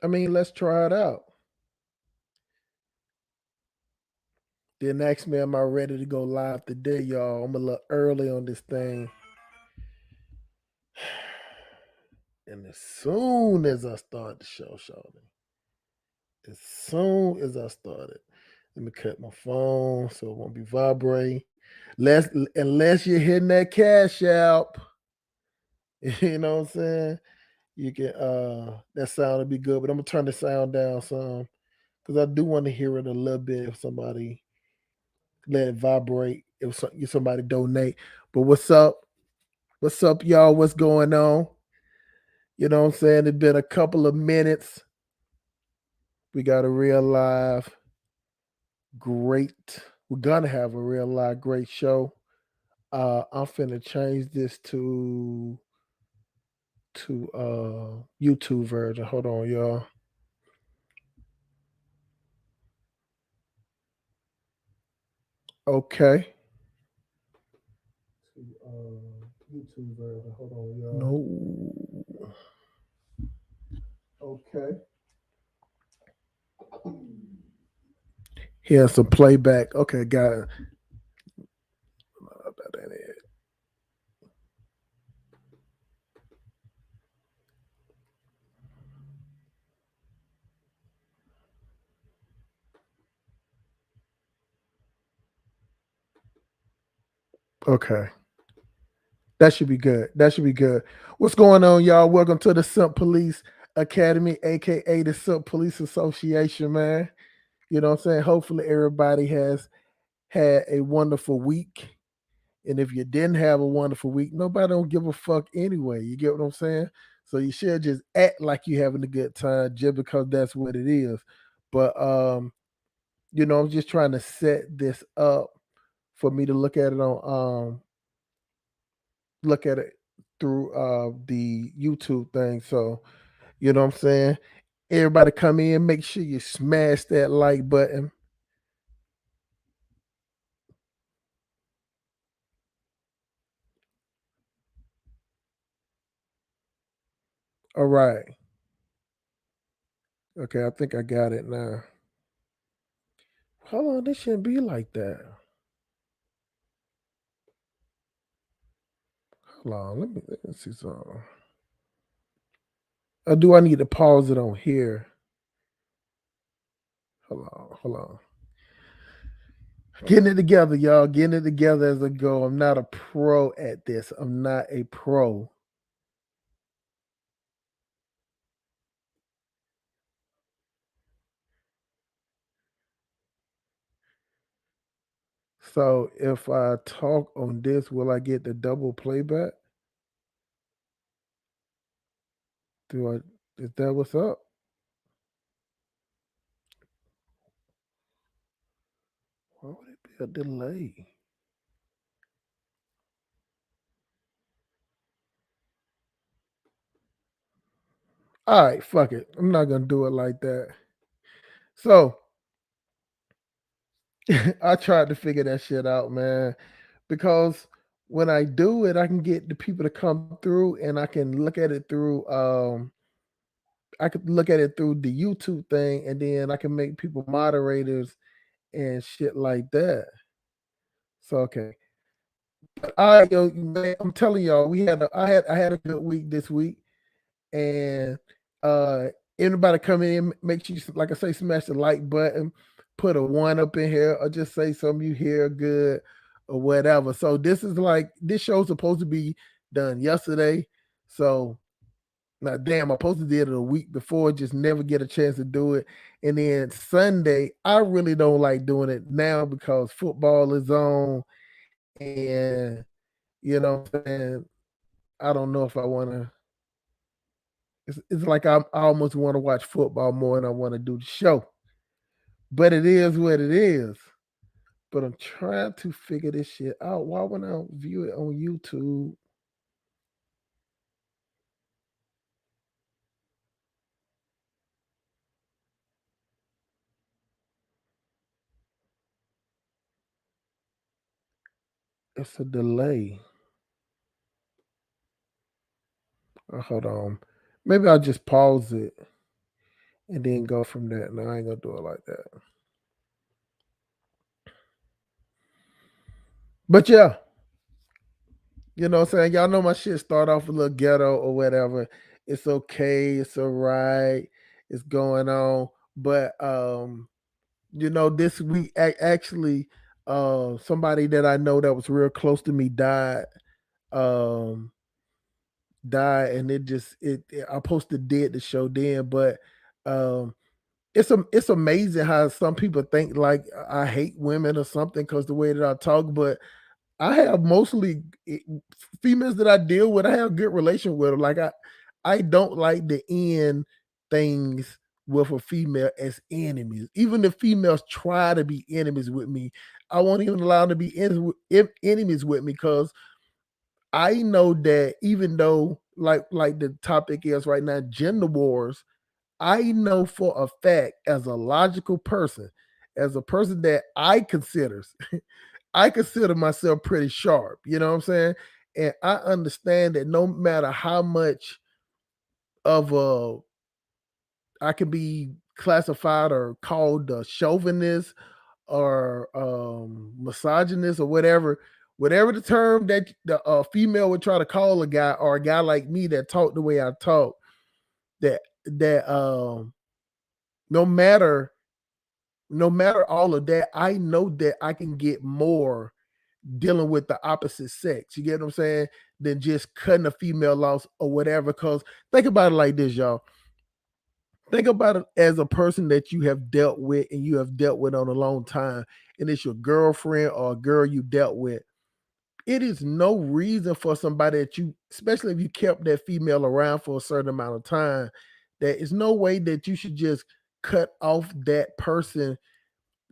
I mean, let's try it out. Then ask me, am I ready to go live today, y'all? I'm a little early on this thing. And as soon as I start the show, shorty, as soon as I started, let me cut my phone so it won't be vibrating. Unless you're hitting that cash app, you know what I'm saying? You can that sound will be good, but I'm gonna turn the sound down some because I do want to hear it a little bit if somebody let it vibrate, if somebody donate. But what's up? What's up, y'all? What's going on? You know what I'm saying? It's been a couple of minutes. We got a real live great. We're gonna have a real live great show. I'm finna change this to YouTube version. Hold on, y'all. Okay. To YouTube version. Hold on, y'all. No. Okay. Here's some playback. Okay, got it. That ain't it. Okay. That should be good. That should be good. What's going on, y'all? Welcome to the Simp Police Academy, aka the Simp Police Association, man. You know what I'm saying? Hopefully everybody has had a wonderful week. And if you didn't have a wonderful week, nobody don't give a fuck anyway. You get what I'm saying? So you should just act like you're having a good time just because that's what it is. But I'm just trying to set this up for me to look at it through the YouTube thing. So, you know what I'm saying? Everybody come in, make sure you smash that like button. All right. Okay, I think I got it now. Hold on, this shouldn't be like that. Hold on, let me see something. Or do I need to pause it on here? Hold on. Getting it together, y'all. Getting it together as I go. I'm not a pro at this. I'm not a pro. So if I talk on this, will I get the double playback? Do I is that what's up? Why would it be a delay? All right, fuck it. I'm not gonna do it like that. So I tried to figure that shit out, man. Because when I do it, I can get the people to come through and I could look at it through the YouTube thing and then I can make people moderators and shit like that. So okay. I yo man, I'm telling y'all, I had a good week this week. And uh anybody come in, make sure you, like I say, smash the like button, put a one up in here, or just say something you hear good or whatever. So this show's supposed to be done yesterday. So now damn, I supposed to did it a week before, just never get a chance to do it. And then Sunday, I really don't like doing it now because football is on and you know what I'm saying. I don't know if I wanna it's like I almost want to watch football more than I want to do the show. But it is what it is. But I'm trying to figure this shit out. Why when I view it on YouTube, it's a delay. Hold on. Maybe I'll just pause it and then go from there. No, I ain't gonna do it like that. But yeah, you know what I'm saying? Y'all know my shit start off a little ghetto or whatever. It's okay, it's all right, it's going on. But this week actually somebody that I know that was real close to me died. Um died and I posted dead the show then, but um it's amazing how some people think like I hate women or something because the way that I talk, but I have mostly females that I deal with. I have a good relation with them. Like I don't like to end things with a female as enemies. Even if females try to be enemies with me, I won't even allow them to be enemies with me because I know that even though like the topic is right now, gender wars, I know for a fact as a logical person, as a person that I consider myself pretty sharp, you know what I'm saying? And I understand that no matter how much of a I can be classified or called a chauvinist or misogynist or whatever the term that the female would try to call a guy or a guy like me that talk the way I talk, that no matter all of that, I know that I can get more dealing with the opposite sex. You get what I'm saying? Than just cutting a female off or whatever. Because think about it like this, y'all. Think about it as a person that you have dealt with and you have dealt with on a long time, and it's your girlfriend or a girl you dealt with. It is no reason for somebody that you, especially if you kept that female around for a certain amount of time, there is no way that you should just cut off that person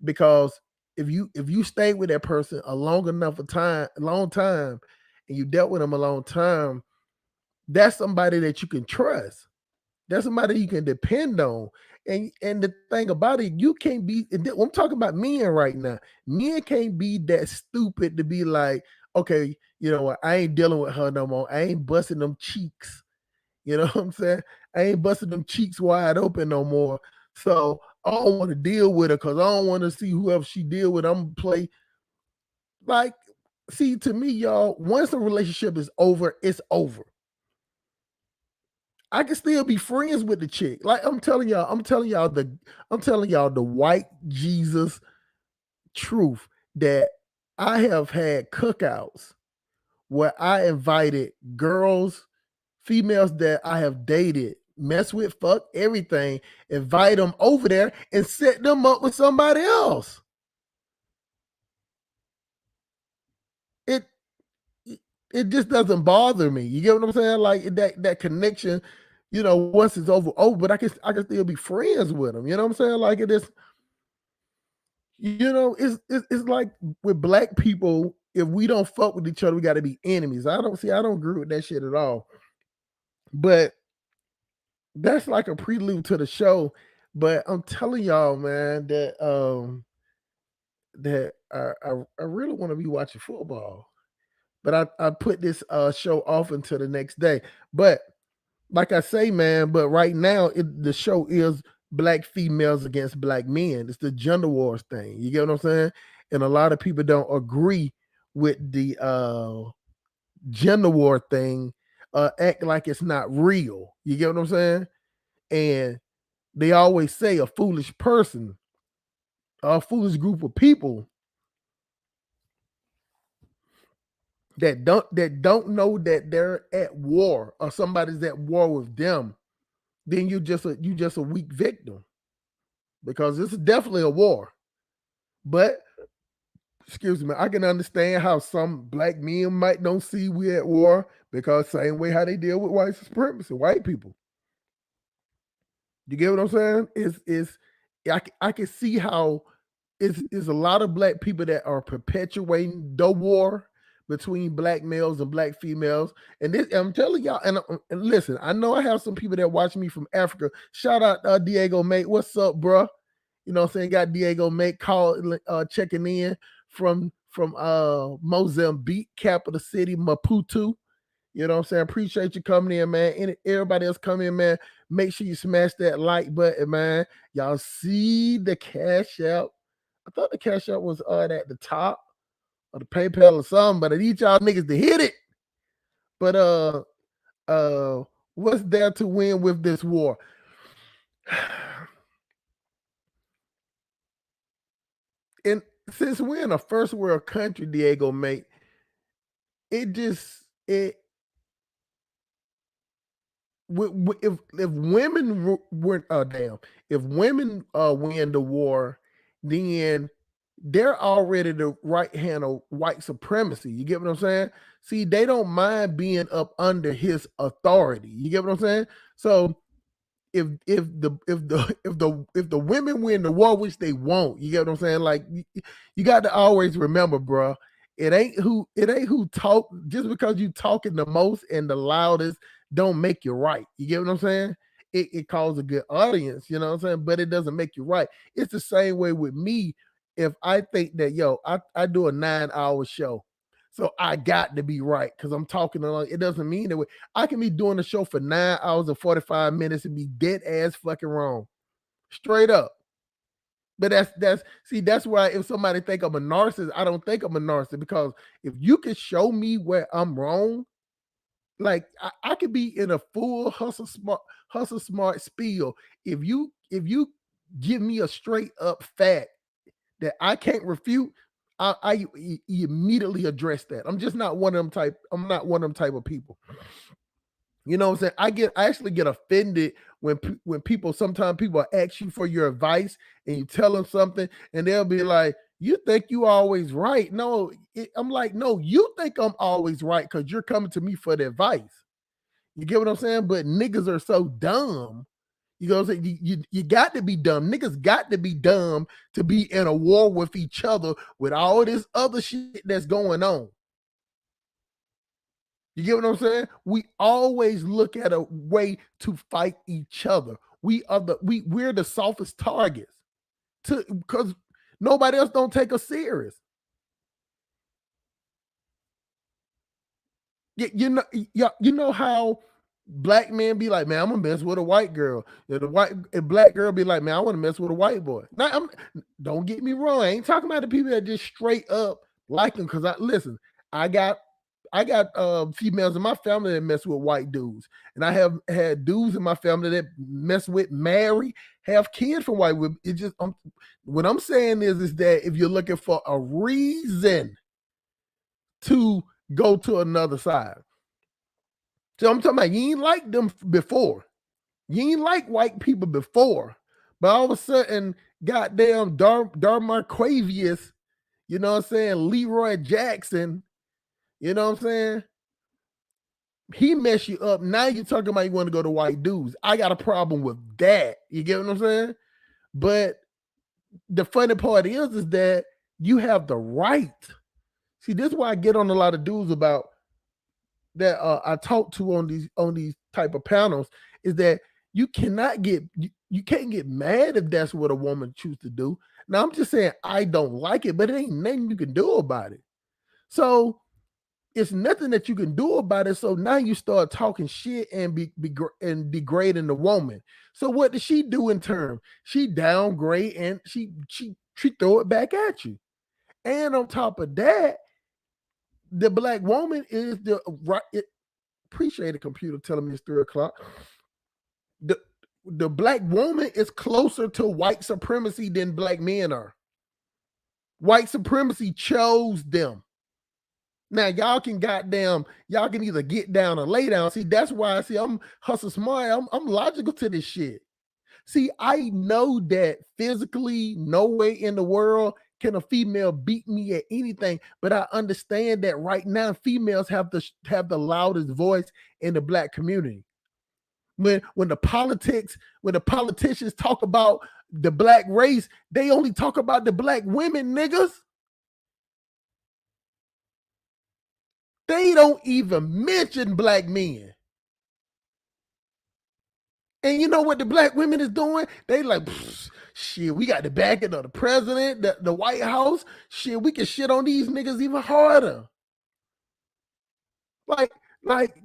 because if you stay with that person a long time, and you dealt with them a long time, that's somebody that you can trust. That's somebody you can depend on. And the thing about it, you can't be. I'm talking about men right now. Men can't be that stupid to be like, okay, you know what? I ain't dealing with her no more. I ain't busting them cheeks. You know what I'm saying? I ain't busting them cheeks wide open no more. So I don't want to deal with her because I don't want to see whoever she deal with. I'm gonna play like, see, to me, y'all, once a relationship is over, it's over. I can still be friends with the chick. Like I'm telling y'all the white Jesus truth that I have had cookouts where I invited girls, females that I have dated, mess with, fuck everything, invite them over there and set them up with somebody else. It it just doesn't bother me. You get what I'm saying? Like that connection, once it's over, but I can still be friends with them. You know what I'm saying? Like it is, it's like with black people, if we don't fuck with each other, we gotta be enemies. I don't agree with that shit at all. But that's like a prelude to the show. But I'm telling y'all, man, that I really want to be watching football. But I put this show off until the next day. But like I say, man, but right now the show is black females against black men. It's the gender wars thing. You get what I'm saying? And a lot of people don't agree with the gender war thing, act like it's not real. You get what I'm saying? And they always say a foolish person, a foolish group of people that don't know that they're at war or somebody's at war with them, then you just a weak victim because this is definitely a war. But excuse me, I can understand how some black men might don't see we at war because same way how they deal with white supremacy, white people. You get what I'm saying? I can see how it's a lot of black people that are perpetuating the war between black males and black females. And this, I'm telling y'all, and listen, I know I have some people that watch me from Africa. Shout out Diego mate, what's up, bro? You know what I'm saying? Got Diego mate call checking in from Mozambique, capital city Maputo. You know what I'm saying? Appreciate you coming in, man. And everybody else come in, man. Make sure you smash that like button, man. Y'all see the cash out. I thought the cash out was at the top or the PayPal or something, but I need y'all niggas to hit it. But what's there to win with this war? And since we're in a first world country, Diego, mate, it just it if women were if women win the war, then they're already the right hand of white supremacy. You get what I'm saying? See, they don't mind being up under his authority. You get what I'm saying? So if the women win the war, which they won't, you get what I'm saying? Like you got to always remember, bro. It ain't who talk. Just because you talking the most and the loudest don't make you right. You get what I'm saying? It calls a good audience, you know what I'm saying? But it doesn't make you right. It's the same way with me. If I think that I do a 9-hour show, so I got to be right because I'm talking along. It doesn't mean that I can be doing the show for 9 hours and 45 minutes and be dead ass fucking wrong. Straight up. But that's why if somebody think I'm a narcissist, I don't think I'm a narcissist, because if you can show me where I'm wrong, like I could be in a full hustle smart spiel. If you give me a straight up fact that I can't refute, I immediately address that. I'm just not one of them type. I'm not one of them type of people. You know what I'm saying? I actually get offended when people, sometimes people ask you for your advice and you tell them something and they'll be like, "You think you always right?" No, I'm like, "No, you think I'm always right because you're coming to me for the advice." You get what I'm saying? But niggas are so dumb. You know what I'm saying? You got to be dumb. Niggas got to be dumb to be in a war with each other with all this other shit that's going on. You get what I'm saying? We always look at a way to fight each other. We're the softest targets because nobody else don't take us serious. You know how black men be like, "Man, I'm gonna mess with a white girl." The black girl be like, "Man, I want to mess with a white boy." Now, don't get me wrong. I ain't talking about the people that just straight up like them. Because listen, I got females in my family that mess with white dudes, and I have had dudes in my family that mess with, marry, have kids from white women. It just what I'm saying is that if you're looking for a reason to go to another side. So I'm talking about you ain't like them before. You ain't like white people before. But all of a sudden, goddamn Darmarquavius, you know what I'm saying? Leroy Jackson, you know what I'm saying? He mess you up. Now you're talking about you want to go to white dudes. I got a problem with that. You get what I'm saying? But the funny part is that you have the right. See, this is why I get on a lot of dudes about that I talk to on these type of panels, is that you cannot get you can't get mad if that's what a woman chooses to do. Now I'm just saying I don't like it, but it ain't nothing you can do about it. So it's nothing that you can do about it. So now you start talking shit and and degrading the woman. So what does she do in turn? She downgrade and she throw it back at you. And on top of that, the black woman is the right. Appreciate the computer telling me it's 3:00. The black woman is closer to white supremacy than black men are. White supremacy chose them. Now y'all can either get down or lay down. See, that's why I'm hustle smart. I'm logical to this shit. See, I know that physically, no way in the world can a female beat me at anything. But I understand that right now, females have the loudest voice in the black community. When the politicians talk about the black race, they only talk about the black women, niggas. They don't even mention black men. And you know what the black women is doing? They like, shit, we got the backing of the president, the White House. Shit, we can shit on these niggas even harder. Like Like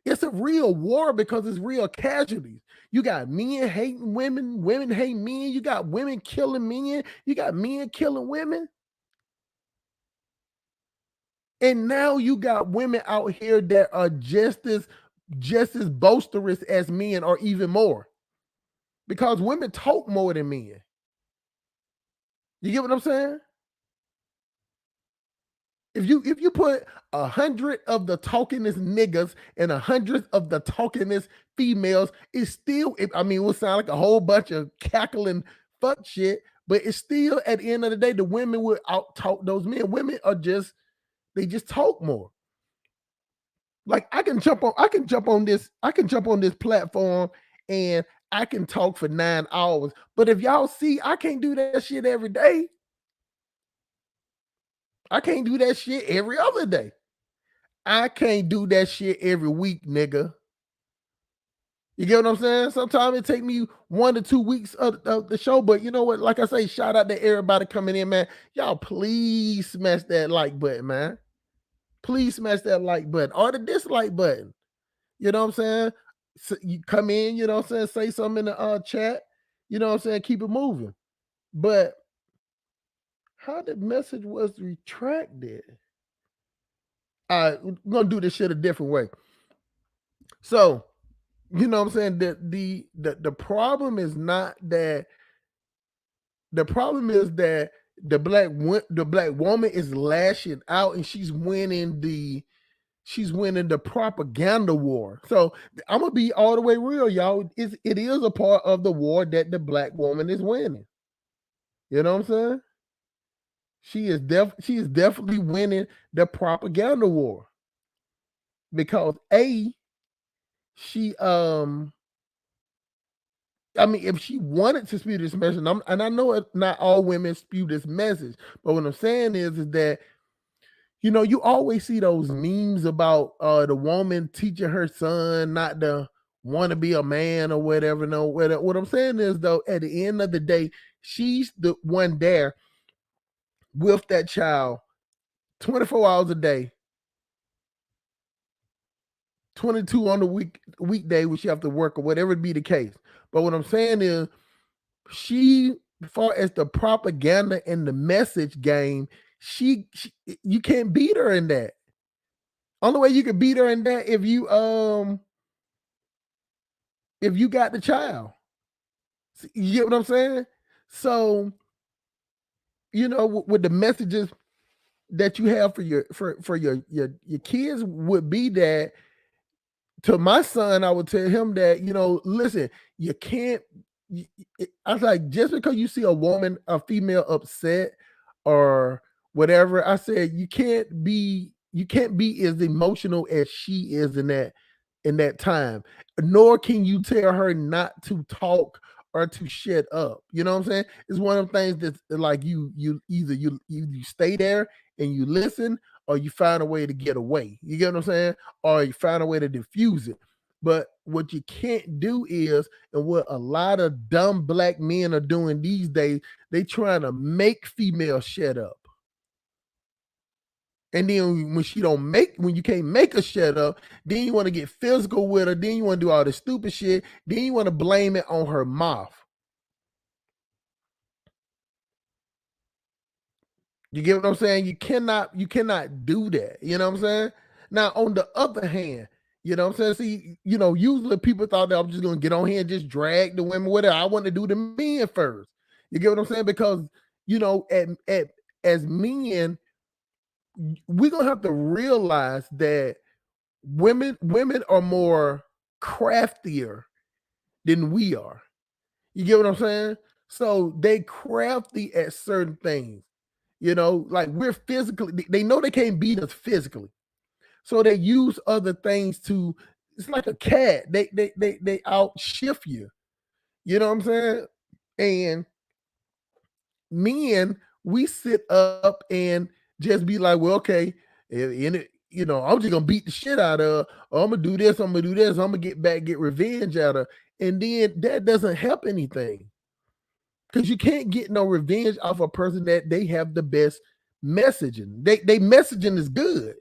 it's a real war because it's real casualties. You got men hating women, women hating men. You got women killing men. You got men killing women. And now you got women out here that are just as boisterous as men or even more. Because women talk more than men. You get what I'm saying? If you put 100 of the talkingest niggas and 100 of the talkingest females, it's still, I mean, it will sound like a whole bunch of cackling fuck shit, but it's still at the end of the day, the women will out talk those men. Women are they just talk more. Like I can jump on this platform and I can talk for 9 hours. But if y'all see, I can't do that shit every day. I can't do that shit every other day. I can't do that shit every week, nigga. You get what I'm saying? Sometimes it take me 1 to 2 weeks of the show, but you know what? Like I say, shout out to everybody coming in, man. Y'all please smash that like button, man. Please smash that like button or the dislike button. You know what I'm saying? So you come in, you know what I'm saying? Say something in the chat. You know what I'm saying? Keep it moving. But how the message was retracted? All right, we're gonna do this shit a different way. So you know what I'm saying? The problem is not that the problem is that the black woman is lashing out and she's winning the propaganda war. So I'm gonna be all the way real, y'all. It is a part of the war that the black woman is winning. You know what I'm saying? She is definitely winning the propaganda war because she I mean, if she wanted to spew this message, and I know not all women spew this message, but what I'm saying is that you always see those memes about the woman teaching her son not to want to be a man or whatever. No, what I'm saying is though, at the end of the day, she's the one there with that child 24 hours a day, 22 on the weekday, which you have to work or whatever it be the case. But what I'm saying is she, as far as the propaganda and the message game, she you can't beat her in that. Only way you can beat her in that if you got the child. You get what I'm saying? So, with the messages that you have for your kids would be that to my son, I would tell him that, listen, you can't. I was like, just because you see a female upset or whatever, I said you can't be as emotional as she is in that time. Nor can you tell her not to talk or to shut up. You know what I'm saying? It's one of them things that's like you either you stay there and you listen or you find a way to get away. You get what I'm saying? Or you find a way to diffuse it. But what you can't do is, and what a lot of dumb black men are doing these days, they trying to make females shut up. And then when you can't make her shut up, then you want to get physical with her, then you want to do all this stupid shit, then you want to blame it on her mouth. You get what I'm saying? You cannot do that. You know what I'm saying? Now, on the other hand, you know what I'm saying? See, usually people thought that I'm just gonna get on here and just drag the women, whatever. I want to do the men first. You get what I'm saying? Because as men, we're gonna have to realize that women are more craftier than we are. You get what I'm saying? So they crafty at certain things. Like we're physically, they know they can't beat us physically. So they use other things to, it's like a cat. They outshift you. You know what I'm saying? And men, we sit up and just be like, well, okay, I'm just gonna beat the shit out of her, or I'm gonna do this, I'm gonna get revenge out of her. And then that doesn't help anything. Because you can't get no revenge off a person that they have the best messaging. They messaging is good.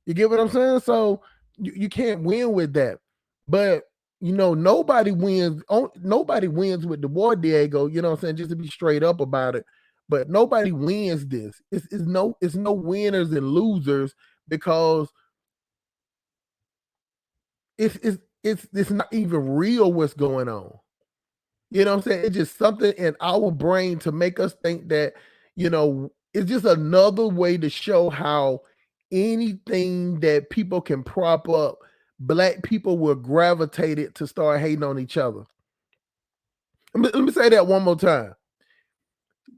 You get what I'm saying? So you can't win with that. But nobody wins. Nobody wins with the war, Diego. You know what I'm saying? Just to be straight up about it. But nobody wins this. It's no winners and losers because it's not even real what's going on. You know what I'm saying? It's just something in our brain to make us think that, it's just another way to show how anything that people can prop up, black people will gravitate it to start hating on each other. Let me say that one more time.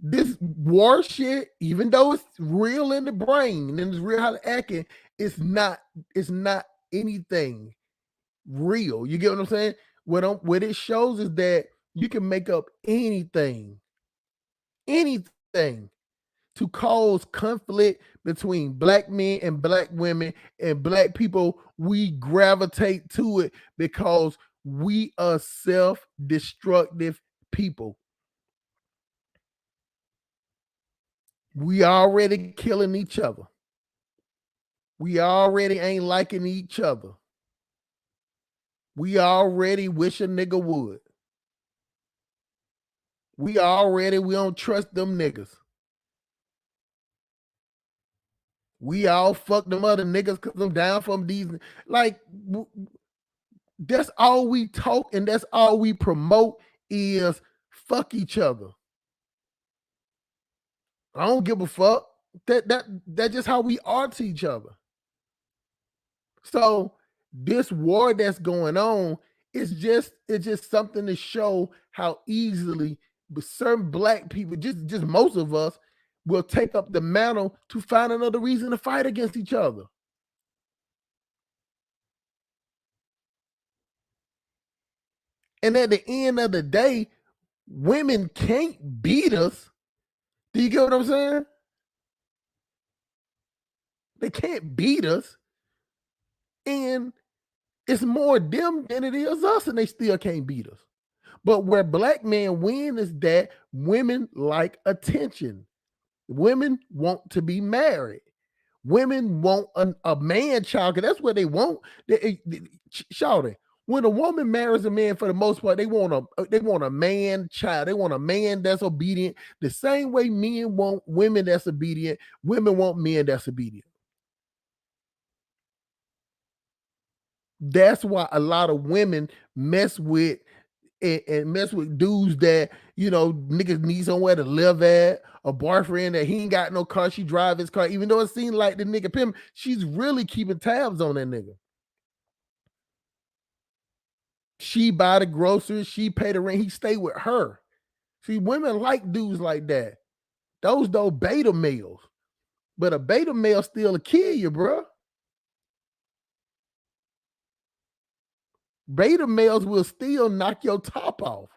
This war shit, even though it's real in the brain and it's real how to acting, it's not anything real. You get what I'm saying? What it shows is that you can make up anything to cause conflict between black men and black women and black people. We gravitate to it because we are self-destructive people. We already killing each other. We already ain't liking each other. We already wish a nigga would. We don't trust them niggas. We all fuck them other niggas because I'm down from these. Like, that's all we talk and that's all we promote is fuck each other. I don't give a fuck. That's just how we are to each other. So this war that's going on it's just something to show how easily certain black people, just most of us, will take up the mantle to find another reason to fight against each other. And at the end of the day, women can't beat us. Do you get what I'm saying? They can't beat us. And it's more them than it is us, and they still can't beat us. But where black men win is that women like attention. Women want to be married. Women want a man child because that's what they want. Shout it. When a woman marries a man, for the most part, they want a man child. They want a man that's obedient. The same way men want women that's obedient, women want men that's obedient. That's why a lot of women mess with and mess with dudes that niggas need somewhere to live at, a boyfriend that he ain't got no car, she drive his car, even though it seems like the nigga pimp, she's really keeping tabs on that nigga. She buy the groceries, she pay the rent, he stay with her. See, women like dudes like that. Those beta males, but a beta male still a kill you, bro. Beta males will still knock your top off.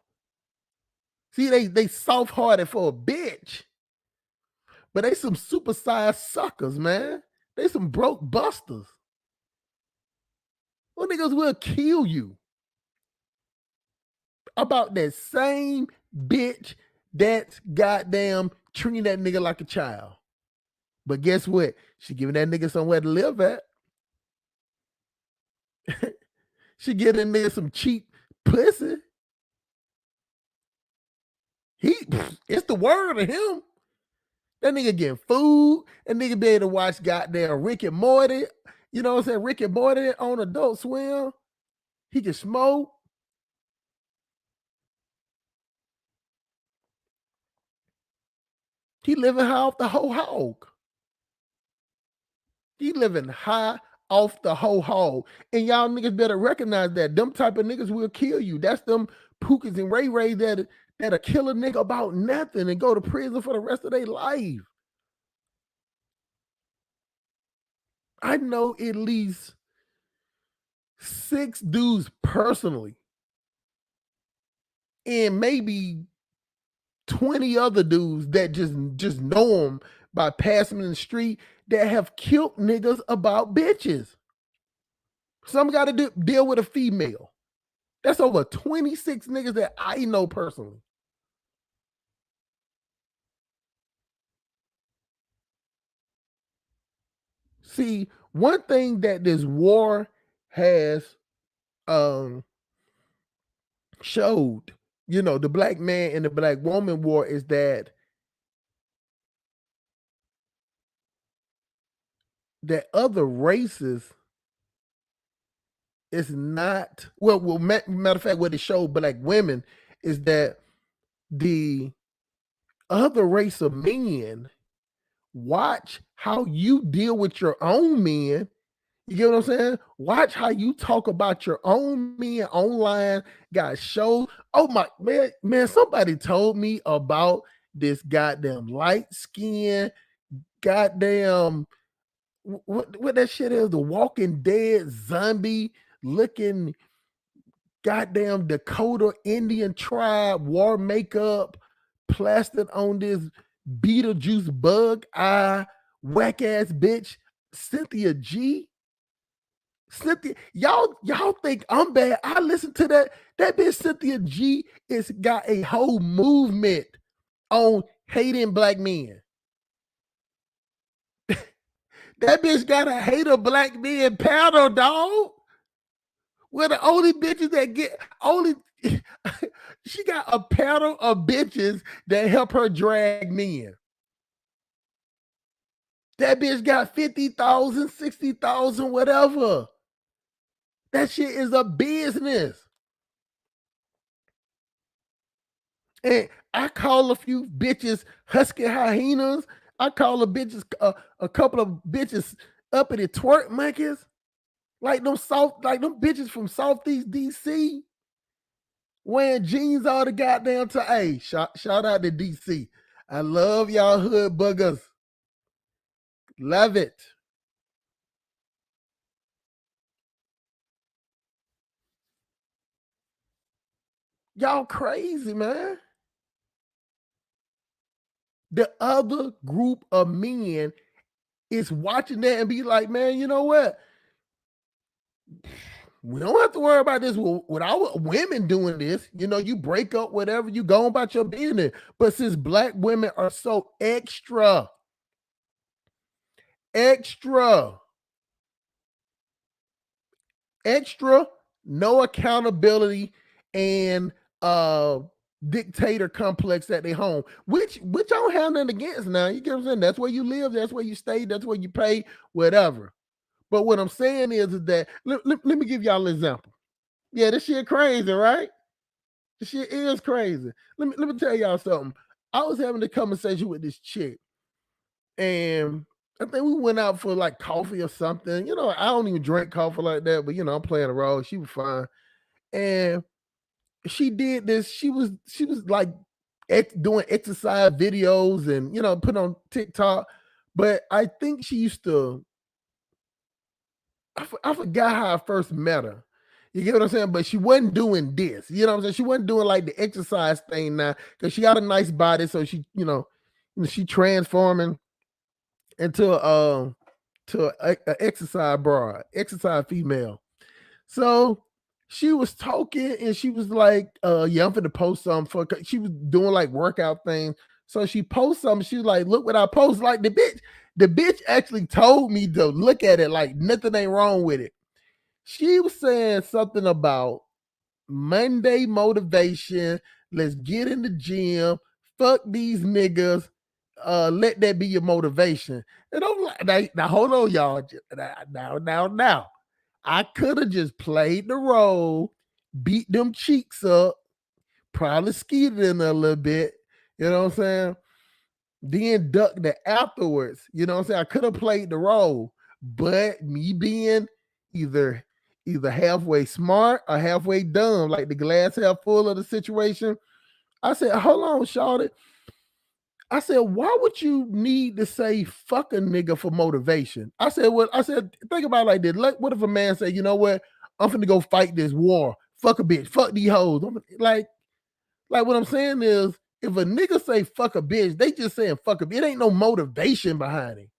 See, they soft hearted for a bitch. But they some supersized suckers, man. They some broke busters. Well, niggas will kill you about that same bitch that's goddamn treating that nigga like a child. But guess what? She giving that nigga somewhere to live at. She getting nigga some cheap pussy. It's the word of him. That nigga getting food. That nigga be able to watch goddamn Rick and Morty. You know what I'm saying? Rick and Morty on Adult Swim. He can smoke. He living high off the whole hog. He living high off the whole hog. And y'all niggas better recognize that. Them type of niggas will kill you. That's them Pookies and Ray Ray that'll kill a nigga about nothing and go to prison for the rest of their life. I know at least 6 dudes personally, and maybe 20 other dudes that just know them by passing them in the street that have killed niggas about bitches. Some got to deal with a female. That's over 26 niggas that I know personally. See, one thing that this war has um showed, the black man and the black woman war is that other races is not matter of fact, what it showed black women is that the other race of men watch how you deal with your own men. You get what I'm saying? Watch how you talk about your own men online. Got shows. Oh my man, somebody told me about this goddamn light skin, goddamn what that shit is, the Walking Dead zombie looking goddamn Dakota Indian tribe war makeup plastered on this Beetlejuice bug eye whack ass bitch Cynthia G. Cynthia, y'all think I'm bad? I listen to that. That bitch Cynthia G is got a whole movement on hating black men. That bitch got a hater black men panel, dog. We're the only bitches that get only. She got a panel of bitches that help her drag men. That bitch got 50,000, 60,000, whatever. That shit is a business. And I call a few bitches husky hyenas. I call a bitches a couple of bitches uppity twerk monkeys. Like them bitches from Southeast DC wearing jeans all the goddamn time. Hey, shout out to DC. I love y'all hood buggers. Love it. Y'all crazy, man. The other group of men is watching that and be like, man, you know what? We don't have to worry about this with our women doing this. You break up whatever, you go about your business. But since black women are so extra, extra, no accountability, and dictator complex at their home, which I don't have nothing against now. You get what I'm saying? That's where you live, that's where you stay, that's where you pay, whatever. But what I'm saying is that let me give y'all an example. Yeah, this shit crazy, right? This shit is crazy. Let me tell y'all something. I was having a conversation with this chick, and I think we went out for like coffee or something. I don't even drink coffee like that, but I'm playing a role. She was fine. And she did this. She was like doing exercise videos and put on TikTok. But I think she used to. I forgot how I first met her. You get what I'm saying? But she wasn't doing this. You know what I'm saying? She wasn't doing like the exercise thing now because she got a nice body. So she transforming into a exercise broad, exercise female. So she was talking and she was like, yeah, I'm finna post something she was doing like workout things. So she posts something. She was like, look what I post. Like the bitch actually told me to look at it like nothing ain't wrong with it. She was saying something about Monday motivation. Let's get in the gym. Fuck these niggas. Let that be your motivation. And I'm like, now hold on, y'all. Now. I could have just played the role, beat them cheeks up, probably skeeted in a little bit. You know what I'm saying? Then ducked it afterwards. You know what I'm saying? I could have played the role, but me being either halfway smart or halfway dumb, like the glass half full of the situation. I said, hold on, Shawty. I said, why would you need to say fuck a nigga for motivation? I said, think about it like this. What if a man say, you know what? I'm finna go fight this war. Fuck a bitch. Fuck these hoes. Like what I'm saying is, if a nigga say fuck a bitch, they just saying fuck a bitch. It ain't no motivation behind it.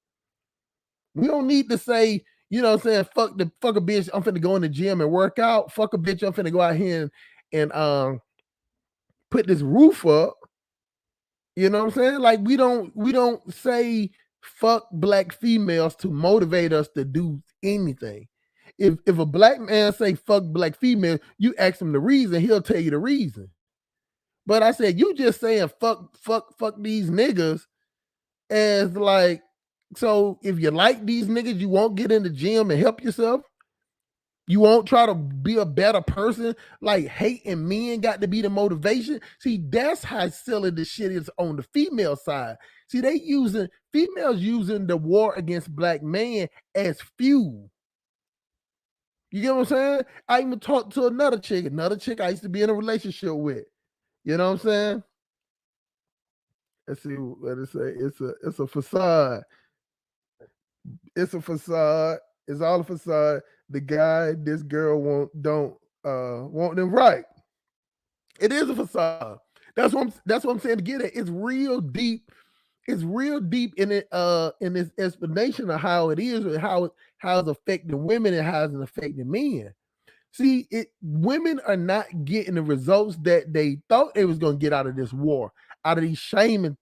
We don't need to say, you know what I'm saying, fuck a bitch, I'm finna go in the gym and work out. Fuck a bitch, I'm finna go out here and put this roof up. You know what I'm saying? Like we don't say fuck black females to motivate us to do anything. If a black man say fuck black female, you ask him the reason, he'll tell you the reason. But I said, you just saying fuck these niggas as like, so if you like these niggas, you won't get in the gym and help yourself. You won't try to be a better person. Like hating men got to be the motivation. See, that's how silly the shit is on the female side. See, females using the war against black men as fuel. You get what I'm saying? I even talked to another chick I used to be in a relationship with. You know what I'm saying? Let's see what it say. It's a facade. It's a facade. It's all a facade. The guy this girl don't want them right. It is a facade. That's what I'm saying to get it. It's real deep. It's real deep in it in this explanation of how it is and how it's affecting women and how it's affecting men. See, women are not getting the results that they thought they was gonna get out of this war, out of these shaming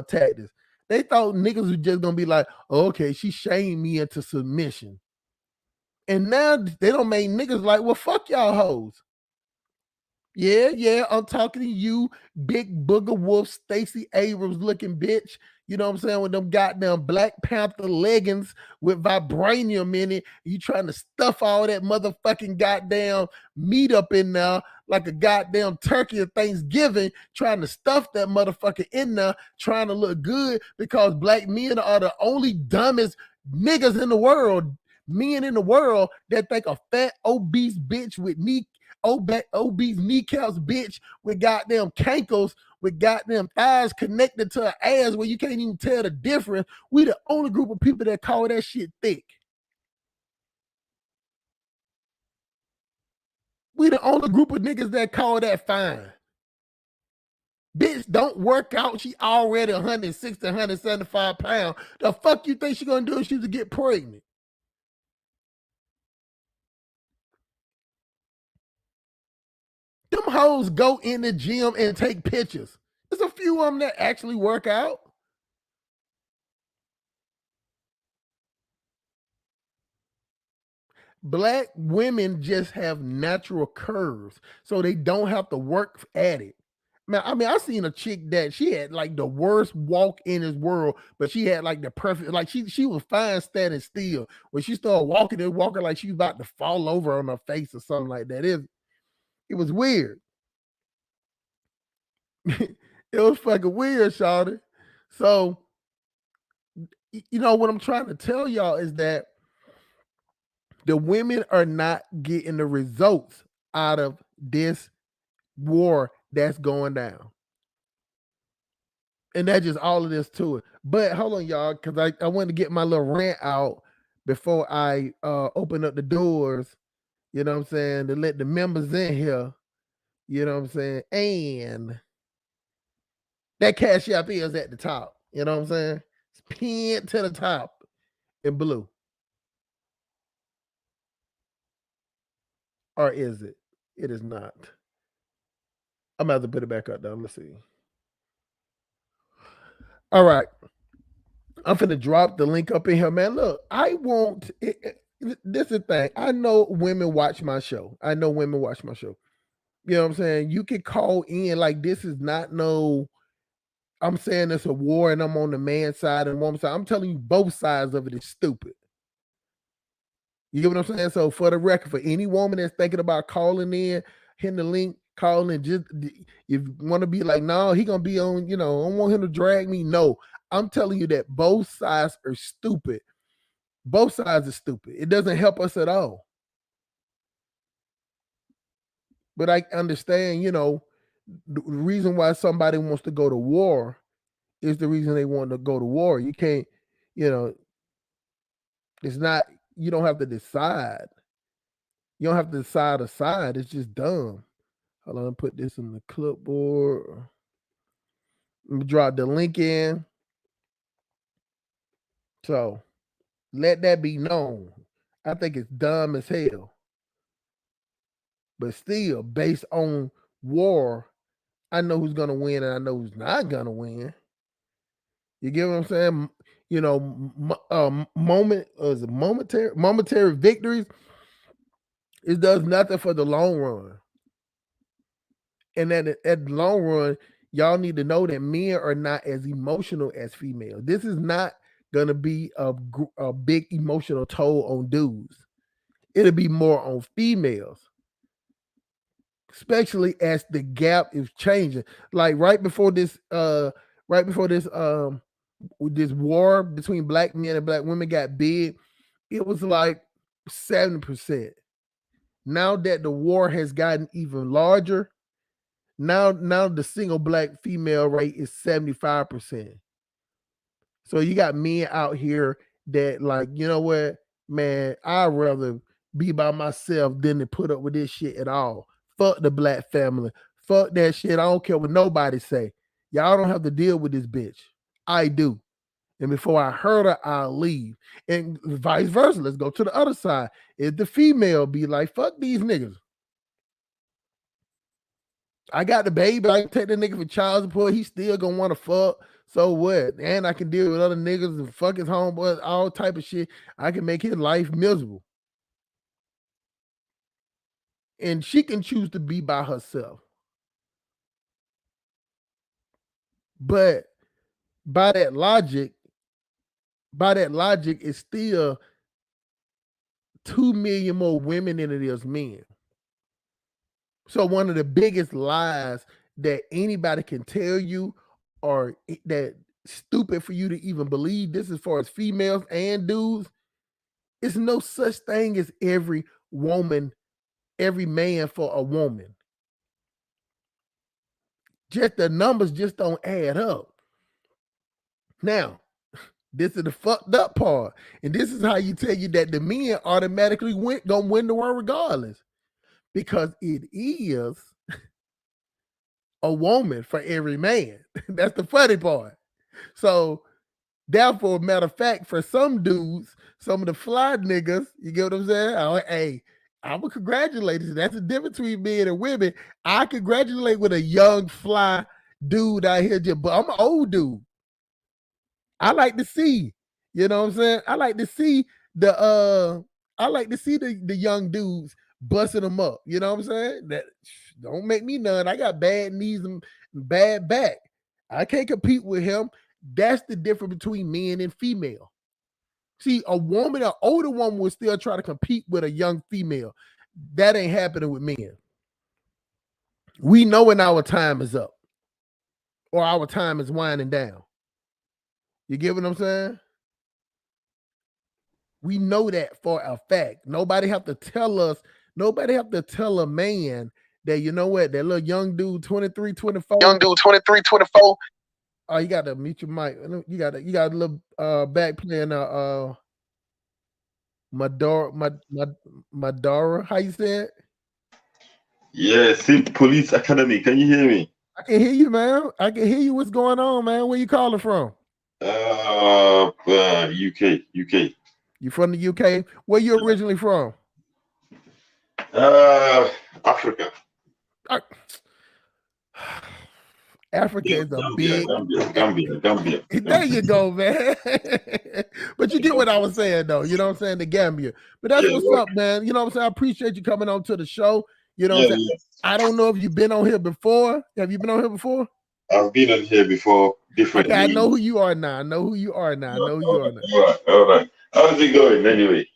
tactics. They thought niggas was just gonna be like, oh, okay, she shamed me into submission. And now they don't make niggas like, well, fuck y'all hoes. Yeah, I'm talking to you, big booger wolf, Stacey Abrams looking bitch. You know what I'm saying? With them goddamn Black Panther leggings with vibranium in it. You trying to stuff all that motherfucking goddamn meat up in there like a goddamn turkey of Thanksgiving, trying to stuff that motherfucker in there, trying to look good because black men are the only dumbest niggas in the world, men in the world that think a fat, obese bitch with obese kneecaps bitch with goddamn cankles with goddamn thighs connected to her ass where you can't even tell the difference. We the only group of people that call that shit thick. We the only group of niggas that call that fine. Bitch don't work out. She already 160, 175 pounds. The fuck you think she gonna do if she to get pregnant? Them hoes go in the gym and take pictures. There's a few of them that actually work out. Black women just have natural curves, so they don't have to work at it. Man, I mean, I seen a chick that she had like the worst walk in this world, but she had like the perfect, like she was fine standing still. When she started walking and walking like she was about to fall over on her face or something like that. It was weird. It was fucking weird, Shawty. So, you know what I'm trying to tell y'all is that the women are not getting the results out of this war that's going down. And that's just all of this to it. But hold on, y'all, because I want to get my little rant out before I open up the doors, you know what I'm saying, to let the members in here, you know what I'm saying? And that cash app is at the top, you know what I'm saying? It's pinned to the top in blue. Or is it? It is not. I'm gonna have to put it back up though. Let's see. All right. I'm finna drop the link up in here, man. Look, I won't. This is the thing. I know women watch my show. I know women watch my show. You know what I'm saying? You can call in like this is not no. I'm saying it's a war and I'm on the man side and woman side. I'm telling you, both sides of it is stupid. You get what I'm saying? So for the record, for any woman that's thinking about calling in, hitting the link, calling, just if you want to be like, no, he gonna be on, I don't want him to drag me. No, I'm telling you that both sides are stupid. Both sides are stupid. It doesn't help us at all. But I understand, the reason why somebody wants to go to war is the reason they want to go to war. You can't, you know, it's not, you don't have to decide. You don't have to decide a side. It's just dumb. Hold on, put this in the clipboard. Let me drop the link in. So let that be known. I think it's dumb as hell. But still, based on war, I know who's gonna win and I know who's not gonna win. You get what I'm saying? you know, momentary victories, it does nothing for the long run. And then at the long run, y'all need to know that men are not as emotional as females. This is not gonna be a big emotional toll on dudes. It'll be more on females, especially as the gap is changing. Like right before this this war between black men and black women got big, it was like 70%. Now that the war has gotten even larger, now the single black female rate is 75%. So you got men out here that like, you know what, man, I'd rather be by myself than to put up with this shit at all. Fuck the black family. Fuck that shit. I don't care what nobody say. Y'all don't have to deal with this bitch. I do. And before I hurt her, I'll leave. And vice versa. Let's go to the other side. If the female be like, fuck these niggas. I got the baby. I can take the nigga for child support. He still gonna want to fuck. So what? And I can deal with other niggas and fuck his homeboys, all type of shit. I can make his life miserable. And she can choose to be by herself. But by that logic, it's still 2 million more women than it is men. So one of the biggest lies that anybody can tell you, or that stupid for you to even believe, this as far as females and dudes, it's no such thing as every man for a woman. Just the numbers just don't add up. Now, this is the fucked up part. And this is how you tell you that the men automatically gonna win the war regardless. Because it is a woman for every man. That's the funny part. So therefore, matter of fact, for some dudes, some of the fly niggas, you get what I'm saying? Hey, I would congratulate you. That's the difference between men and women. I congratulate with a young fly dude out here, but I'm an old dude. I like to see, you know what I'm saying? I like to see the young dudes busting them up. You know what I'm saying? That don't make me none. I got bad knees and bad back. I can't compete with him. That's the difference between men and female. See, an older woman will still try to compete with a young female. That ain't happening with men. We know when our time is up or our time is winding down. You get what I'm saying? We know that for a fact. Nobody have to tell a man that, you know what, that little young dude, 23, 24. Young dude, 23, 24. Oh, you got to mute your mic. You got a little back playing Madara. How you say it? Yeah, Simp Police Academy. Can you hear me? I can hear you, man. I can hear you. What's going on, man? Where you calling from? UK. You from the UK? Where you originally from? Africa. Africa is a Gambia. There you go, man. But you get what I was saying, though. You know what I'm saying? The Gambia. But that's what's up, man. You know what I'm saying? I appreciate you coming on to the show. You know what I'm saying? I don't know if you've been on here before. Have you been on here before? I've been on here before. Different. Okay, I know who you are now. All right. How's it going anyway?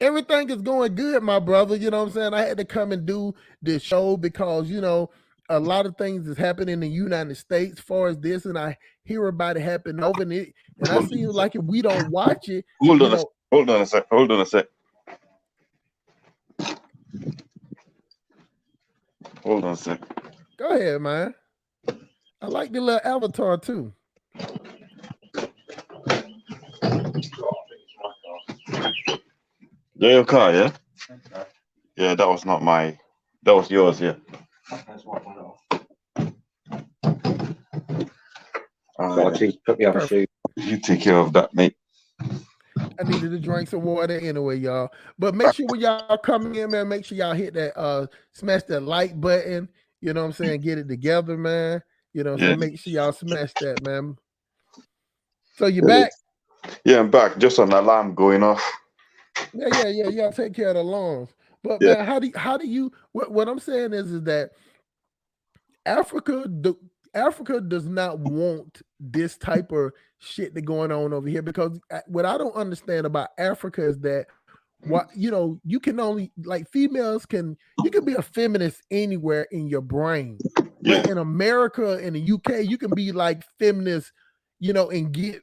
Everything is going good, my brother. You know what I'm saying? I had to come and do this show because, you know, a lot of things is happening in the United States as far as this, and I hear about it happening over it, and I seem like if we don't watch it, hold on a sec. Hold on a sec. Go ahead, man. I like the little avatar too. Your car, yeah? Yeah, that was not my. That was yours, yeah. Put me on a shoe. You take care of that, mate. I needed to drink some water anyway, y'all. But make sure when y'all coming in, man, make sure y'all hit that smash that like button. You know what I'm saying? Get it together, man. You know what I'm saying? Make sure y'all smash that, man. So you back? Yeah, I'm back. Just an alarm going off. Yeah. You gotta take care of the alarms. But Yeah. man, how do you? What I'm saying is that Africa does not want this type of shit that going on over here, because what I don't understand about Africa is that you can only, like, females you can be a feminist anywhere in your brain, Yeah. but in America, in the UK, you can be like feminist, and get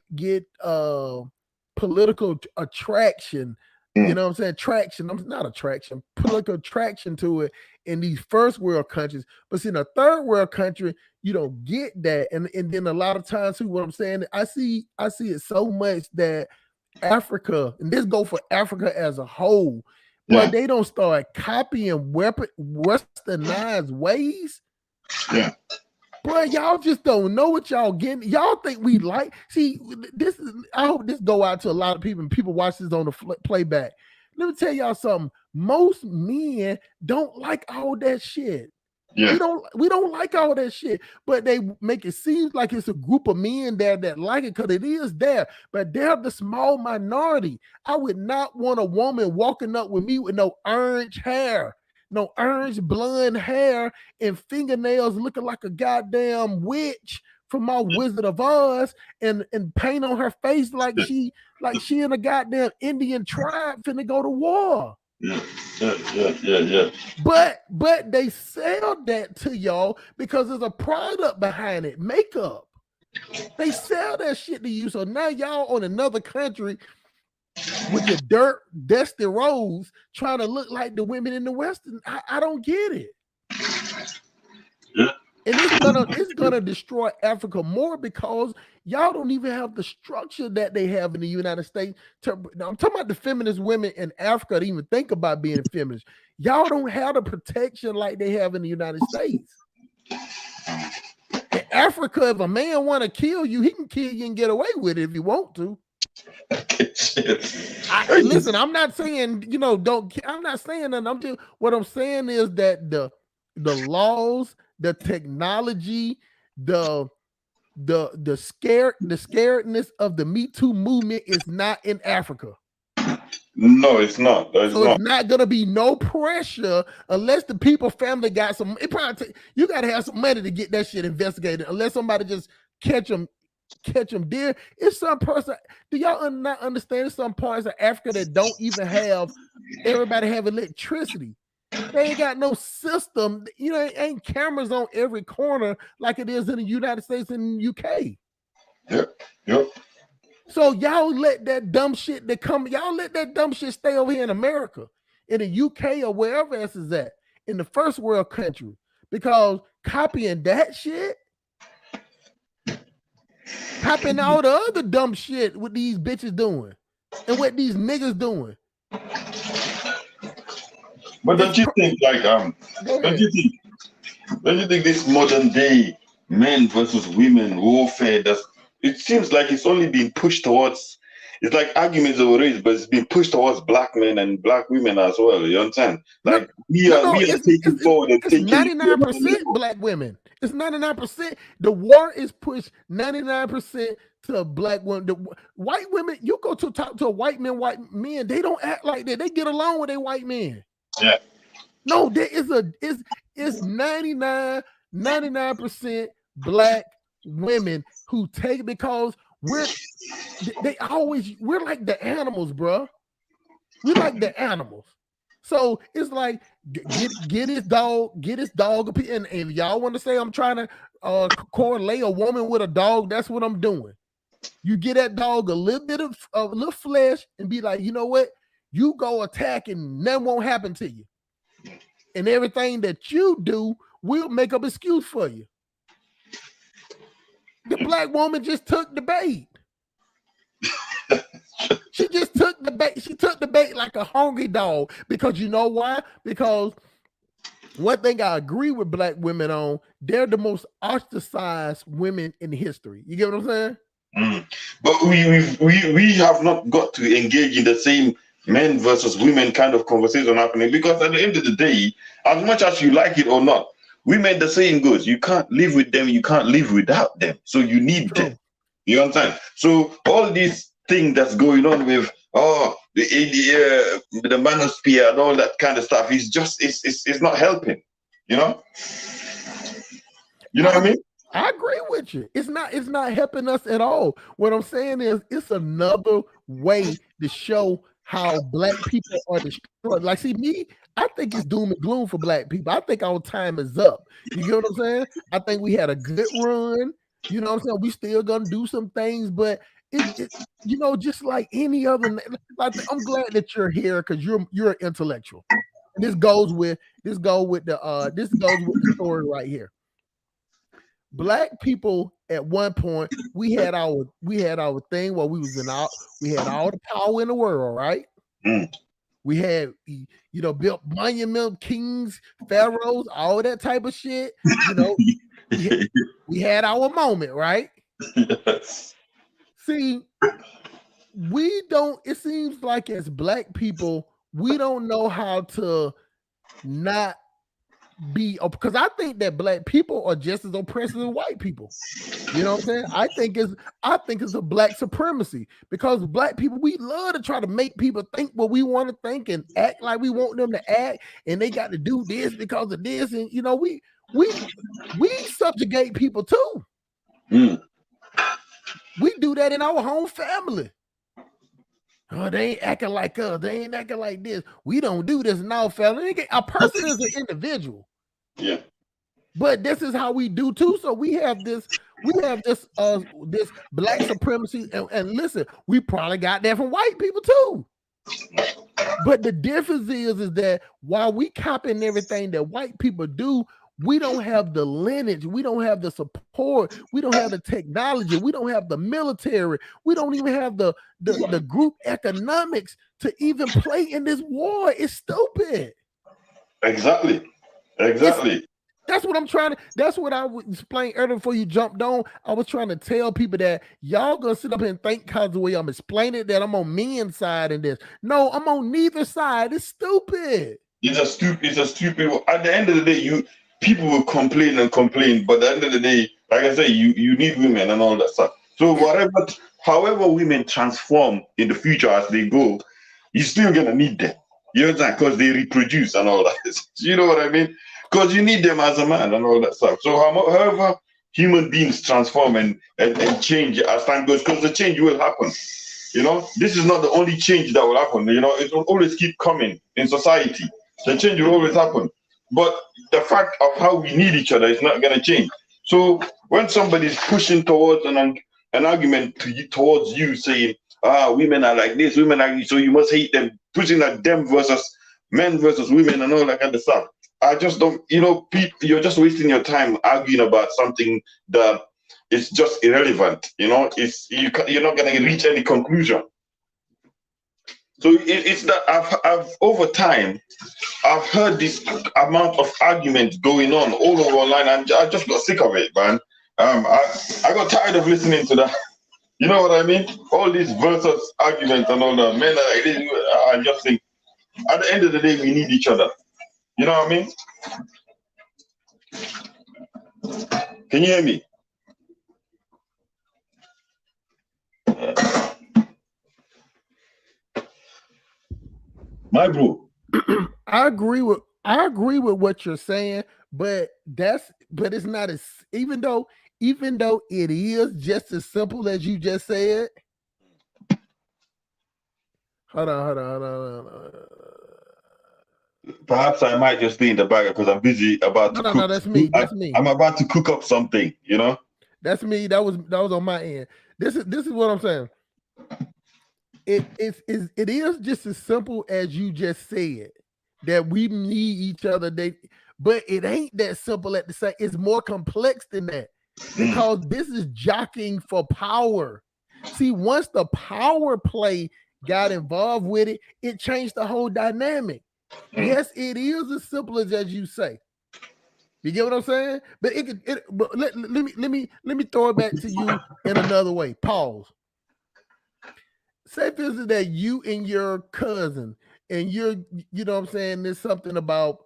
political attraction. You know what I'm saying? Traction. I'm not attraction, political attraction to it in these first world countries. But see, in a third world country, you don't get that. And then a lot of times too, what I'm saying, I see it so much that Africa, and this go for Africa as a whole, but they don't start copying westernized ways. Yeah. Boy, y'all just don't know what y'all getting. Y'all think we like. See, this is. I hope this go out to a lot of people, and people watch this on the playback. Let me tell y'all something. Most men don't like all that shit. Yeah. We don't like all that shit, but they make it seem like it's a group of men there that like it, because it is there, but they're the small minority. I would not want a woman walking up with me with no orange hair, no orange blonde hair, and fingernails looking like a goddamn witch from my Wizard of Oz, and paint on her face like she in a goddamn Indian tribe finna go to war. Yeah. But they sell that to y'all because there's a product behind it, makeup. They sell that shit to you. So now y'all on another country with your dirt, dusty roads trying to look like the women in the Western. I don't get it. Yeah. And it's gonna destroy Africa more, because y'all don't even have the structure that they have in the United States. Now, I'm talking about the feminist women in Africa to even think about being feminist. Y'all don't have the protection like they have in the United States. In Africa, if a man want to kill you, he can kill you and get away with it if he want to. Listen, I'm not saying, I'm not saying that. What I'm saying is that the laws, the technology, the scaredness of the Me Too movement is not in Africa. No, it's not. It's not gonna be no pressure unless the people family got some. It probably you gotta have some money to get that shit investigated. Unless somebody just catch them dead. It's some person. Do y'all not understand? Some parts of Africa that don't even have everybody have electricity. They ain't got no system. Ain't cameras on every corner like it is in the United States and UK. Yep. So y'all let that dumb shit y'all let that dumb shit stay over here in America, in the UK or wherever else is at, in the first world country, because copying that shit, copying all the other dumb shit what these bitches doing and what these niggas doing. But don't you think don't you think this modern day men versus women warfare, it seems like it's only being pushed towards, it's like arguments over race, but it's being pushed towards black men and black women as well. You understand? Like we are taking forward and taking 99% black women. It's 99%. The war is pushed 99% to black women. The white women, you go to talk to a white men, they don't act like that. They get along with their white men. Yeah. No, there is it's 99% black women who take it, because we're like the animals, bro. We're like the animals. So it's like get his dog, and if y'all want to say I'm trying to correlate a woman with a dog, that's what I'm doing. You get that dog a little bit of a little flesh and be like, you know what? You go attack and nothing won't happen to you. And everything that you do, we'll make up excuse for you. The black woman just took the bait. She just took the bait. She took the bait like a hungry dog. Because you know why? Because one thing I agree with black women on, they're the most ostracized women in history. You get what I'm saying? But we have not got to engage in the same men versus women kind of conversation happening, because at the end of the day, as much as you like it or not, women, the saying goes, you can't live with them, you can't live without them. So you need them. You understand? So all this thing that's going on with the manosphere and all that kind of stuff is just it's not helping, you know. You know what I mean? I agree with you. It's not helping us at all. What I'm saying is it's another way to show how black people are destroyed. Like, see, me, I think it's doom and gloom for black people. I think our time is up. You get what I'm saying? I think we had a good run. You know what I'm saying? We still gonna do some things, but it you know, just like any other, like, I'm glad that you're here because you're an intellectual. And this goes with the story right here. Black people at one point, we had our thing where we had all the power in the world, right? We had, you know, built monument, kings, pharaohs, all that type of shit. You know, we had our moment, right? Yes. See, we don't, it seems like as black people, we don't know how to not be, because I think that black people are just as oppressive as white people. You know what I'm saying? I think it's a black supremacy, because black people, we love to try to make people think what we want to think and act like we want them to act, and they got to do this because of this, and you know, we subjugate people too. We do that in our home family. Oh, they ain't acting like us. They ain't acting like this. We don't do this in our family. A person is an individual. Yeah. But this is how we do too. So we have this black supremacy. And listen, we probably got that from white people too. But the difference is that while we copying everything that white people do, we don't have the lineage, we don't have the support, we don't have the technology, we don't have the military, we don't even have the group economics to even play in this war. It's stupid. Exactly. That's what I'm trying to, that's what I was explaining earlier before you jumped on. I was trying to tell people that y'all gonna sit up here and think because the way I'm explaining it that I'm on men's side in this. No, I'm on neither side. It's stupid. It's a stupid. At the end of the day, people will complain, but at the end of the day, like I say, you need women and all that stuff. So however women transform in the future as they go, you're still gonna need them. You understand? Because they reproduce and all that. You know what I mean? Because you need them as a man and all that stuff. So however human beings transform and change as time goes, because the change will happen. You know, this is not the only change that will happen. You know, it will always keep coming in society. The change will always happen. But the fact of how we need each other is not going to change. So when somebody is pushing towards an argument towards you, saying, women are like this, women are, so you must hate them, pushing at them versus men versus women and all that kind of stuff. I just don't, you know, you're just wasting your time arguing about something that is just irrelevant. You know, you're not going to reach any conclusion. So it's that I've over time, I've heard this amount of argument going on all over online, and I just got sick of it, man. I got tired of listening to that. You know what I mean? All these versus arguments and all that. Men are like this. I just think at the end of the day, we need each other. You know what I mean? Can you hear me? My bro. I agree with what you're saying, but it's not as, even though it is just as simple as you just said. Hold on. Perhaps I might just be in the bag because I'm busy about to cook. No, that's me. That's me. I'm about to cook up something, you know? That's me. That was on my end. This is what I'm saying. It is just as simple as you just said, that we need each other. But it ain't that simple at the same. It's more complex than that, because this is jockeying for power. See, once the power play got involved with it, it changed the whole dynamic. Yes, it is as simple as you say. You get what I'm saying? But let me throw it back to you in another way. Pause. Say for instance that you and your cousin, and you know what I'm saying, there's something about,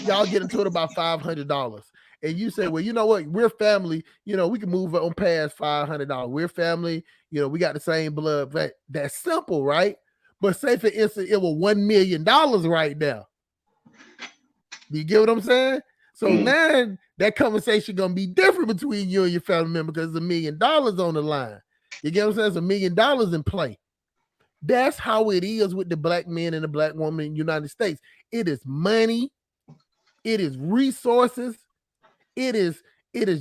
y'all get into it about $500, and you say, well, you know what, we're family, you know, we can move on past $500. We're family, you know, we got the same blood. But that's simple, right? But say for instance, it was $1 million right now. You get what I'm saying? So now that conversation gonna be different between you and your family member because there's $1 million on the line. You get what I'm saying? There's $1 million in play. That's how it is with the black men and the black woman in the United States. It is money, it is resources, it is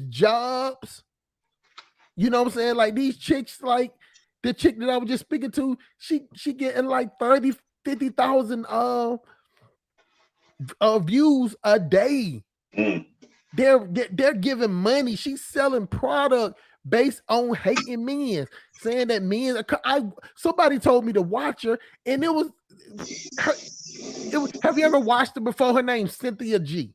jobs. You know what I'm saying? Like these chicks, like the chick that I was just speaking to, she getting like 30, 50,000 views a day. They're giving money. She's selling product based on hating men, saying that men. Somebody told me to watch her, and it was. Have you ever watched her before? Her name's Cynthia G.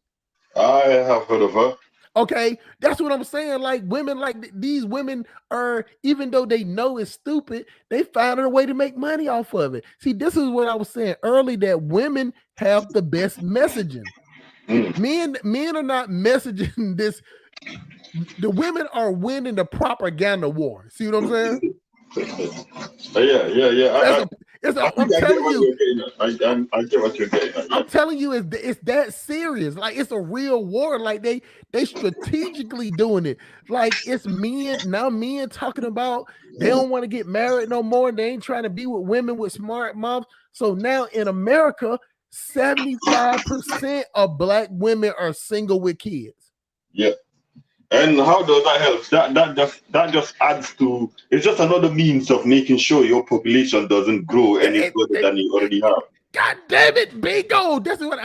I have heard of her. Okay, that's what I'm saying. Like women, like these women are, even though they know it's stupid, they found a way to make money off of it. See, this is what I was saying early, that women have the best messaging. Men are not messaging this. The women are winning the propaganda war. See what I'm saying? Yeah. I'm telling you. I get what you're getting at. I'm telling you, it's that serious. Like it's a real war. Like they strategically doing it. Like it's men talking about they don't want to get married no more. They ain't trying to be with women with smart moms. So now in America, 75% of black women are single with kids. Yeah. And how does that help? That just adds to, it's just another means of making sure your population doesn't grow any further than you already have. God damn it, bingo! This is what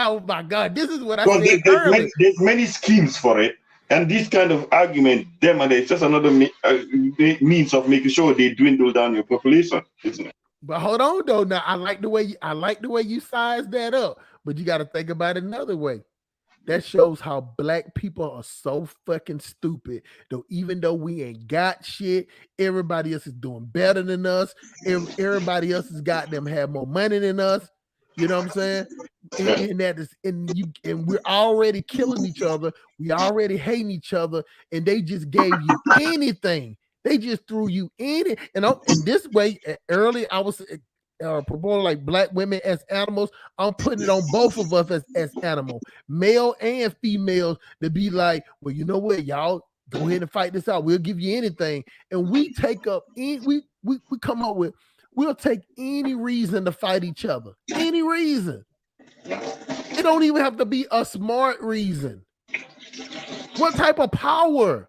this is what I said earlier. There's many schemes for it, and this kind of argument, it's just another means of making sure they dwindle down your population, isn't it? But hold on though. Now I like the way you size that up, but you got to think about it another way. That shows how black people are so fucking stupid. Though, even though we ain't got shit, everybody else is doing better than us. Everybody else has got them have more money than us. You know what I'm saying? And we're already killing each other. We already hating each other, and they just gave you anything. They just threw you in it. And in this way, early I was promoting like black women as animals. I'm putting it on both of us as animals, male and females, to be like, well, you know what, y'all go ahead and fight this out. We'll give you anything. And we take up we come up with, we'll take any reason to fight each other. Any reason. It don't even have to be a smart reason. What type of power?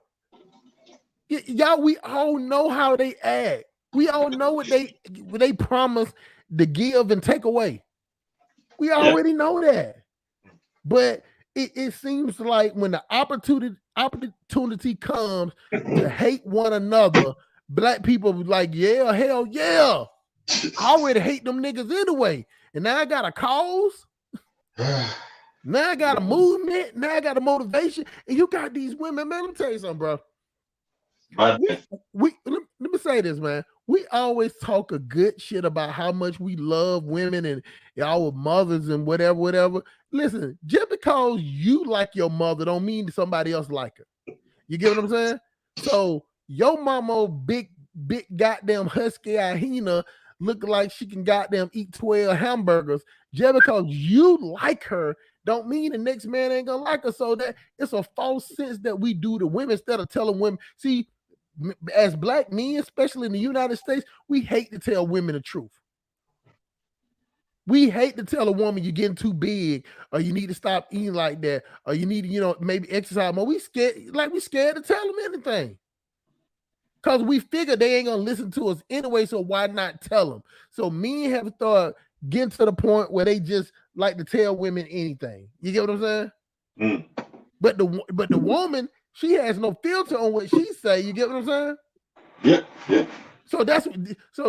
Y'all, we all know how they act. We all know what they promise to give and take away. We already know that. But it seems like when the opportunity comes to hate one another, black people be like, yeah, hell yeah. I already hate them niggas anyway. And now I got a cause. Now I got a movement. Now I got a motivation. And you got these women, man. Let me tell you something, bro. Let me say this, man. We always talk a good shit about how much we love women and our mothers and whatever. Listen, just because you like your mother don't mean somebody else like her. You get what I'm saying? So your mama, big goddamn husky hyena, looking like she can goddamn eat 12 hamburgers. Just because you like her don't mean the next man ain't gonna like her. So that it's a false sense that we do to women instead of telling women. See, as black men, especially in the United States, we hate to tell women the truth. We hate to tell a woman you're getting too big, or you need to stop eating like that, or you need to, maybe exercise more. We scared to tell them anything. Because we figure they ain't gonna listen to us anyway, so why not tell them? So men have started getting to the point where they just like to tell women anything. You get what I'm saying? But the woman, she has no filter on what she say. You get what I'm saying? Yeah. So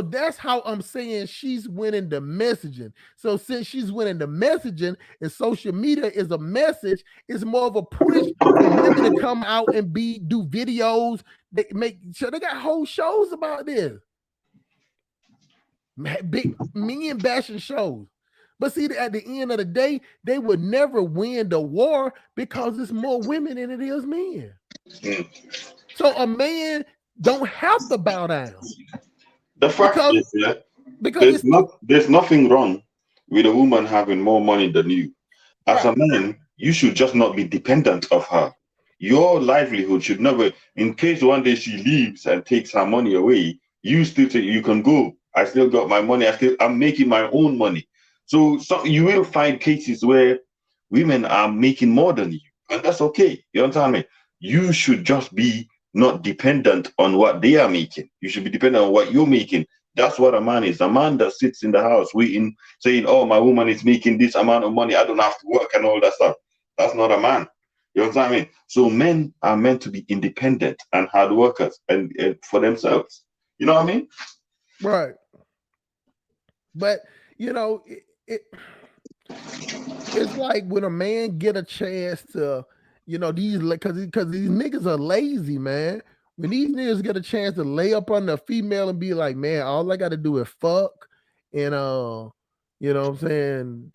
that's how I'm saying she's winning the messaging. So since she's winning the messaging and social media is a message, it's more of a push for women to come out and do videos. They got whole shows about this. Big men bashing shows. But see, at the end of the day, they would never win the war because it's more women than it is men. So a man don't have to bow down. The fact is, because there's nothing wrong with a woman having more money than you. As a man, you should just not be dependent of her. Your livelihood should never, in case one day she leaves and takes her money away, you still say you can go. I still got my money. I'm making my own money. So you will find cases where women are making more than you, and that's okay. You understand me? You should just be not dependent on what they are making. You should be dependent on what you're making. That's what a man is. A man that sits in the house waiting, saying, "Oh, my woman is making this amount of money. I don't have to work," and all that stuff. That's not a man. You understand me? So men are meant to be independent and hard workers and for themselves. You know what I mean? Right. But it's like when a man get a chance to, because these niggas are lazy, man. When these niggas get a chance to lay up on the female and be like, man, all I got to do is fuck and you know what I'm saying,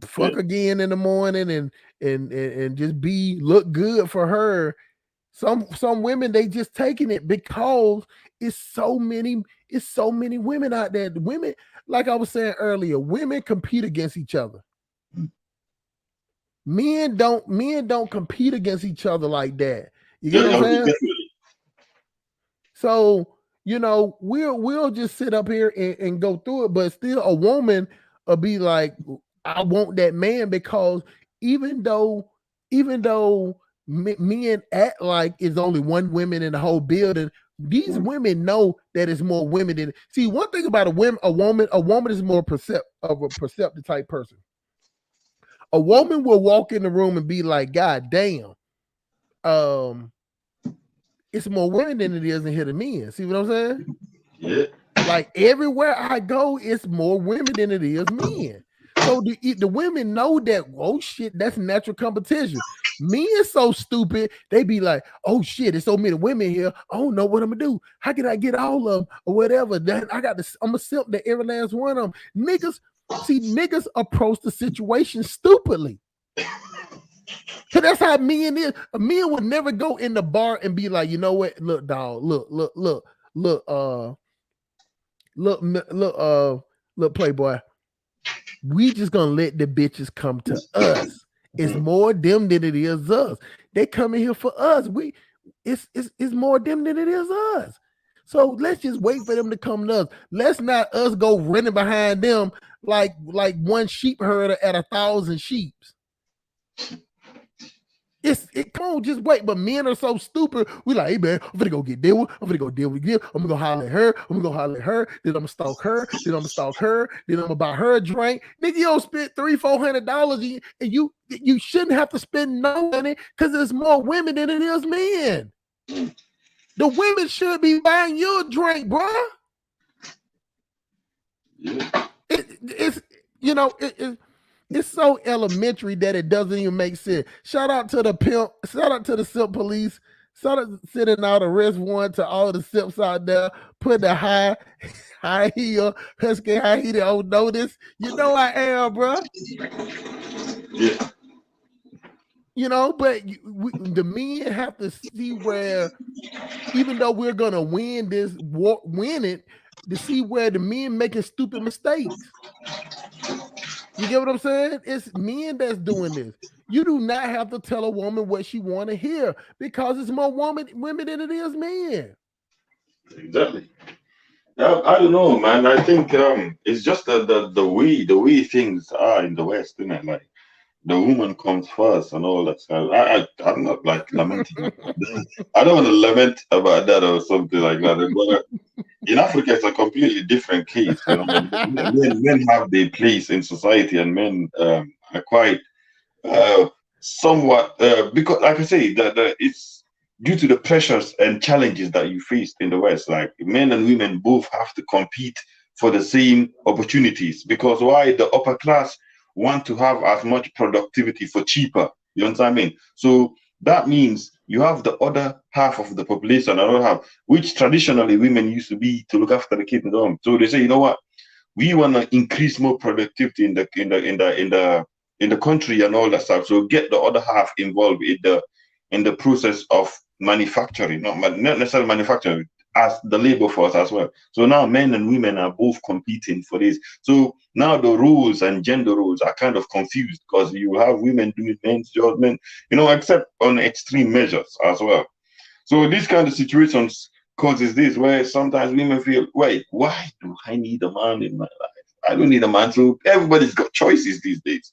fuck again in the morning and just look good for her. Some women, they just taking it because it's so many women out there. Women, like I was saying earlier, women compete against each other. Men don't compete against each other like that. You get what I'm saying? Definitely. So, we'll just sit up here and go through it, but still a woman will be like, I want that man, because even though men act like it's only one woman in the whole building, these women know that it's more women than. See, one thing about a woman is more perceptive type person. A woman will walk in the room and be like, God damn, it's more women than it is in here than men. See what I'm saying? Yeah. Like everywhere I go, it's more women than it is men. So the women know that, oh shit, that's natural competition. Men so stupid, they be like, oh shit, it's so many women here. I don't know what I'm gonna do. How can I get all of them or whatever? Then I'm gonna simp to every last one of them. Niggas approach the situation stupidly. Cause that's how men is. A man would never go in the bar and be like, you know what? Look, dog, look, Playboy. We just gonna let the bitches come to us. It's more them than it is us. They coming here for us. It's more them than it is us. So let's just wait for them to come to us. Let's not us go running behind them like one sheep herder at 1,000 sheep. Come on, just wait. But men are so stupid. We like, hey man, I'm gonna go get deal with. I'm gonna go deal with you. I'm gonna go holler at her. I'm gonna go holler at her. Then I'm gonna stalk her. Then I'm gonna stalk her. Then I'm gonna buy her a drink. Nigga, you don't spend $300-$400 and you shouldn't have to spend no money because there's more women than it is men. The women should be buying you a drink, bro. Yeah. It's so elementary that it doesn't even make sense. Shout out to the pimp. Shout out to the simp police. Shout out to sending out arrest warrant to all the simps out there. Put the high heel, husky high heel on notice. You know I am, bro. Yeah. But the men have to see where, even though we're gonna win it, to see where the men making stupid mistakes. You get what I'm saying? It's men that's doing this. You do not have to tell a woman what she want to hear because it's more women than it is men. Exactly. I don't know, man. I think it's just the way things are in the West, isn't it? Like the woman comes first and all that stuff. I'm not like lamenting. I don't want to lament about that or something like that. But in Africa, it's a completely different case. Men have their place in society, and men are quite somewhat because, like I say, that it's due to the pressures and challenges that you faced in the West. Like men and women both have to compete for the same opportunities because why the upper class want to have as much productivity for cheaper. You understand what I mean? So that means you have the other half of the population, another half, which traditionally women used to be to look after the kids at home. So they say, you know what? we want to increase more productivity in the country and all that stuff. So get the other half involved in the process of manufacturing, not necessarily manufacturing, as the labor force as well. So now men and women are both competing for this. So now the rules and gender roles are kind of confused, because you have women doing men's jobs, men, except on extreme measures as well. So these kind of situations causes this, where sometimes women feel, wait, why do I need a man in my life? I don't need a man. So everybody's got choices these days.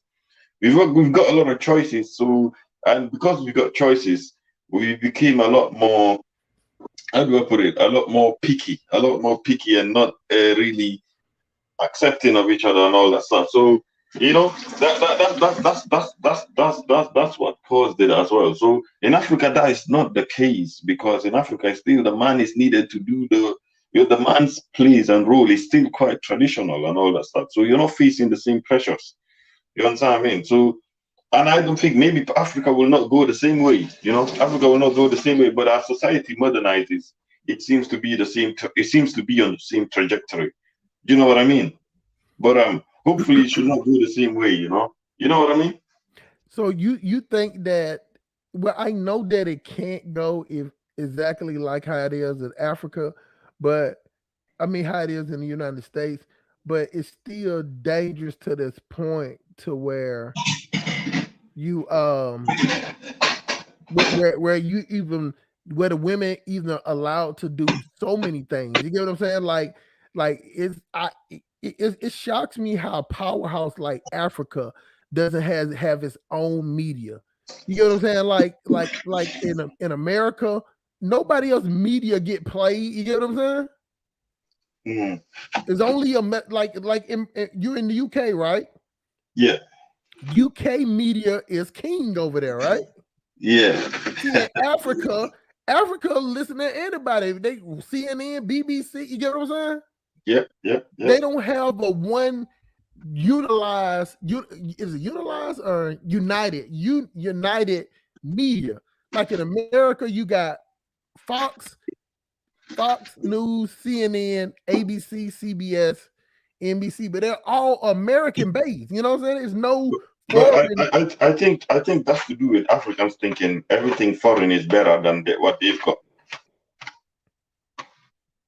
We've got a lot of choices. So, and because we got choices, we became a lot more, how do I put it? A lot more picky and not really accepting of each other and all that stuff. So, that's what caused it as well. So in Africa, that is not the case, because in Africa, still the man is needed to do the man's place and role is still quite traditional and all that stuff. So you're not facing the same pressures. You understand what I mean? So, and I don't think maybe Africa will not go the same way. Africa will not go the same way, but as society modernizes, it seems to be the same. It seems to be on the same trajectory. Do you know what I mean? But hopefully, it should not go the same way. You know what I mean? So you think that? Well, I know that it can't go exactly like how it is in Africa, but I mean how it is in the United States, but it's still dangerous to this point to where you where you even where the women even allowed to do so many things. You get what I'm saying? Like it shocks me how a powerhouse like Africa doesn't have its own media. You get what I'm saying? Like in America, nobody else media get played. You get what I'm saying? Mm-hmm. There's only you're in the UK, right? Yeah. UK media is king over there, right? Yeah. See, in Africa listen to anybody. They CNN, BBC, you get what I'm saying? Yep. They don't have a one utilized, is it utilized or united media. Like in America, you got Fox News, CNN, ABC, CBS, NBC, but they're all American based. You know what I'm saying? There's no But I think that's to do with Africans thinking everything foreign is better than what they've got.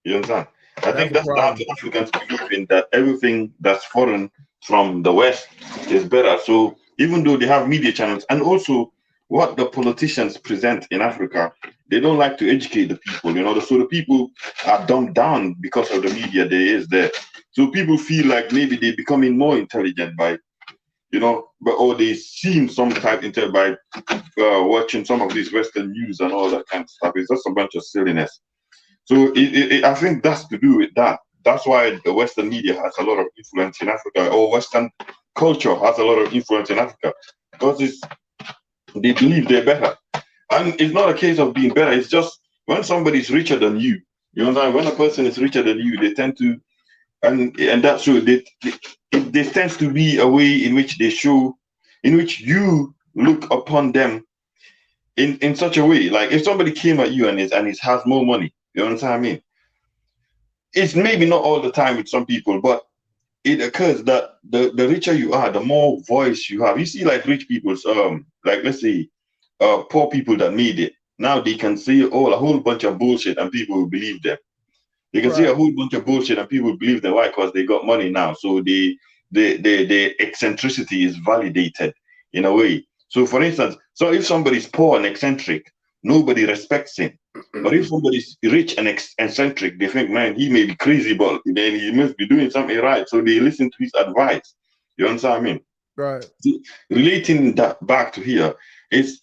You understand? I think that's down to Africans believing that everything that's foreign from the West is better. So even though they have media channels, and also what the politicians present in Africa, they don't like to educate the people. So the people are dumbed down because of the media there is there. So people feel like maybe they're becoming more intelligent by, or they seem some type intelligent by watching some of these Western news and all that kind of stuff. It's just a bunch of silliness. So I think that's to do with that. That's why the Western media has a lot of influence in Africa, or Western culture has a lot of influence in Africa, because they believe they're better. And it's not a case of being better. It's just when somebody's richer than you, when a person is richer than you, they tend to, and that's true. There tends to be a way in which you look upon them in such a way. Like if somebody came at you and has more money, you understand what I mean? It's maybe not all the time with some people, but it occurs that the richer you are, the more voice you have. You see, like rich people's, like let's say, poor people that made it. Now they can say a whole bunch of bullshit and people will believe them. They can say a whole bunch of bullshit and people believe them. Why? Because they got money now. So the eccentricity is validated in a way. So for instance, if somebody's poor and eccentric, nobody respects him. But if somebody's rich and eccentric, they think, man, he may be crazy, but then he must be doing something right. So they listen to his advice. You understand what I mean? Right. Relating that back to here, it's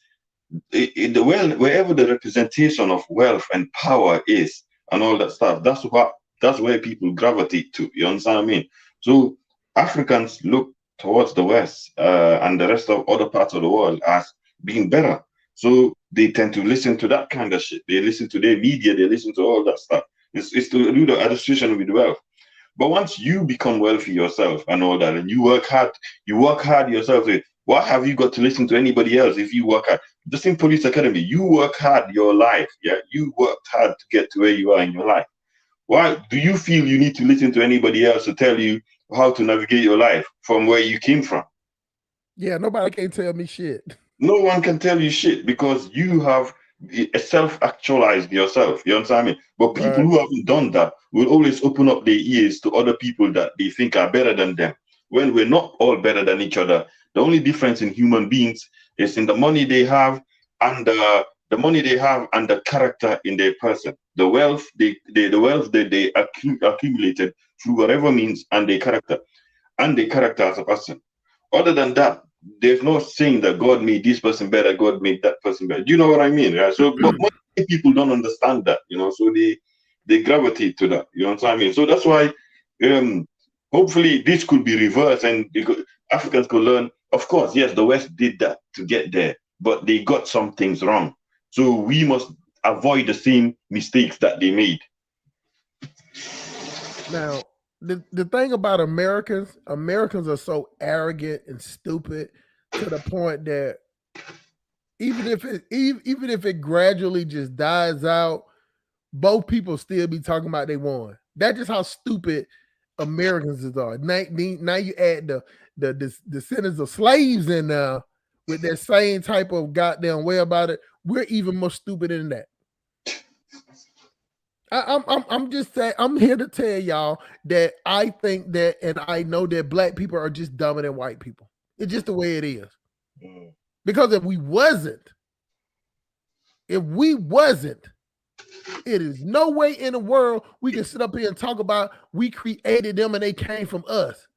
wherever the representation of wealth and power is and all that stuff, that's where people gravitate to. You understand what I mean? So Africans look towards the West and the rest of other parts of the world as being better. So they tend to listen to that kind of shit. They listen to their media. They listen to all that stuff. It's to do the association with wealth. But once you become wealthy yourself and all that, and you work hard yourself. Why have you got to listen to anybody else if you work hard? Just in police academy, you work hard your life. Yeah, you worked hard to get to where you are in your life. Why do you feel you need to listen to anybody else to tell you how to navigate your life from where you came from. Yeah, nobody can tell me shit. No one can tell you shit because you have self-actualized yourself. You understand me? But people who haven't done that will always open up their ears to other people that they think are better than them. When we're not all better than each other, the only difference in human beings is in the money they have and the money they have and the character in their person, the wealth they accumulated through whatever means, and their character as a person. Other than that, there's no saying that God made this person better, God made that person better. Do you know what I mean? Right? So, but many people don't understand that, so they gravitate to that. You know what I mean? So that's why, hopefully, this could be reversed and Africans could learn. Of course, yes, the West did that to get there, but they got some things wrong. So we must avoid the same mistakes that they made. Now, the thing about Americans are so arrogant and stupid to the point that even if it gradually just dies out, both people still be talking about they won. That's just how stupid Americans are. Now you add the descendants of slaves in there with that same type of goddamn way about it. We're even more stupid than that. I'm just saying, I'm here to tell y'all that I think that, and I know that black people are just dumber than white people. It's just the way it is. Because if we wasn't, it is no way in the world we can sit up here and talk about we created them and they came from us.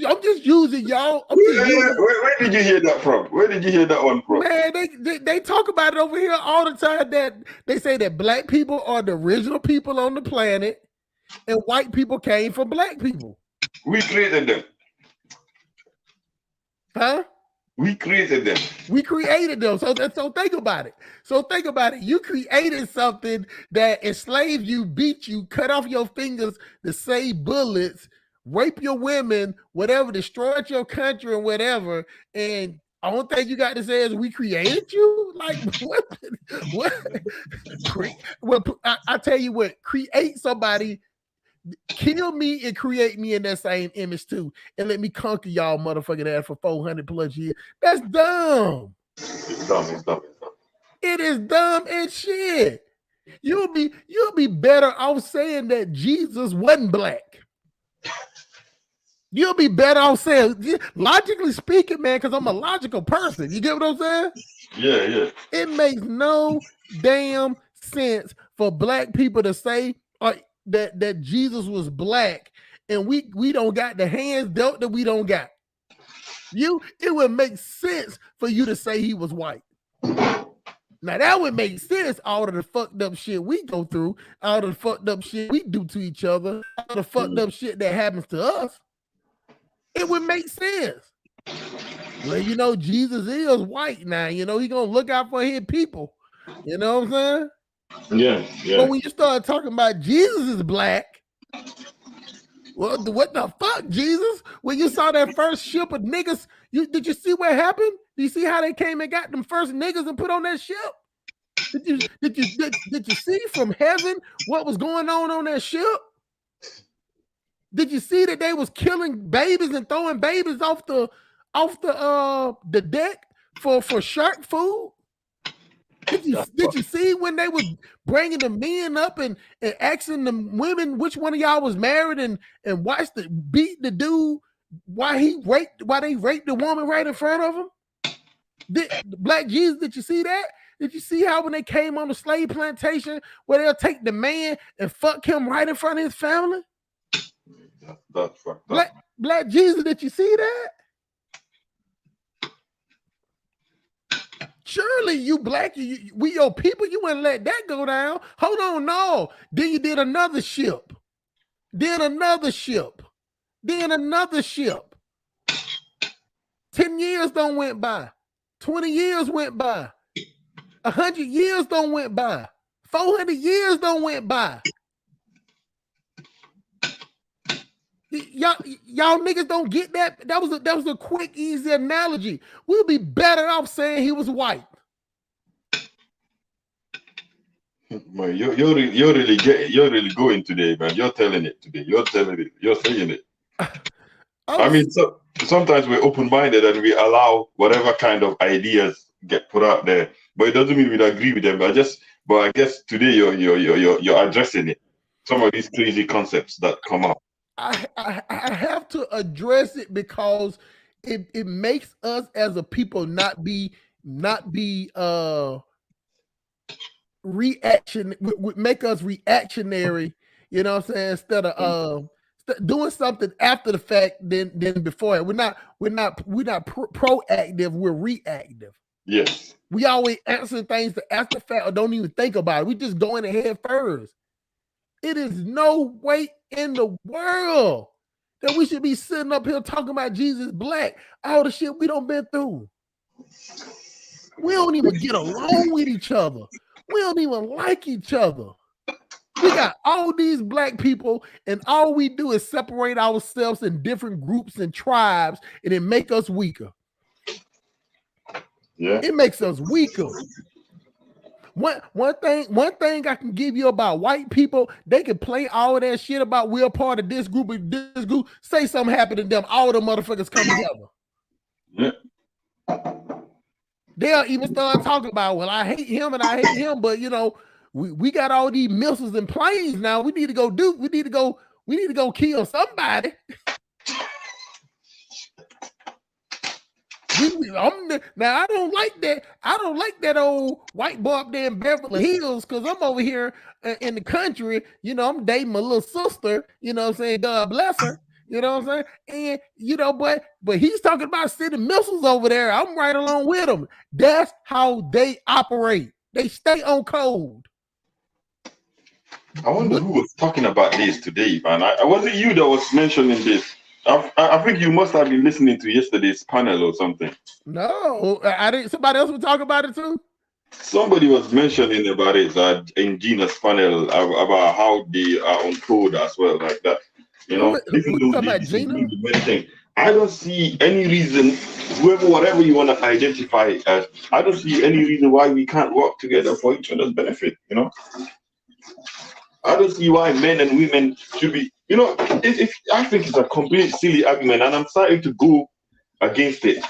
I'm just using y'all. Where did you hear that from? Where did you hear that one from? Man, they talk about it over here all the time, that they say that black people are the original people on the planet and white people came from black people. We created them. Huh? We created them. We created them. So think about it. You created something that enslaved you, beat you, cut off your fingers to save bullets, rape your women, whatever, destroyed your country and whatever. And the only thing you got to say is we created you? Like, what? Well, I tell you what, create somebody, kill me and create me in that same image too, and let me conquer y'all motherfucking ass for 400 plus years. That's dumb. It's dumb. It is dumb as shit. You'll be better off saying that Jesus wasn't black. You'll be better off saying, logically speaking, man, because I'm a logical person. You get what I'm saying? Yeah. It makes no damn sense for black people to say that Jesus was black and we don't got the hands dealt that we don't got. It would make sense for you to say he was white. Now that would make sense, all of the fucked up shit we go through, all of the fucked up shit we do to each other, all the fucked up shit that happens to us. It would make sense. Well, Jesus is white now. He gonna look out for his people. You know what I'm saying? Yeah. But when you start talking about Jesus is black, well, what the fuck, Jesus? When you saw that first ship of niggas, did you see what happened? Did you see how they came and got them first niggas and put on that ship? Did you see from heaven what was going on that ship? Did you see that they was killing babies and throwing babies off the deck for shark food? Did you see when they was bringing the men up and asking the women which one of y'all was married and beat the dude while they raped the woman right in front of him? Black Jesus, did you see that? Did you see how when they came on the slave plantation where they'll take the man and fuck him right in front of his family? That's fucked up. Black Jesus, did you see that? Surely you black, we your people, you wouldn't let that go down. Hold on, no. Then you did another ship. Then another ship. 10 years don't went by. 20 years went by. 100 years don't went by. 400 years don't went by. Y'all niggas don't get that. That was a quick, easy analogy. We'll be better off saying he was white. Man, you're really going today, man. You're telling it today. You're telling it. You're saying it. I mean, so sometimes we're open-minded and we allow whatever kind of ideas get put out there, but it doesn't mean we agree with them. But I guess today you're addressing it. Some of these crazy concepts that come up. I have to address it because it makes us as a people not be reaction, make us reactionary, you know what I'm saying, instead of doing something after the fact than before. We're not proactive, we're reactive. Yes. We always answer things after the fact or don't even think about it. We just go in ahead first. It is no way in the world that we should be sitting up here talking about Jesus black, all the shit we done been through. We don't even get along with each other. We don't even like each other. We got all these black people, and all we do is separate ourselves in different groups and tribes, and it make us weaker. Yeah. It makes us weaker. One thing I can give you about white people, they can play all that shit about we're part of this group or this group. Say something happened to them, all the motherfuckers come together. Yeah. They'll even start talking about, well, I hate him and I hate him, but you know, we got all these missiles and planes now. We need to go kill somebody. Now I don't like that. I don't like that old white boy up there in Beverly Hills because I'm over here in the country. You know, I'm dating my little sister. You know what I'm saying? God bless her. You know what I'm saying? And you know, but he's talking about sending missiles over there. I'm right along with him. That's how they operate. They stay on code. I wonder who was talking about this today, man. Was it you that was mentioning this? I think you must have been listening to yesterday's panel or something. No, I didn't. Somebody else was talking about it too. Somebody was mentioning about it in Gina's panel about how they are on code as well, like that. You know, even though they disagree with anything, I don't see any reason, whatever you want to identify as, I don't see any reason why we can't work together for each other's benefit. You know, I don't see why men and women should be. You know, I think it's a complete silly argument, and I'm starting to go against it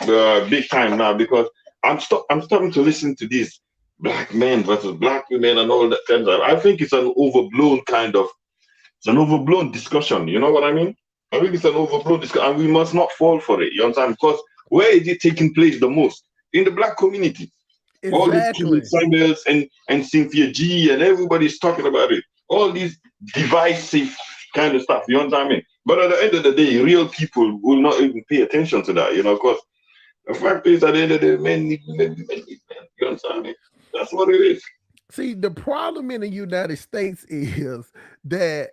big time now because I'm starting to listen to these black men versus black women and all that kind of. I think it's an overblown discussion. You know what I mean? I think it's an overblown discussion, and we must not fall for it. You understand? Because where is it taking place the most? In the black community. Exactly. All these Samuels and Cynthia G and everybody's talking about it. All these divisive kind of stuff. You understand me? But at the end of the day, real people will not even pay attention to that. You know, because the fact is, at the end of the day, men need men. You understand me? That's what it is. See, the problem in the United States is that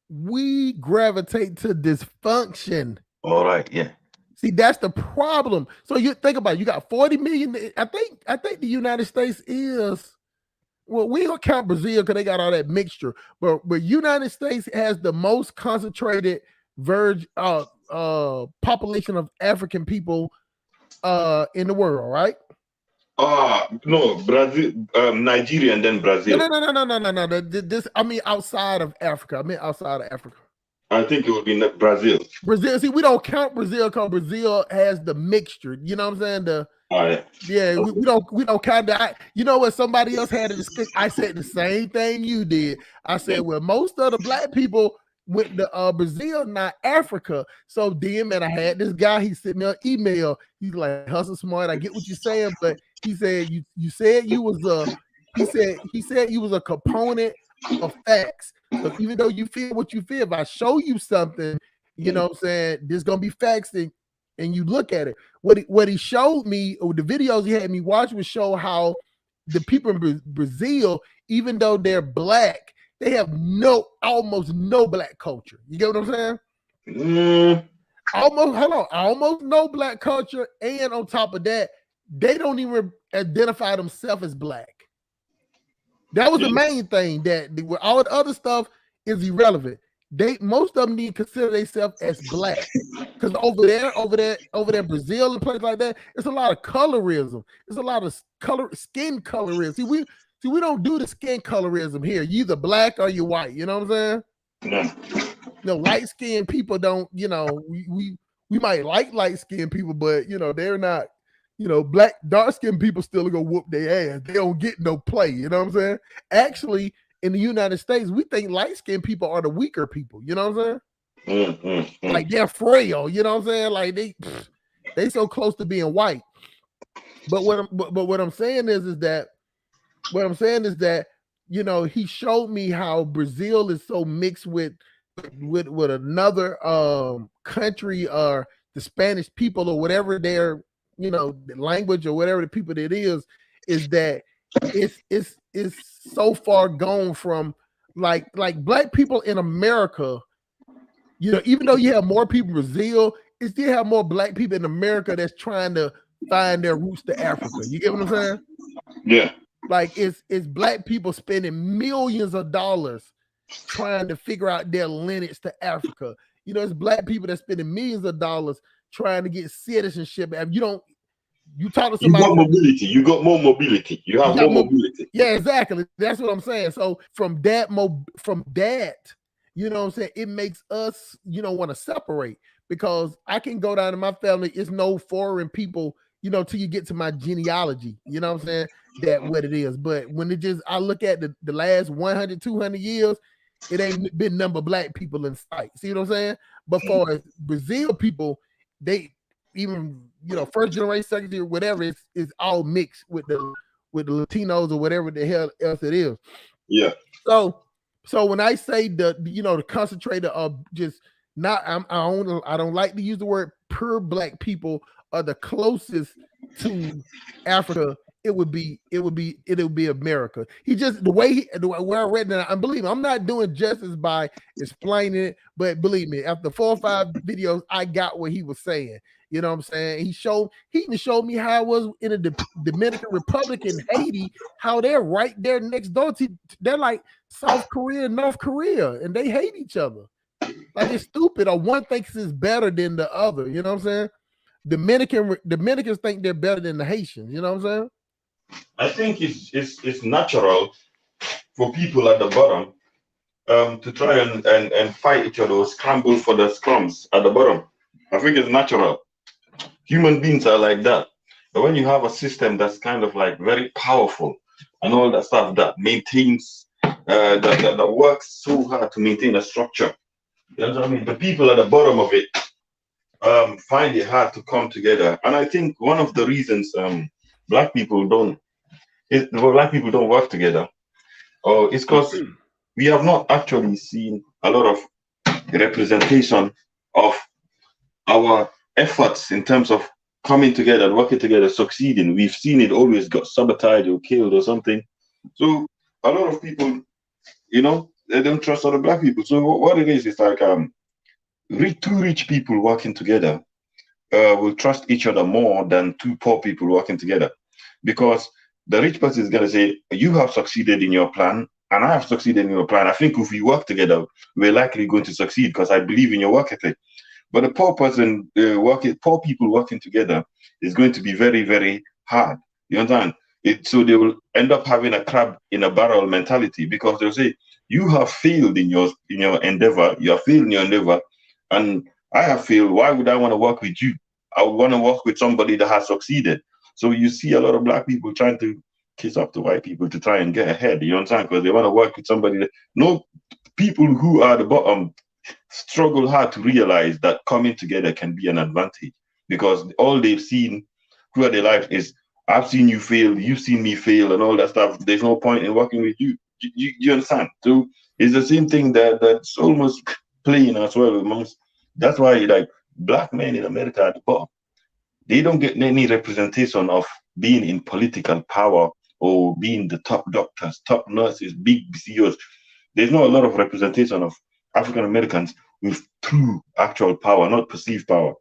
we gravitate to dysfunction. All right, yeah. See, that's the problem. So you think about it, you got 40 million. I think the United States is, well, we don't count Brazil because they got all that mixture, but United States has the most concentrated population of African people in the world, right? No, Brazil, Nigeria, and then Brazil. No. This, I mean, outside of Africa. I think it would be Brazil. Brazil. See, we don't count Brazil because Brazil has the mixture. You know what I'm saying? Yeah, we don't count that. You know what? Somebody else had a discussion. I said the same thing you did. I said, well, most of the black people went to Brazil, not Africa. So then, man, I had this guy. He sent me an email. He's like, "Hustle smart. I get what you're saying, but he said you said you was he said you was a component of facts. So even though you feel what you feel, if I show you something, you know what I'm saying, there's gonna be facts and you look at it. What he showed me, or the videos he had me watch, would show how the people in Brazil, even though they're black, they have almost no black culture. You get what I'm saying? Almost no black culture, and on top of that, they don't even identify themselves as black. That was the main thing. That all the other stuff is irrelevant. Most of them need to consider themselves as black, because over there, Brazil and places like that, it's a lot of colorism. It's a lot of skin colorism. See, See, we don't do the skin colorism here. You either black or you white. You know what I'm saying? Yeah. You know, light skinned people don't. You know, we might like light skinned people, but you know they're not. You know, dark skinned people still gonna whoop their ass. They don't get no play. You know what I'm saying? Actually, in the United States, we think light skinned people are the weaker people. You know what I'm saying? Like they're frail. You know what I'm saying? Like they so close to being white. But what I'm saying is that you know, he showed me how Brazil is so mixed with another country or the Spanish people or whatever their, you know, the language or whatever the people that is that it's so far gone from like black people in America. You know, even though you have more people in Brazil, it still have more black people in America that's trying to find their roots to Africa. You get what I'm saying? Yeah. Like it's black people spending millions of dollars trying to figure out their lineage to Africa. You know, it's black people that spending millions of dollars trying to get citizenship. You talk to somebody. You got mobility. You got more mobility. You have more mobility. Yeah, exactly. That's what I'm saying. So from that, you know what I'm saying, it makes us, you know, want to separate, because I can go down to my family. It's no foreign people, you know, till you get to my genealogy. You know what I'm saying? That what it is. But when I look at the last 100, 200 years, it ain't been number black people in sight. See what I'm saying? But for Brazil people, they even, you know, first generation, second generation, whatever, it's all mixed with the Latinos or whatever the hell else it is. Yeah. So when I say the concentrator of just not, I don't like to use the word pure black people are the closest to Africa. It would be America. He just where I read that, and believe me, I'm not doing justice by explaining it, but believe me, after 4 or 5 videos, I got what he was saying. You know what I'm saying? He even showed me how it was in the Dominican Republic in Haiti, how they're right there next door to, they're like South Korea and North Korea, and they hate each other. Like it's stupid, or one thinks it's better than the other. You know what I'm saying? Dominicans think they're better than the Haitians. You know what I'm saying? I think it's natural for people at the bottom to try and fight each other or scramble for the scrums at the bottom. I think it's natural. Human beings are like that. But when you have a system that's kind of like very powerful and all that stuff that maintains, that works so hard to maintain a structure, you know what I mean? The people at the bottom of it find it hard to come together. And I think one of the reasons black people don't work together, it's because we have not actually seen a lot of representation of our efforts in terms of coming together, working together, succeeding. We've seen it always got sabotaged or killed or something. So a lot of people, you know, they don't trust other black people. So what it is like two rich people working together will trust each other more than two poor people working together, because the rich person is going to say, you have succeeded in your plan and I have succeeded in your plan. I think if we work together, we're likely going to succeed because I believe in your work ethic. But the poor person poor people working together is going to be very, very hard. You understand? So they will end up having a crab in a barrel mentality, because they'll say, you have failed in your endeavor, you have failed in your endeavor, and I have failed. Why would I want to work with you? I would want to work with somebody that has succeeded. So you see a lot of black people trying to kiss up to white people to try and get ahead. You understand? Because they want to work with somebody that, no, people who are the bottom struggle hard to realize that coming together can be an advantage, because all they've seen throughout their life is, I've seen you fail, you've seen me fail, and all that stuff. There's no point in working with you. You understand? So it's the same thing that's almost playing as well amongst. That's why like black men in America at the bottom, they don't get any representation of being in political power or being the top doctors, top nurses, big CEOs. There's not a lot of representation of African Americans with true actual power, not perceived power.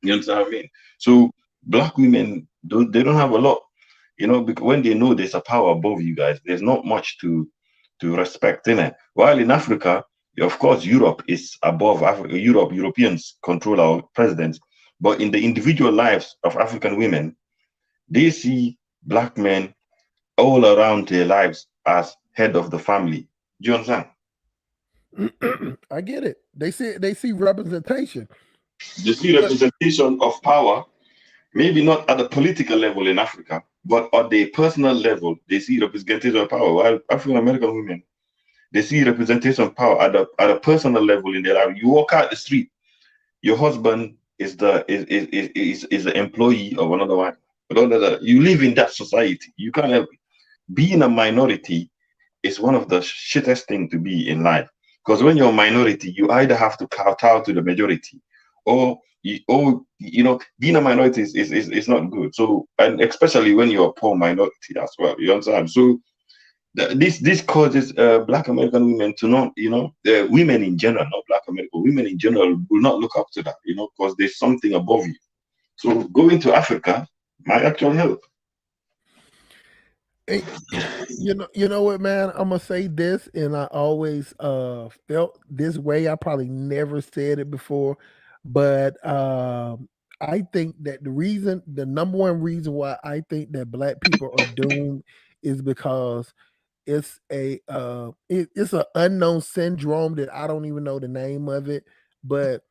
You understand what I mean? So black women, they don't have a lot, you know, because when they know there's a power above you guys, there's not much to respect in it. While in Africa, of course, Europe is above Africa. Europeans control our presidents. But in the individual lives of African women, they see black men all around their lives as head of the family. Do you understand? I get it. They see representation. They see representation of power, maybe not at the political level in Africa, but at the personal level, they see representation of power. While African American women, they see representation of power at a personal level in their life. You walk out the street, your husband is the employee of another one. You live in that society. You can't help it. Being a minority is one of the shittest things to be in life. Because when you're a minority, you either have to kowtow to the majority, or being a minority is not good. So, and especially when you're a poor minority as well. You understand? So this causes Black American women to not, women in general, not Black American women in general, will not look up to that, because there's something above you. So going to Africa might actually help. Hey, you know what, man? I'm gonna say this, and I always felt this way. I probably never said it before, but I think that the number one reason why I think that Black people are doomed is because it's an unknown syndrome that I don't even know the name of it, but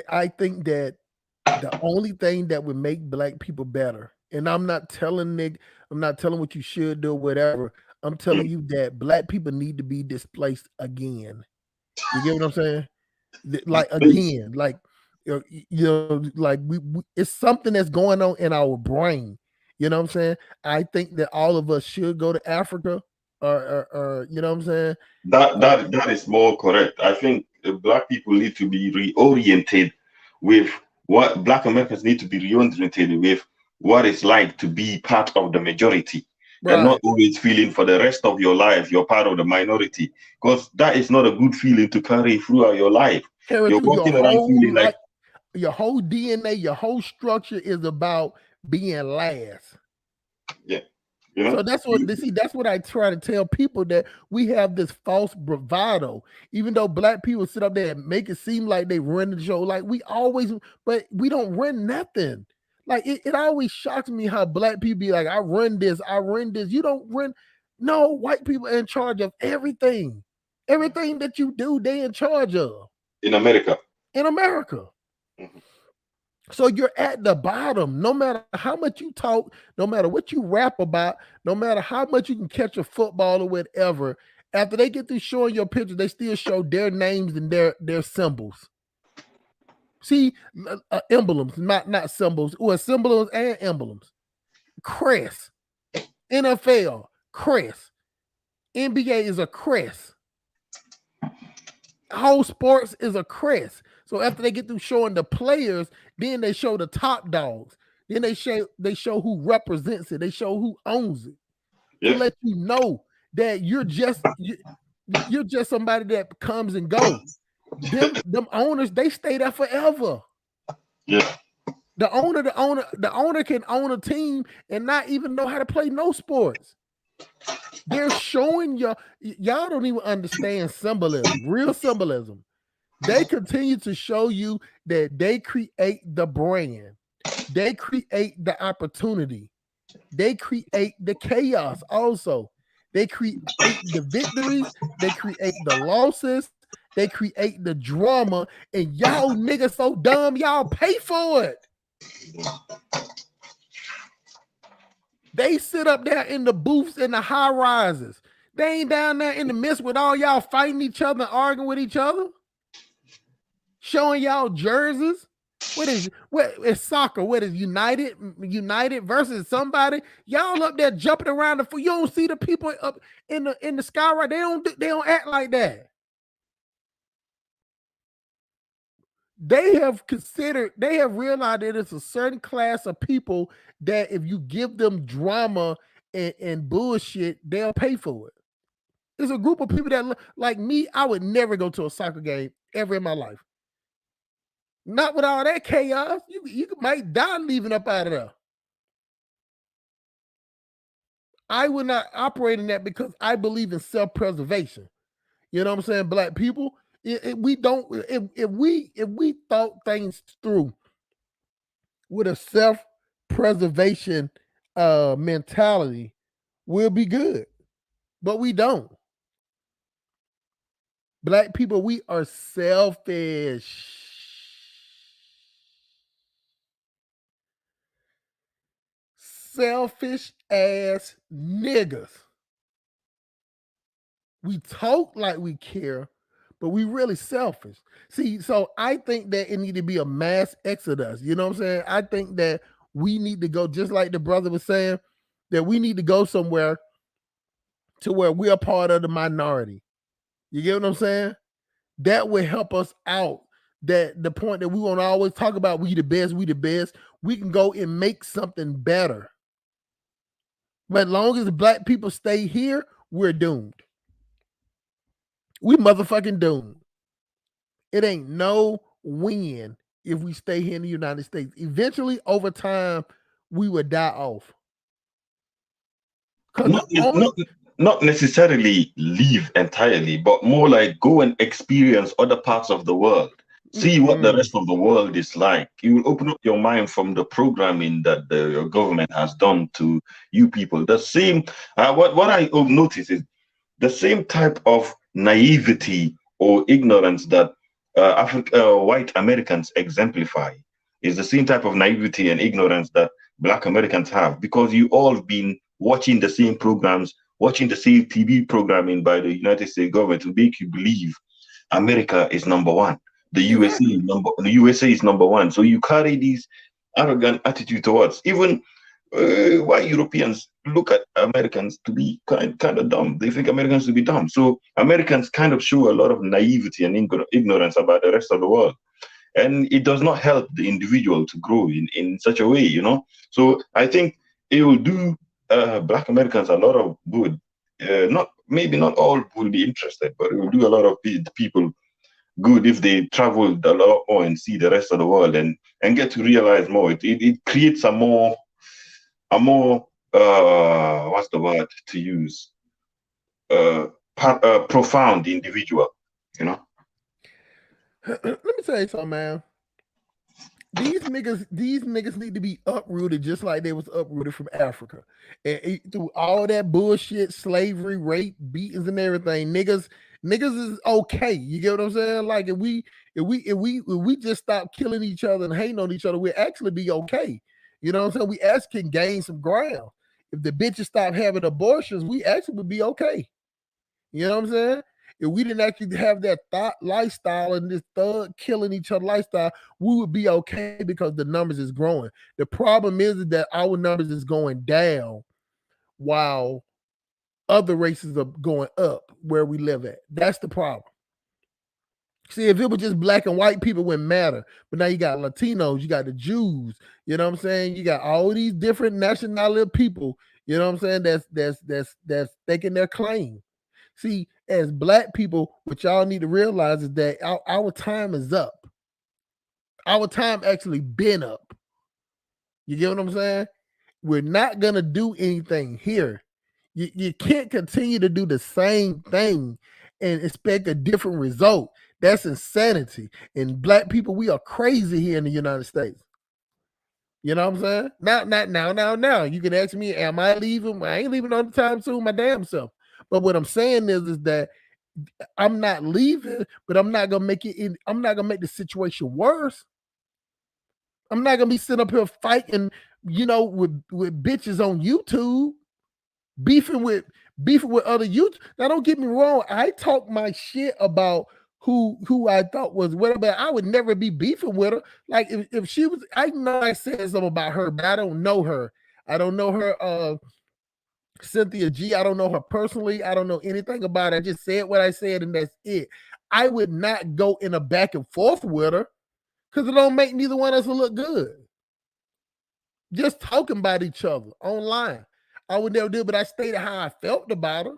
I think that the only thing that would make Black people better, and I'm not telling what you should do or whatever. I'm telling you that Black people need to be displaced again. You get what I'm saying? Like again, like like it's something that's going on in our brain. You know what I'm saying? I think that all of us should go to Africa, or you know what I'm saying? That is more correct. I think Black people need to be reoriented with what Black Americans need to be reoriented with what it's like to be part of the majority, and not always feeling for the rest of your life you're part of the minority, because that is not a good feeling to carry throughout your life. You're walking around feeling like your whole DNA, your whole structure is about being last. Yeah. So that's what I try to tell people, that we have this false bravado. Even though Black people sit up there and make it seem like they run the show, like but we don't run nothing. Like it always shocks me how Black people be like, I run this. You don't run. No, white people are in charge of everything. Everything that you do, they in charge of. In America. Mm-hmm. So you're at the bottom. No matter how much you talk, no matter what you rap about, no matter how much you can catch a football or whatever, after they get through showing your picture, they still show their names and their symbols. See, emblems, not symbols, or symbols and emblems. Crest, NFL, crest, NBA is a crest. Whole sports is a crest. So after they get through showing the players, then they show the top dogs. Then they show who represents it. They show who owns it. To let you know that you're just somebody that comes and goes. Them owners, they stay there forever. Yeah. The owner can own a team and not even know how to play no sports. They're showing y'all don't even understand symbolism, real symbolism. They continue to show you that they create the brand. They create the opportunity. They create the chaos also. They create the victories. They create the losses. They create the drama. And y'all niggas so dumb, y'all pay for it. They sit up there in the booths in the high rises. They ain't down there in the midst with all y'all fighting each other and arguing with each other. Showing y'all jerseys. What is soccer? What is United versus somebody? Y'all up there jumping around you don't see the people up in the sky, right? They don't act like that. They have realized that it's a certain class of people that if you give them drama and bullshit, they'll pay for it. There's a group of people that, like me, I would never go to a soccer game ever in my life. Not with all that chaos. You might die leaving up out of there. I would not operate in that because I believe in self-preservation. You know what I'm saying? Black people, if we thought things through with a self-preservation mentality, we'll be good. But we don't. Black people, we are selfish. Selfish ass niggas. We talk like we care, but we really selfish. See, so I think that it need to be a mass exodus. You know what I'm saying? I think that we need to go, just like the brother was saying, that we need to go somewhere to where we're a part of the minority. You get what I'm saying? That will help us out. That the point that we want to always talk about, we the best, we can go and make something better. But as long as the black people stay here, we're doomed. We motherfucking doomed. It ain't no win if we stay here in the United States. Eventually, over time, we would die off. Not necessarily leave entirely, but more like go and experience other parts of the world. See what the rest of the world is like. You will open up your mind from the programming that your government has done to you people. The same, what I notice is the same type of naivety or ignorance that white Americans exemplify is the same type of naivety and ignorance that Black Americans have, because you all have been watching the same programs, watching the same TV programming by the United States government to make you believe America is number one. The USA is number one. So you carry these arrogant attitude towards even why Europeans look at Americans to be kind of dumb. They think Americans to be dumb. So Americans kind of show a lot of naivety and ignorance about the rest of the world. And it does not help the individual to grow in such a way, you know. So I think it will do Black Americans a lot of good. Maybe not all will be interested, but it will do a lot of people good if they travel a lot more and see the rest of the world and get to realize more. It creates a more what's the word to use? Profound individual, you know. Let me tell you something, man. These niggas need to be uprooted just like they was uprooted from Africa. And through all that bullshit, slavery, rape, beatings, and everything, niggas is okay. You get what I'm saying? Like if we just stop killing each other and hating on each other, we'll actually be okay. You know what I'm saying? We actually can gain some ground. If the bitches stop having abortions, we actually would be okay. You know what I'm saying? If we didn't actually have that thought lifestyle and this thug killing each other lifestyle, we would be okay because the numbers is growing. The problem is that our numbers is going down while other races are going up where we live at. That's the problem. See, if it was just black and white, people wouldn't matter. But now you got Latinos, you got the Jews, you know what I'm saying? You got all these different nationality people, you know what I'm saying? That's taking their claim. See, as black people, what y'all need to realize is that our time is up. Our time actually been up. You get what I'm saying? We're not going to do anything here. You can't continue to do the same thing and expect a different result. That's insanity. And black people, we are crazy here in the United States. You know what I'm saying? Now. You can ask me, am I leaving? I ain't leaving on the time soon, my damn self. But what I'm saying is that I'm not leaving, but I'm not gonna make I'm not gonna make the situation worse. I'm not gonna be sitting up here fighting, with bitches on YouTube, beefing with other youth. Now, don't get me wrong. I talk my shit about who I thought was whatever. I would never be beefing with her. Like if she was, I know I said something about her, but I don't know her. I don't know her. Cynthia G, I don't know her personally. I don't know anything about it. I just said what I said, and that's it. I would not go in a back and forth with her because it don't make neither one of us look good. Just talking about each other online. I would never do it, but I stated how I felt about her.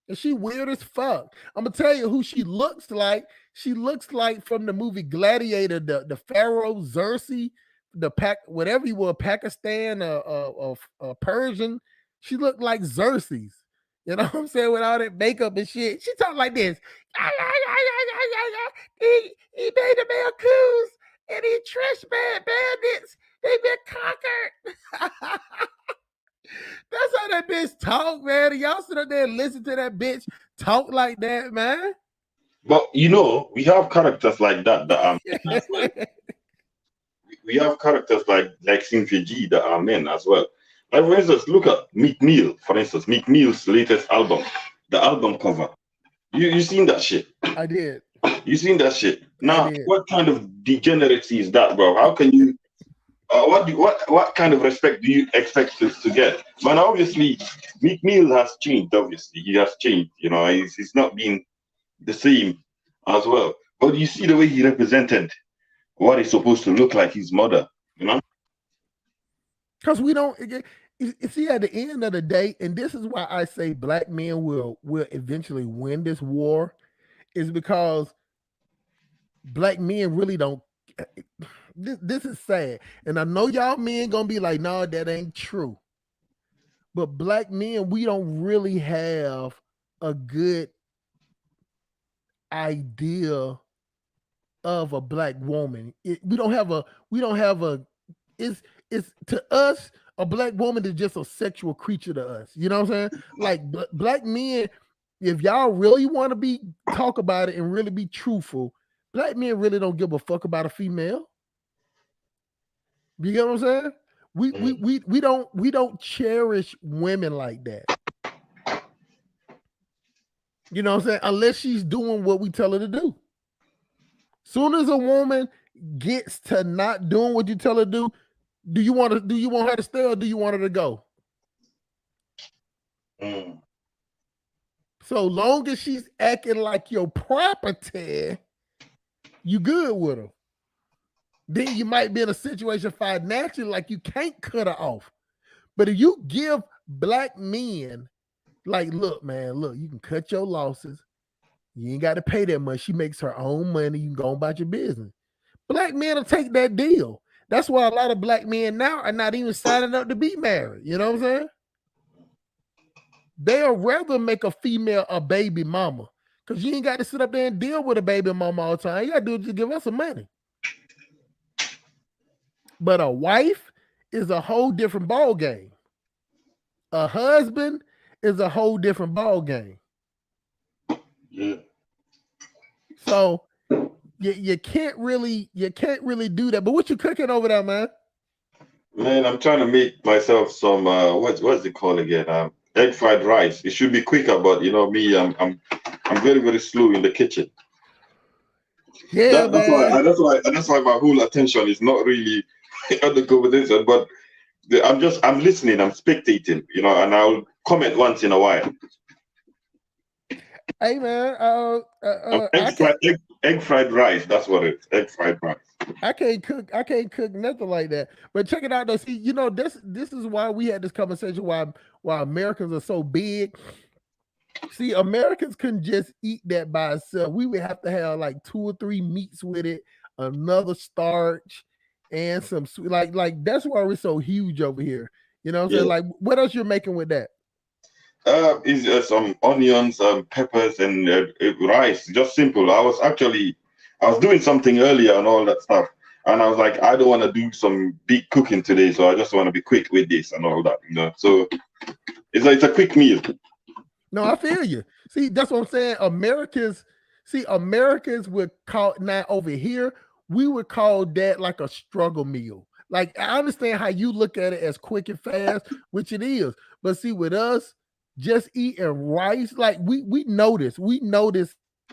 And she weird as fuck. I'm gonna tell you who she looks like. She looks like from the movie Gladiator, the Pharaoh Xerxes, whatever you were, Pakistan or Persian. She looked like Xerxes. You know what I'm saying? With all that makeup and shit. She talked like this. He made the male coups and he trash bandits. They been conquered. that bitch talk, man. Y'all sit up there and listen to that bitch talk like that, man. But you know, we have characters like that are men as well. We have characters like Cynthia G that are men as well. Like for instance, look at Meek Mill. For instance, Meek Mill's latest album, the album cover. You seen that shit? I did. You seen that shit? Now, what kind of degeneracy is that, bro? How can you? What kind of respect do you expect to get? Man, obviously, Meek Mill has changed. Obviously, he has changed. You know, he's not been the same as well. But you see the way he represented what is supposed to look like his mother. You know, because we don't. You see, at the end of the day, and this is why I say black men will eventually win this war, is because black men really don't. This is sad, and I know y'all men gonna be like, "No, that ain't true." But black men, we don't really have a good idea of a black woman. We don't have a. It's to us, a black woman is just a sexual creature to us. You know what I'm saying? Like black men, if y'all really want to talk about it and really be truthful, black men really don't give a fuck about a female. You get what I'm saying? We don't cherish women like that. You know what I'm saying? Unless she's doing what we tell her to do. Soon as a woman gets to not doing what you tell her to do you want her to stay or do you want her to go? So long as she's acting like your property, you good with her. Then you might be in a situation financially like you can't cut her off. But if you give black men, like, look, man, look, you can cut your losses. You ain't got to pay that much. She makes her own money. You can go about your business. Black men will take that deal. That's why a lot of black men now are not even signing up to be married. You know what I'm saying? They'll rather make a female a baby mama because you ain't got to sit up there and deal with a baby mama all the time. You got to do is just give her some money. But a wife is a whole different ball game. A husband is a whole different ball game. Yeah. So you can't really do that. But what you cooking over there, man? Man, I'm trying to make myself some what's it called again? Egg fried rice. It should be quicker, but you know me, I'm very, very slow in the kitchen. Yeah, that's why my whole attention is not really on the conversation, but I'm listening, I'm spectating, you know, and I'll comment once in a while. Hey man, egg fried rice. That's what it is. Egg fried rice. I can't cook nothing like that. But check it out though. See, you know, this is why we had this conversation why Americans are so big. See, Americans couldn't just eat that by itself. We would have to have like 2 or 3 meats with it, another starch, and some sweet. Like that's why we're so huge over here. You know what I'm saying? Like, what else you're making with that? Is some onions, peppers, and rice. Just simple. I was doing something earlier and all that stuff, and I was like, I don't want to do some big cooking today, so I just want to be quick with this and all that, you know. So it's a quick meal. No, I feel you. See, that's what I'm saying. Americans would call, now over here, we would call that like a struggle meal. Like, I understand how you look at it as quick and fast, which it is. But see, with us, just eating rice, like we notice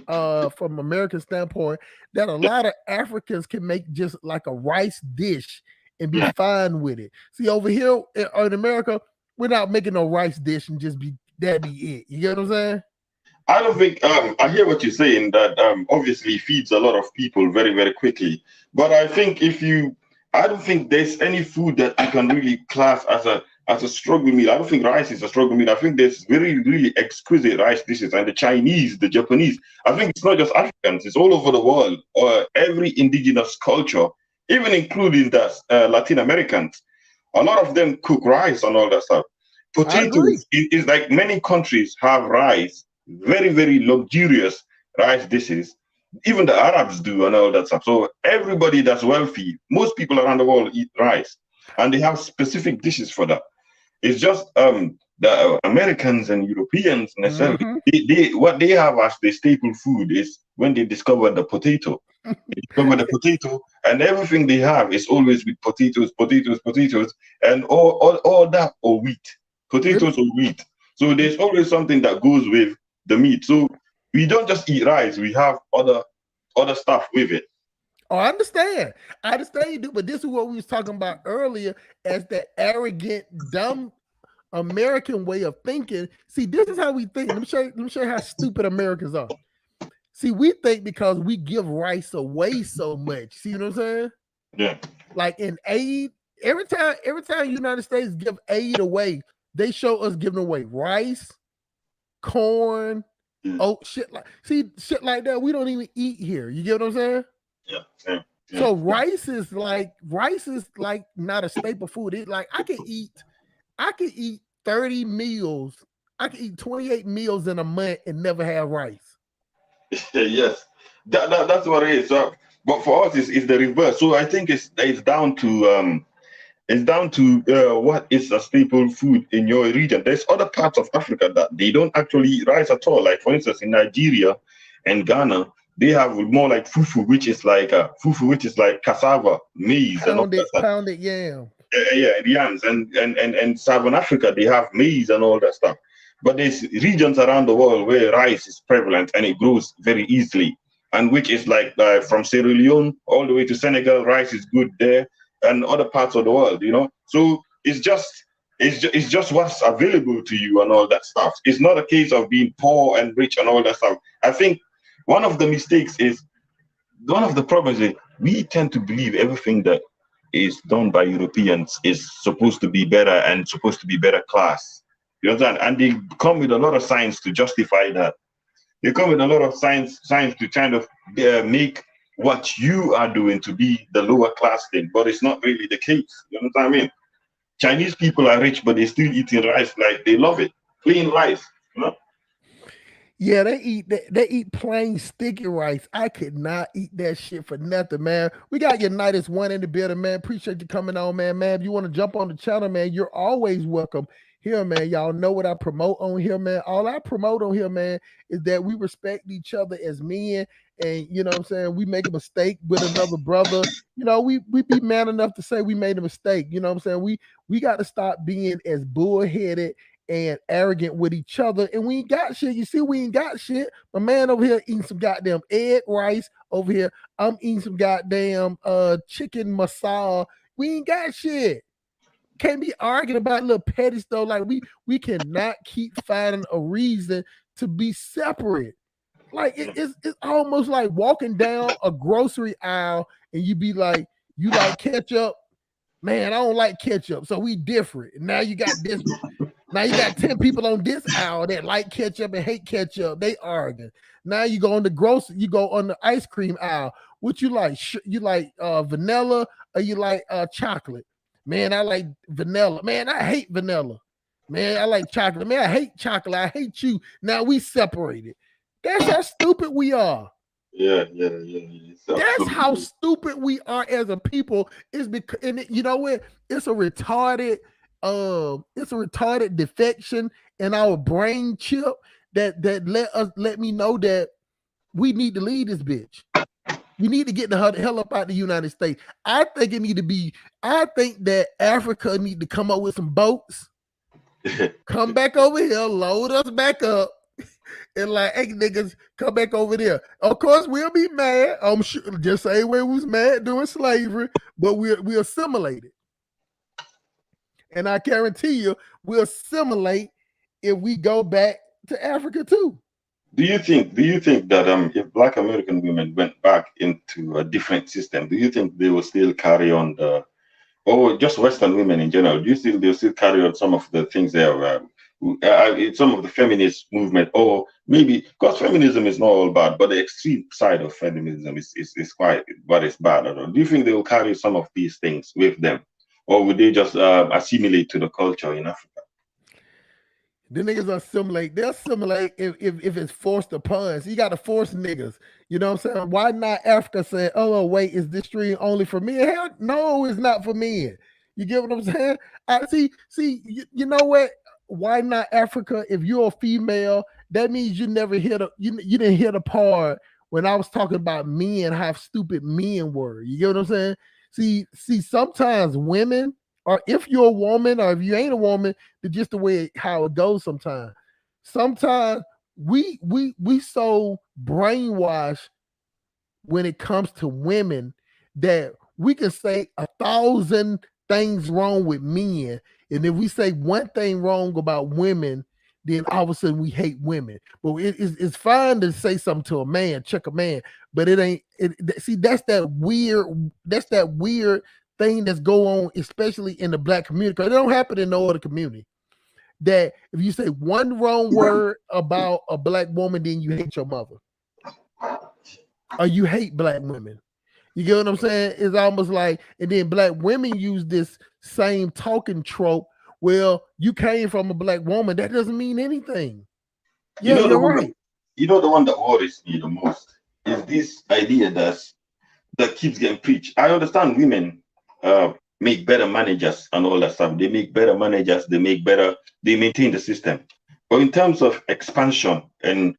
from American standpoint that a lot of Africans can make just like a rice dish and be fine with it. See, over here in America, we're not making no rice dish and just that be it. You get what I'm saying? I don't think I hear what you're saying, that obviously feeds a lot of people very, very quickly. But I think I don't think there's any food that you can really class as a struggle meal. I don't think rice is a struggle meal. I think there's very, really exquisite rice dishes, and the Chinese, the Japanese. I think it's not just Africans; it's all over the world. Every indigenous culture, even including the Latin Americans, a lot of them cook rice and all that stuff. Potatoes is like many countries have rice, very, very luxurious rice dishes. Even the Arabs do and all that stuff. So everybody that's wealthy, most people around the world eat rice, and they have specific dishes for that. It's just the Americans and Europeans necessarily, what they have as the staple food is when they discovered the potato. They discovered the potato, and everything they have is always with potatoes, and all that or wheat, potatoes or wheat. So there's always something that goes with the meat. So we don't just eat rice; we have other stuff with it. Oh, I understand you do, but this is what we was talking about earlier as the arrogant, dumb American way of thinking. See, this is how we think. Let me show you how stupid Americans are. See, we think because we give rice away so much. See what I'm saying? Yeah. Like in aid, every time United States give aid away, they show us giving away rice, corn, shit like that. We don't even eat here. You get what I'm saying? Yeah. So rice is like not a staple food. It's like I can eat 30 meals. I can eat 28 meals in a month and never have rice. Yes, that's what it is. So, but for us, it's the reverse. So I think it's down to what is a staple food in your region. There's other parts of Africa that they don't actually eat rice at all. Like for instance, in Nigeria and Ghana, they have more like fufu, which is like cassava, maize, pounded yam. Yeah, yams, and Southern Africa, they have maize and all that stuff. But there's regions around the world where rice is prevalent and it grows very easily, and which is like from Sierra Leone all the way to Senegal, rice is good there, and other parts of the world, So it's just what's available to you and all that stuff. It's not a case of being poor and rich and all that stuff. I think one of the problems is we tend to believe everything that is done by Europeans is supposed to be better and supposed to be better class. You understand? And they come with a lot of science to justify that. They come with a lot of science to kind of make what you are doing to be the lower class thing, but it's not really the case. You know what I mean? Chinese people are rich, but they're still eating rice like they love it. Plain rice, Yeah, they eat plain sticky rice. I could not eat that shit for nothing, man. We got Unitas One in the building, man. Appreciate you coming on, man. If you want to jump on the channel, man, you're always welcome here, man. Y'all know what I promote on here, man. All I promote on here, man, is that we respect each other as men. And you know what I'm saying? We make a mistake with another brother. We be man enough to say we made a mistake. You know what I'm saying? We got to stop being as bullheaded and arrogant with each other, and we ain't got shit. You see, we ain't got shit. My man over here eating some goddamn egg rice. Over here, I'm eating some goddamn chicken masala. We ain't got shit. Can't be arguing about little petty stuff. Like we cannot keep finding a reason to be separate. Like it's almost like walking down a grocery aisle and you be like, you like ketchup? Man, I don't like ketchup, so we different. Now you got this. Now you got 10 people on this aisle that like ketchup and hate ketchup. They arguing. Now you go on the ice cream aisle. What you like? You like vanilla or you like chocolate? Man, I like vanilla. Man, I hate vanilla. Man, I like chocolate. Man, I hate chocolate. I hate you. Now we separated. That's how stupid we are. Yeah. That's how stupid we are as a people. Is because, and you know what? It's a retarded defection in our brain chip that let me know that we need to leave this bitch. We need to get the hell up out of the United States. I think that Africa need to come up with some boats, come back over here, load us back up, and like, hey niggas, come back over there. Of course, we'll be mad. I'm sure, just same way we was mad during slavery, but we assimilated. And I guarantee you, we'll assimilate if we go back to Africa too. Do you think that if Black American women went back into a different system, do you think they will still carry on or just Western women in general? Do you think they'll still carry on some of the things they have, some of the feminist movement, or maybe because feminism is not all bad, but the extreme side of feminism is quite what is bad. I don't know. Do you think they will carry some of these things with them, or would they just assimilate to the culture in Africa? The niggas assimilate. They'll assimilate if it's forced upon. So you got to force niggas. You know what I'm saying? Why not Africa say, oh, wait, is this stream only for men? Hell, no, it's not for men. You get what I'm saying? I see, you know what? why not Africa? If you're a female, that means you never hit you didn't hit a part when I was talking about men, how stupid men were. You get what I'm saying? See, sometimes women, or if you're a woman, or if you ain't a woman, it's just the way how it goes sometimes. Sometimes we so brainwashed when it comes to women that we can say 1,000 things wrong with men, and if we say one thing wrong about women, then all of a sudden we hate women. But it's fine to say something to a man, check a man, but it ain't. See, that's that weird thing that's go on, especially in the black community. Because it don't happen in no other community. That if you say one wrong word about a black woman, then you hate your mother, or you hate black women. You get what I'm saying? It's almost like, and then black women use this same talking trope. Well, you came from a black woman. That doesn't mean anything. Yeah, you're right. The one that worries me the most is this idea that keeps getting preached. I understand women make better managers and all that stuff. They make better managers. They maintain the system. But in terms of expansion and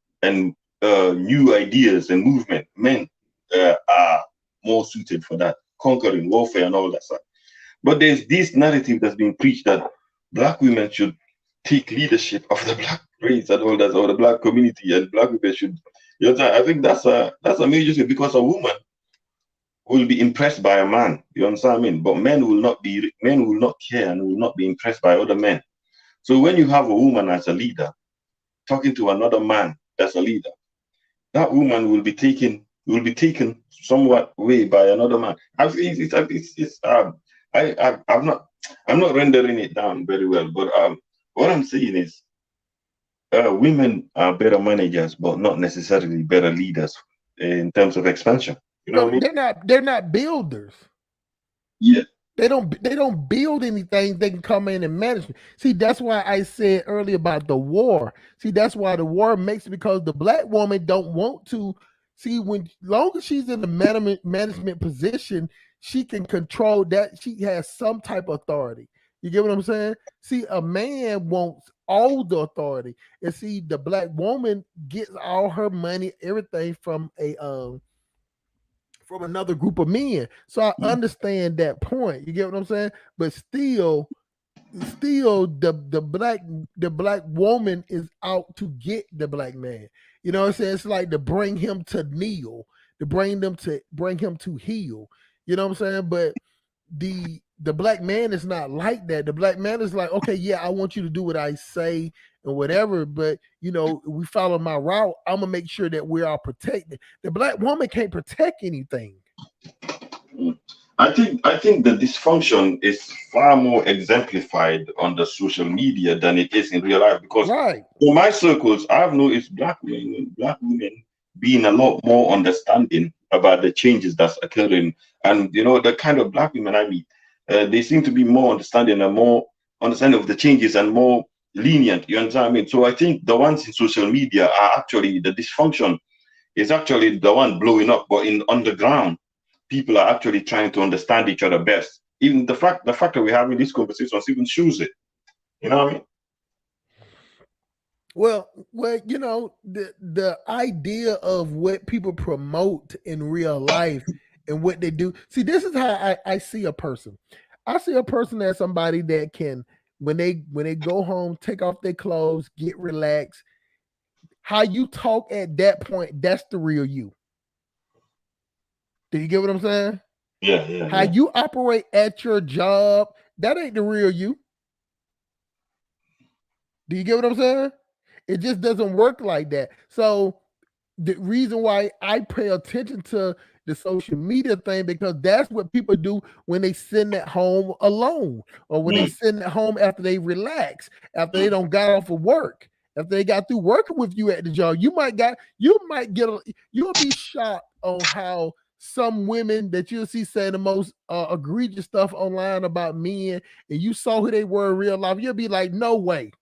new ideas and movement, men are more suited for that, conquering warfare and all that stuff. But there's this narrative that's been preached that black women should take leadership of the black race and all that, or the black community, and black women should. I think that's a major thing, because a woman will be impressed by a man. You understand what I mean? But men will not care and will not be impressed by other men. So when you have a woman as a leader talking to another man that's a leader, that woman will be taken somewhat away by another man. I'm not rendering it down very well, but what I'm saying is women are better managers, but not necessarily better leaders in terms of expansion. You know what I mean? They're not builders. Yeah. They don't build anything. They can come in and manage. See, that's why I said earlier about the war. See, that's why the war makes, because the black woman don't want to. See, long as she's in the management position, she can control that. She has some type of authority. You get what I'm saying? See, a man wants all the authority, and see, the black woman gets all her money, everything from another group of men. So I understand that point. You get what I'm saying? But still the black woman is out to get the black man. You know what I'm saying? It's like to bring him to kneel, to bring him to heel. You know what I'm saying? But the black man is not like that. The black man is like, okay, yeah, I want you to do what I say and whatever, but we follow my route. I'm gonna make sure that we're all protected. The black woman can't protect anything. I think the dysfunction is far more exemplified on the social media than it is in real life, because in my circles, I've noticed black women being a lot more understanding about the changes that's occurring. And the kind of black women I meet, they seem to be more understanding and more understanding of the changes and more lenient. You understand what I mean? So I think the ones in social media are actually, the dysfunction is actually the one blowing up, but on the ground, people are actually trying to understand each other best. Even the fact that we're having these conversations even shows it. You know what I mean? Well, the idea of what people promote in real life and what they do. See, this is how I see a person. I see a person as somebody that can, when they go home, take off their clothes, get relaxed. How you talk at that point, that's the real you. Do you get what I'm saying? Yeah. How you operate at your job, that ain't the real you. Do you get what I'm saying? It just doesn't work like that. So the reason why I pay attention to the social media thing, because that's what people do when they sit at home alone, or when they sit at home after they relax, after they don't got off of work, after they got through working with you at the job. You'll be shocked on how some women that you'll see say the most egregious stuff online about men, and you saw who they were in real life. You'll be like, no way.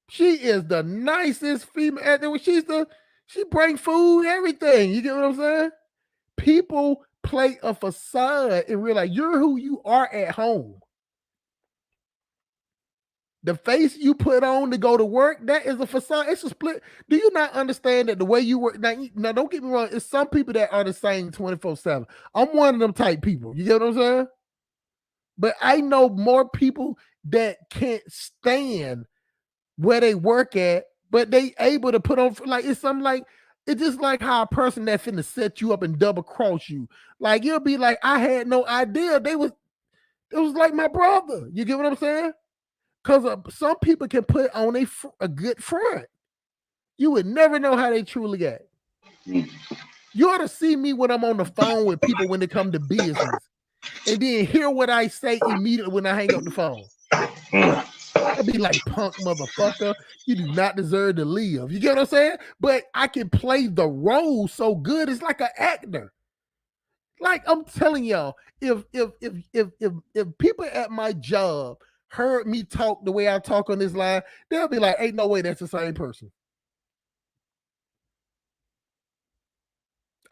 She is the nicest female. She bring food, everything. You get what I'm saying? People play a facade and realize you're who you are at home. The face you put on to go to work, that is a facade. It's a split. Do you not understand that the way you work? Now don't get me wrong. It's some people that are the same 24/7. I'm one of them type people. You get what I'm saying? But I know more people that can't stand where they work at, but they able to put on, like, it's something like, it's just like how a person that finna set you up and double cross you. Like, you'll be like, I had no idea it was like my brother. You get what I'm saying? Because some people can put on a good front. You would never know how they truly act. You ought to see me when I'm on the phone with people when they come to business, and then hear what I say immediately when I hang up the phone. I'd be like, punk motherfucker, you do not deserve to live. You get what I'm saying? But I can play the role so good. It's like an actor. Like, I'm telling y'all, if people at my job heard me talk the way I talk on this line, they'll be like, ain't no way that's the same person.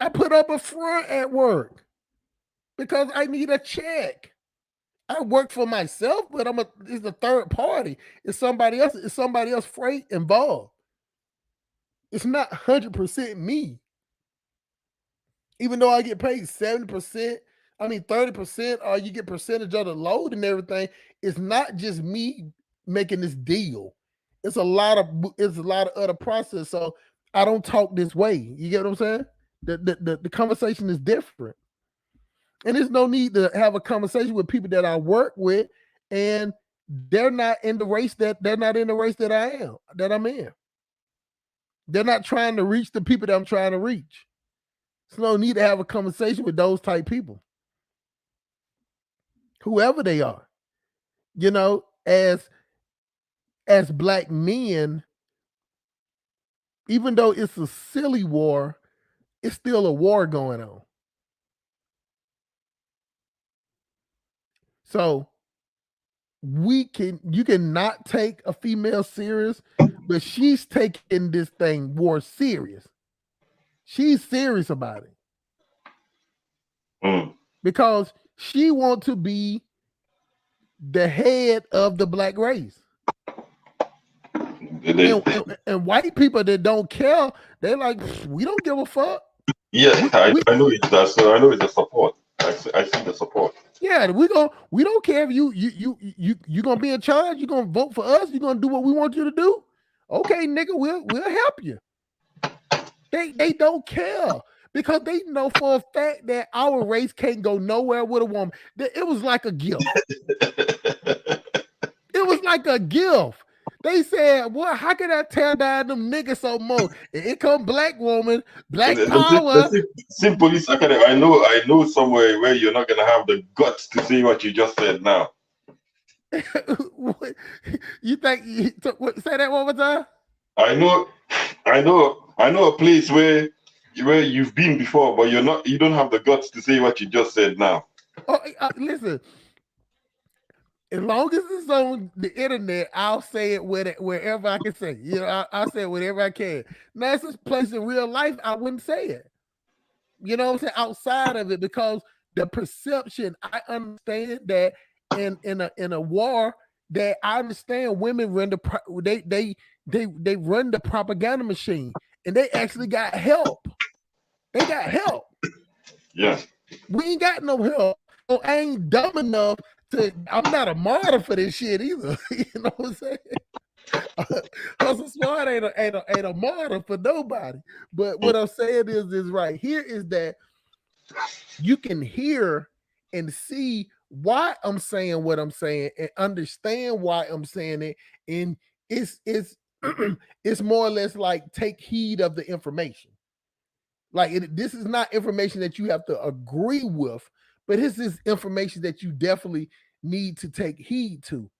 I put up a front at work because I need a check. I work for myself, but it's a third party. It's somebody else freight involved. It's not 100% me. Even though I get paid 70%, 30%, or you get percentage of the load and everything, it's not just me making this deal. It's a lot of other process. So I don't talk this way. You get what I'm saying? The conversation is different. And there's no need to have a conversation with people that I work with, and they're not in the race that I'm in. They're not trying to reach the people that I'm trying to reach. There's no need to have a conversation with those type people, whoever they are. You know, as black men, even though it's a silly war, it's still a war going on. So you can not take a female serious, but she's taking this thing more serious. She's serious about it. Because she wants to be the head of the black race. And white people that don't care, they're like, we don't give a fuck. Yeah, I know it does. So I know it's the support. I see the support. Yeah, we don't care if you gonna be in charge. You gonna vote for us. You gonna do what we want you to do. Okay, nigga, we'll help you. They don't care because they know for a fact that our race can't go nowhere with a woman. It was like a gift. It was like a gift. They said, "Well, how can I tear down them niggas so much? It come black woman, black power." Sim Police Academy. I know somewhere where you're not gonna have the guts to say what you just said now. You think? Say that one more time. I know a place where you've been before, but you don't have the guts to say what you just said now. Oh, listen. As long as it's on the internet, I'll say it wherever I can say it. You know, I'll say it wherever I can. Now, it's this place in real life, I wouldn't say it. You know what I'm saying? Outside of it, because the perception, I understand that in a war, that I understand women run they run the propaganda machine, and they actually got help. They got help. Yeah. We ain't got no help. So I ain't dumb enough. I'm not a martyr for this shit either. You know what I'm saying? Hustle Smart ain't a martyr for nobody. But what I'm saying is right here is that you can hear and see why I'm saying what I'm saying and understand why I'm saying it. And it's it's more or less like take heed of the information. Like this is not information that you have to agree with, but this is information that you definitely need to take heed to,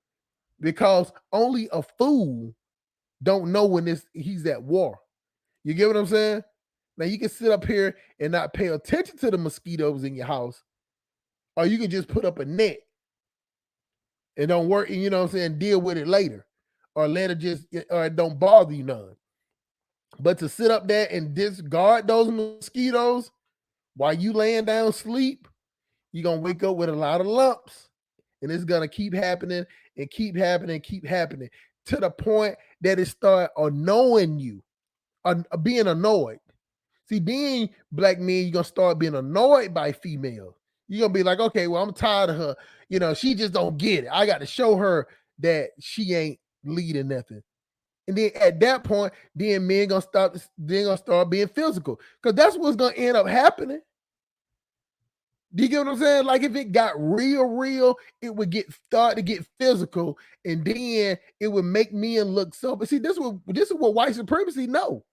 because only a fool don't know when he's at war. You get what I'm saying? Now you can sit up here and not pay attention to the mosquitoes in your house, or you can just put up a net and don't work, and you know what I'm saying, deal with it later, or let it or it don't bother you none. But to sit up there and discard those mosquitoes while you laying down sleep, you're going to wake up with a lot of lumps, and it's going to keep happening. and keep happening, to the point that it start annoying you, being annoyed. See, then black men, you're gonna start being annoyed by females. You're gonna be like, okay, well, I'm tired of her. You know, she just don't get it. I got to show her that she ain't leading nothing. And then at that point, then men gonna start being physical. Because that's what's gonna end up happening. Do you get what I'm saying? Like if it got real, it would start to get physical, and then it would make men look so. But see, this is what white supremacy know.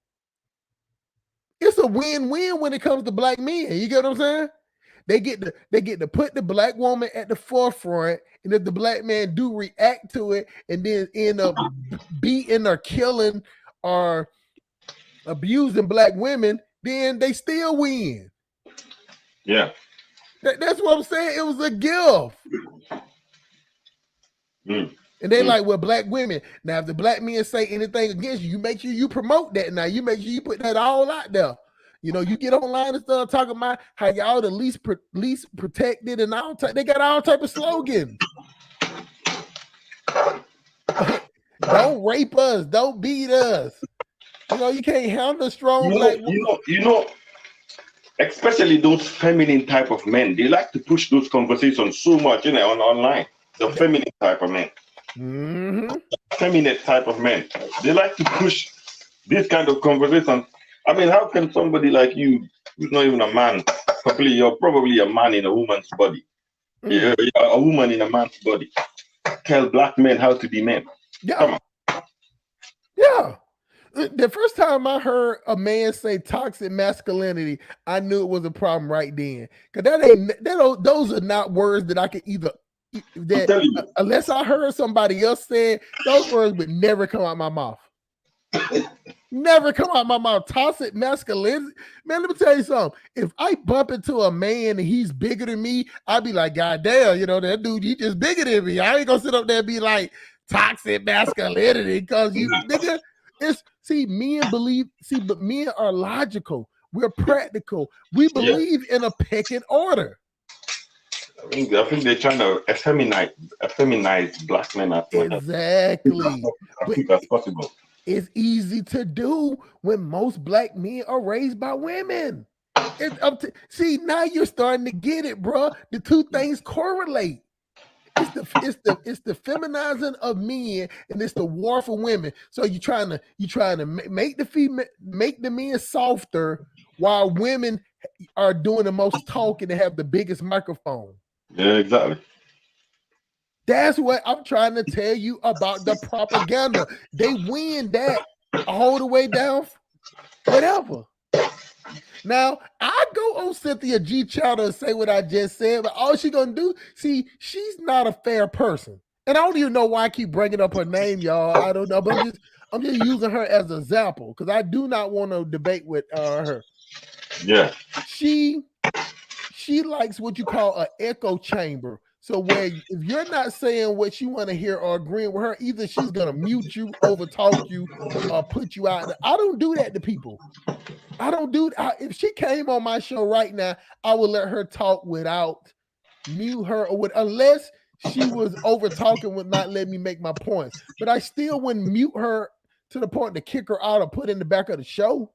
It's a win-win when it comes to black men. You get what I'm saying? They get to put the black woman at the forefront, and if the black man do react to it and then end up beating or killing or abusing black women, then they still win. Yeah. That's what I'm saying. It was a gift. And they like, well, black women. Now, if the black men say anything against you, you make sure you promote that. Now, you make sure you put that all out there. You know, you get online and start talking about how y'all the least protected and all. They got all type of slogans. Don't rape us. Don't beat us. You know, you can't handle a strong black woman. You know, especially those feminine type of men, they like to push those conversations so much, you know, online. The feminine type of men. Mm-hmm. Feminine type of men. They like to push this kind of conversation. I mean, how can somebody like you, who's not even a man, you're probably a man in a woman's body, you're a woman in a man's body, tell black men how to be men? Yeah. Come on. Yeah. The first time I heard a man say toxic masculinity, I knew it was a problem right then. Because those are not words that I could either. Unless I heard somebody else say it, those words would never come out my mouth. Never come out my mouth. Toxic masculinity. Man, let me tell you something. If I bump into a man and he's bigger than me, I'd be like, God damn, you know, that dude, he just bigger than me. I ain't gonna sit up there and be like toxic masculinity because you nigga. But men are logical. We're practical. We believe in a pecking order. I think they're trying to effeminize black men as much exactly as possible. It's easy to do when most black men are raised by women. It's up to now you're starting to get it, bro. The two things correlate. It's the feminizing of men and it's the war for women. So you're trying to make the men softer while women are doing the most talking and have the biggest microphone. Yeah, exactly. That's what I'm trying to tell you about the propaganda. They win that all the way down, whatever. Now, I go on Cynthia G. Chowder and say what I just said, but all she's going to do, she's not a fair person. And I don't even know why I keep bringing up her name, y'all. I don't know, but I'm just using her as an example because I do not want to debate with her. Yeah. She likes what you call an echo chamber. So where if you're not saying what you want to hear or agreeing with her, either she's going to mute you, overtalk you, or put you out. I don't do that to people. I don't do that. If she came on my show right now, I would let her talk without mute her unless she was over talking would not let me make my points. But I still wouldn't mute her to the point to kick her out or put in the back of the show.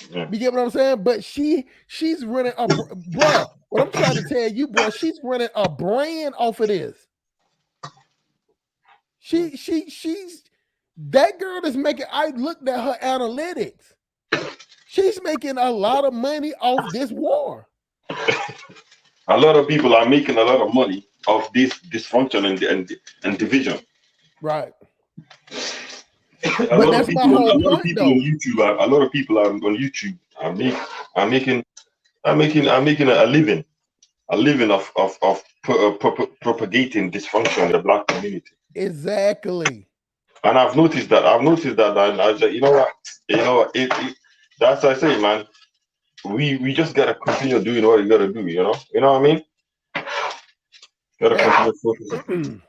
Yeah. You get what I'm saying? But she's running a bro. What I'm trying to tell you, bro, she's running a brand off of this. She's that girl is making. I looked at her analytics. She's making a lot of money off this war. A lot of people are making a lot of money off this dysfunction and division. Right. A lot of people on YouTube are making a living of propagating dysfunction in the black community. Exactly. And I've noticed that. And I said, you know what? That's what I say, man. We just gotta continue doing what you gotta do. You know what I mean? Gotta continue focusing.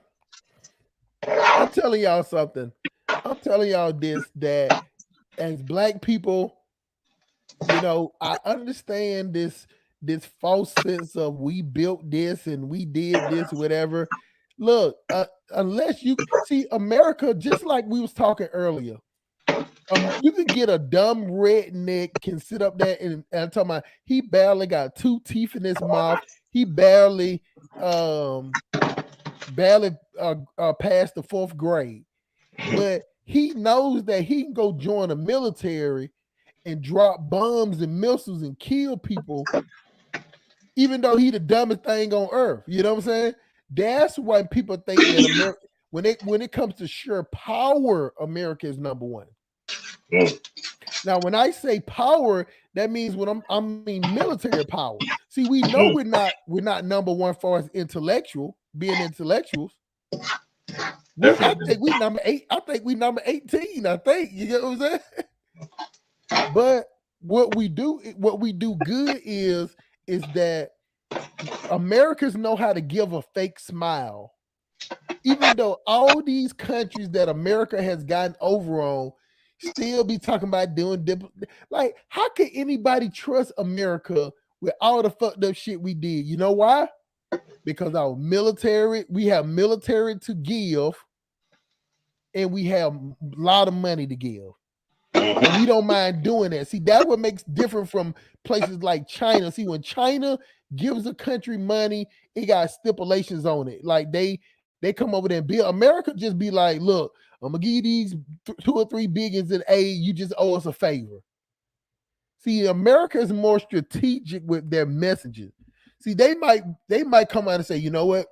I'm telling y'all something. I'm telling y'all this, that as black people, you know, I understand this false sense of we built this and we did this, whatever. Look, unless you see America, just like we was talking earlier, you can get a dumb redneck can sit up there and I'm talking about he barely got 2 teeth in his mouth. He barely passed the 4th grade, but he knows that he can go join the military and drop bombs and missiles and kill people, even though he the dumbest thing on earth. You know what I'm saying? That's why people think that America, when it comes to sheer power, America is number 1. Now, when I say power, that means when I mean military power. See, we know we're not number 1 for us being intellectuals. I think we number 8. I think we number 18. I think you get what I'm saying. But what we do good is that Americans know how to give a fake smile, even though all these countries that America has gotten over on still be talking about doing like, how can anybody trust America with all the fucked up shit we did? You know why? Because our military, we have military to give, and we have a lot of money to give. And we don't mind doing that. See, that's what makes different from places like China. See, when China gives a country money, it got stipulations on it. Like they come over there and build. America just be like, look, I'm gonna give you these 2 or 3 billions in aid. You just owe us a favor. See, America is more strategic with their messages. See, they might come out and say, you know what?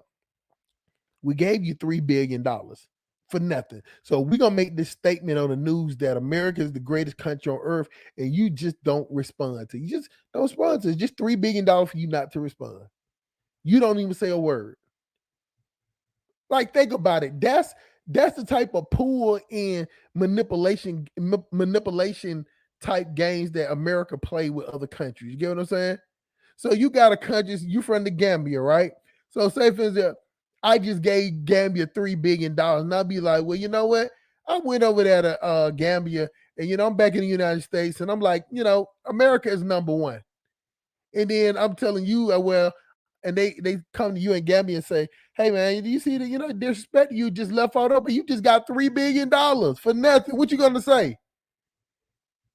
We gave you $3 billion for nothing. So we're gonna make this statement on the news that America is the greatest country on earth, and you just don't respond to it. You just don't respond to it. It's just $3 billion for you not to respond. You don't even say a word. Like, think about it. That's the type of pull in manipulation type games that America play with other countries. You get what I'm saying? So you got a country, you from the Gambia, right? So say for instance, I just gave Gambia $3 billion, and I'll be like, well, you know what? I went over there to Gambia, and I'm back in the United States, and I'm like, America is number 1. And then I'm telling you, well, and they come to you in Gambia and say, hey man, do you see that disrespect you just left out up, but you just got $3 billion for nothing? What you gonna say?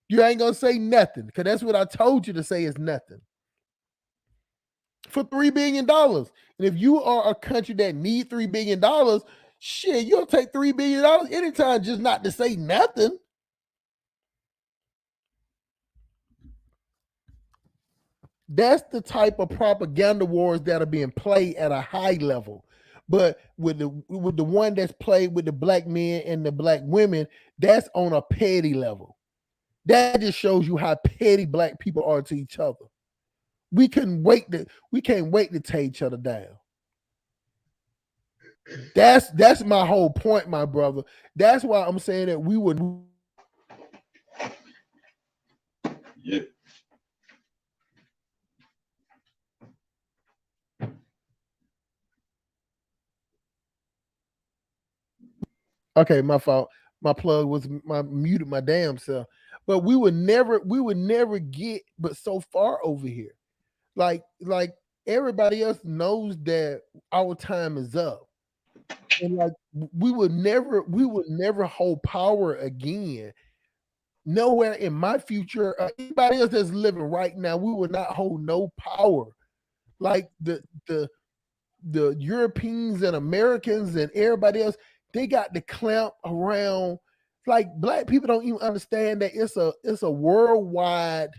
You ain't gonna say nothing, because that's what I told you to say is nothing. For $3 billion. And if you are a country that need $3 billion, shit, you'll take $3 billion anytime just not to say nothing. That's the type of propaganda wars that are being played at a high level. But with the one that's played with the black men and the black women, that's on a petty level. That just shows you how petty black people are to each other. We can't wait to tear each other down. That's my whole point, my brother. That's why I'm saying that we would. Yeah. Okay, my fault. My plug was muted my damn self. But we would never get but so far over here. Like everybody else knows that our time is up. And like we would never hold power again. Nowhere in my future, anybody else that's living right now, we would not hold no power. Like the Europeans and Americans and everybody else, they got the clamp around. Like, black people don't even understand that it's a worldwide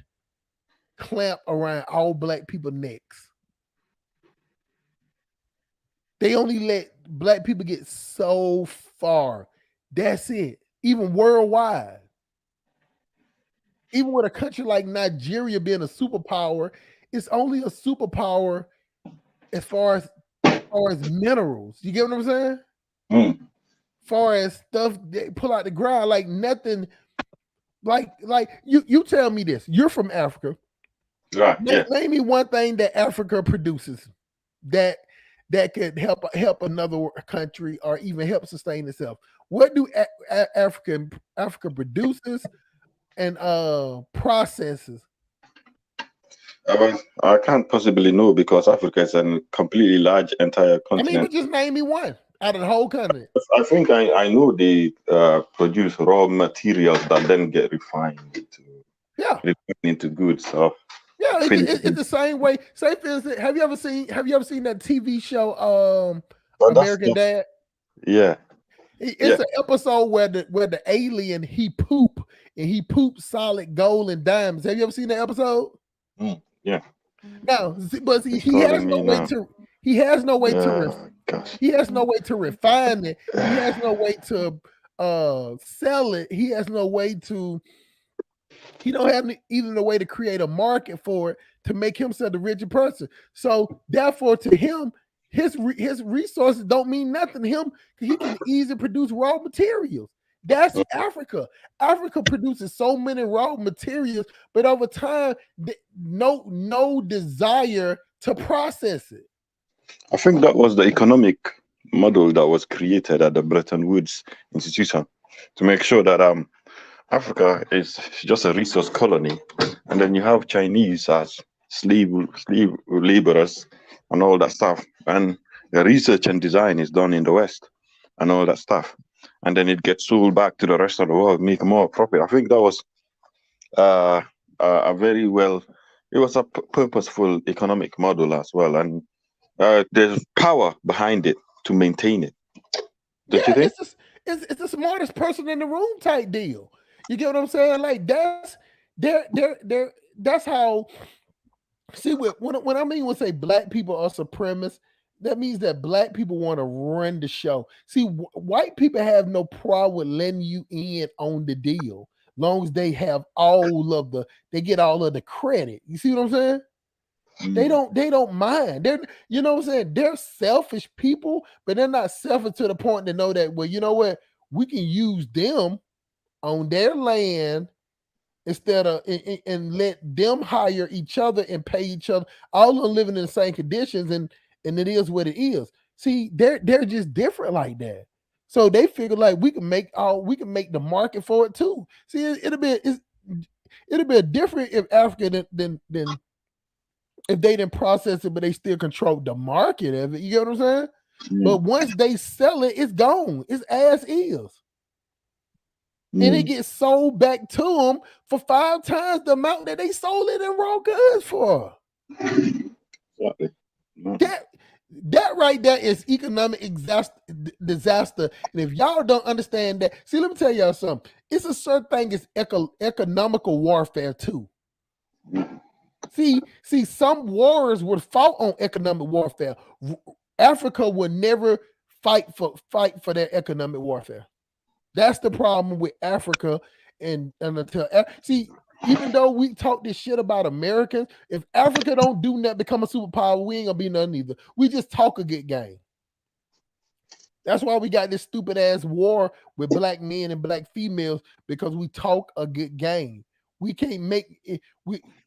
clamp around all black people necks. They only let black people get so far. That's it. Even worldwide. Even with a country like Nigeria being a superpower, it's only a superpower as far as minerals. You get what I'm saying? As far as stuff they pull out the ground, like nothing. Like you tell me this. You're from Africa. Right. Yeah. Name me one thing that Africa produces that could help another country or even help sustain itself. What do Africa produces and processes? I can't possibly know because Africa is a completely large entire continent. I mean, but just name me one. out of the whole continent. I think I know they produce raw materials that then get refined into good stuff. Yeah, it's the same way. Say for instance, have you ever seen that TV show American Dad? Yeah. It's an episode where the alien he poops solid gold and diamonds. Have you ever seen that episode? Yeah. No, but see, he has no way to refine it. He has no way to sell it. He has no way to. He don't have even a way to create a market for it to make himself the richer person. So therefore, to him, his resources don't mean nothing to him because he can easily produce raw materials. That's Africa. Africa produces so many raw materials, but over time, no desire to process it. I think that was the economic model that was created at the Bretton Woods institution to make sure that Africa is just a resource colony, and then you have Chinese as slave laborers and all that stuff, and the research and design is done in the West and all that stuff, and then it gets sold back to the rest of the world, make more profit. I think that was a very well, it was a purposeful economic model as well, and there's power behind it to maintain it. Don't you think? It's the smartest person in the room type deal. You get what I'm saying? Like that's how. See, when I mean when say black people are supremacists, that means that black people want to run the show. See, white people have no problem with letting you in on the deal, long as they have they get all of the credit. You see what I'm saying? They don't mind. They're, you know what I'm saying? They're selfish people, but they're not selfish to the point to know that, well, you know what? We can use them on their land instead of and let them hire each other and pay each other, all of them living in the same conditions, and it is what it is. See, they're just different like that. So they figure like we can make the market for it too. See, it'll be different if Africa than if they didn't process it, but they still control the market of it. You get what I'm saying? But once they sell it, it's gone. It's as is. And it gets sold back to them for 5 times the amount that they sold it in raw goods for. Exactly. That right there is economic disaster. And if y'all don't understand that, see, let me tell y'all something. It's a certain thing as economical warfare too. See, some wars would fought on economic warfare. Africa would never fight for their economic warfare. That's the problem with Africa, and until see, even though we talk this shit about Americans, if Africa don't do nothing, become a superpower, we ain't gonna be nothing either. We just talk a good game. That's why we got this stupid ass war with black men and black females, because we talk a good game. We can't make it.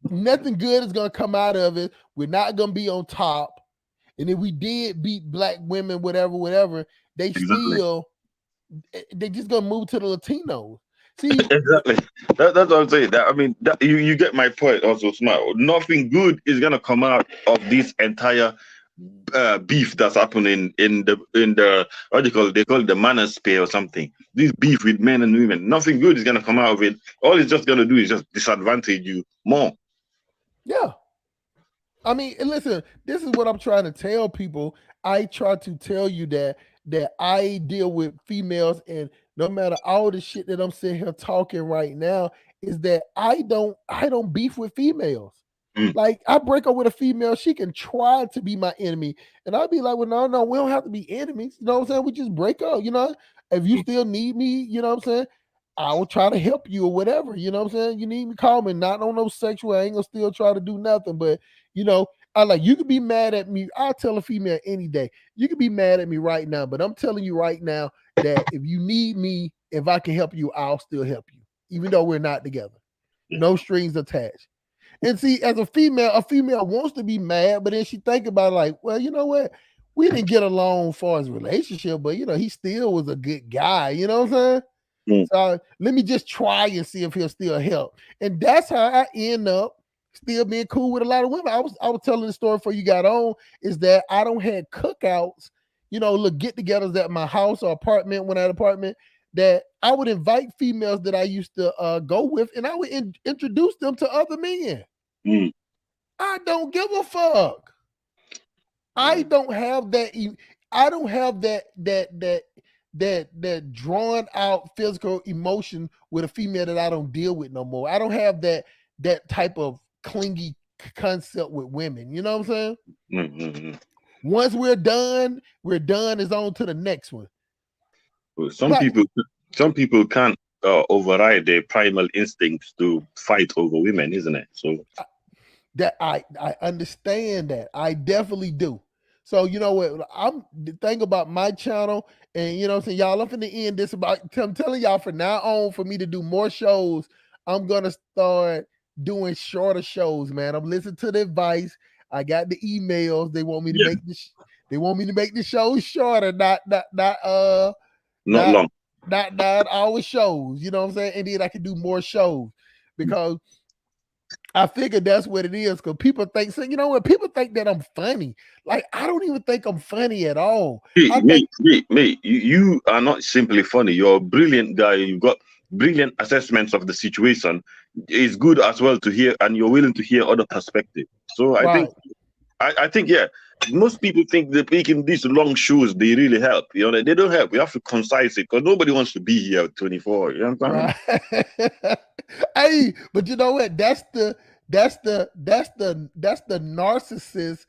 Nothing good is gonna come out of it. We're not gonna be on top. And if we did beat black women, whatever, they just gonna move to the Latinos. See, exactly. That's what I'm saying. I mean, you get my point. Also, smart. Nothing good is gonna come out of this entire beef that's happening in the what do you call it? They call it the manosphere or something. This beef with men and women. Nothing good is gonna come out of it. All it's just gonna do is just disadvantage you more. Yeah. I mean, listen, this is what I'm trying to tell people. I try to tell you that I deal with females, and no matter all the shit that I'm sitting here talking right now, is that I don't beef with females. Like, I break up with a female, she can try to be my enemy, and I'll be like, well, no, we don't have to be enemies. You know what I'm saying? We just break up. You know, if you still need me, you know what I'm saying, I will try to help you or whatever. You know what I'm saying? You need me, call me. Not on no sexual. I ain't gonna still try to do nothing. But you know, you could be mad at me. I'll tell a female any day. You could be mad at me right now, but I'm telling you right now that if you need me, if I can help you, I'll still help you, even though we're not together. No strings attached. And see, as a female wants to be mad, but then she think about it like, well, you know what? We didn't get along as far as relationship, but you know, he still was a good guy. You know what I'm saying? So let me just try and see if he'll still help. And that's how I end up still being cool with a lot of women. I was telling the story before you got on, is that I don't had cookouts little get-togethers at my house or apartment, when I had an apartment, that I would invite females that I used to go with, and I would introduce them to other men. I don't give a fuck. I don't have that. I don't have that drawn out physical emotion with a female that I don't deal with no more. I don't have that type of clingy concept with women. You know what I'm saying? Once we're done. It's on to the next one. Well, some people can't override their primal instincts to fight over women, isn't it? So that I understand that. I definitely do. So you know what? I'm the thing about my channel, and you know what I'm saying, y'all, I'm finna end this about. I'm telling y'all from now on, for me to do more shows, I'm gonna start doing shorter shows, man. I'm listening to the advice. I got the emails. They want me to make this. They want me to make the shows shorter, not long, not 9 hour shows. You know what I'm saying? And then I can do more shows because I figured that's what it is. Because people think, so you know what? People think that I'm funny. Like I don't even think I'm funny at all. Mate, you are not simply funny. You're a brilliant guy. You've got brilliant assessments of the situation. It's good as well to hear, and you're willing to hear other perspectives. So I think, yeah, most people think that making these long shows, they really help. You know, they don't help. We have to concise it because nobody wants to be here 24. You know what I'm saying? Right. Hey, but you know what? That's the narcissist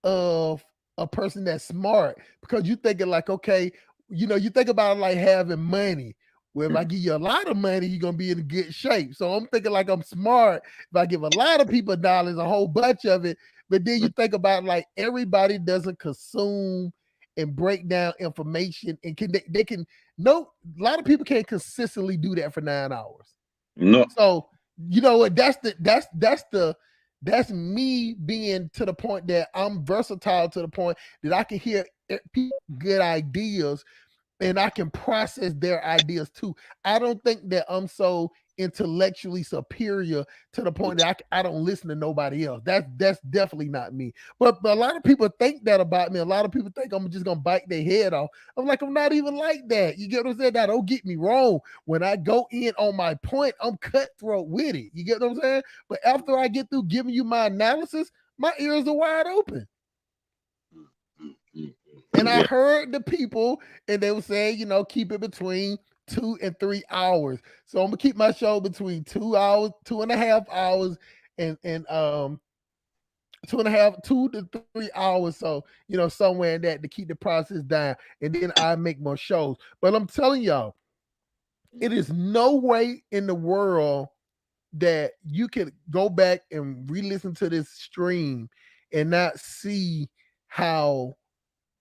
of a person that's smart, because you thinking like, okay, you think about it like having money. Well, if I give you a lot of money, you're gonna be in good shape. So I'm thinking like I'm smart. If I give a lot of people dollars, a whole bunch of it, but then you think about like everybody doesn't consume and break down information, and they can no, a lot of people can't consistently do that for 9 hours. No. So you know what? That's me being to the point that I'm versatile to the point that I can hear good ideas and I can process their ideas too. I don't think that I'm so intellectually superior to the point that I don't listen to nobody else. That's definitely not me. But a lot of people think that about me. A lot of people think I'm just gonna bite their head off. I'm like, I'm not even like that. You get what I'm saying? Now, don't get me wrong. When I go in on my point, I'm cutthroat with it. You get what I'm saying? But after I get through giving you my analysis, my ears are wide open. And I heard the people, and they were saying, keep it between 2 and 3 hours. So I'm gonna keep my show between 2 hours, 2.5 hours, and 2 to 3 hours. So somewhere in that, to keep the process down, and then I make more shows. But I'm telling y'all, it is no way in the world that you can go back and re-listen to this stream and not see how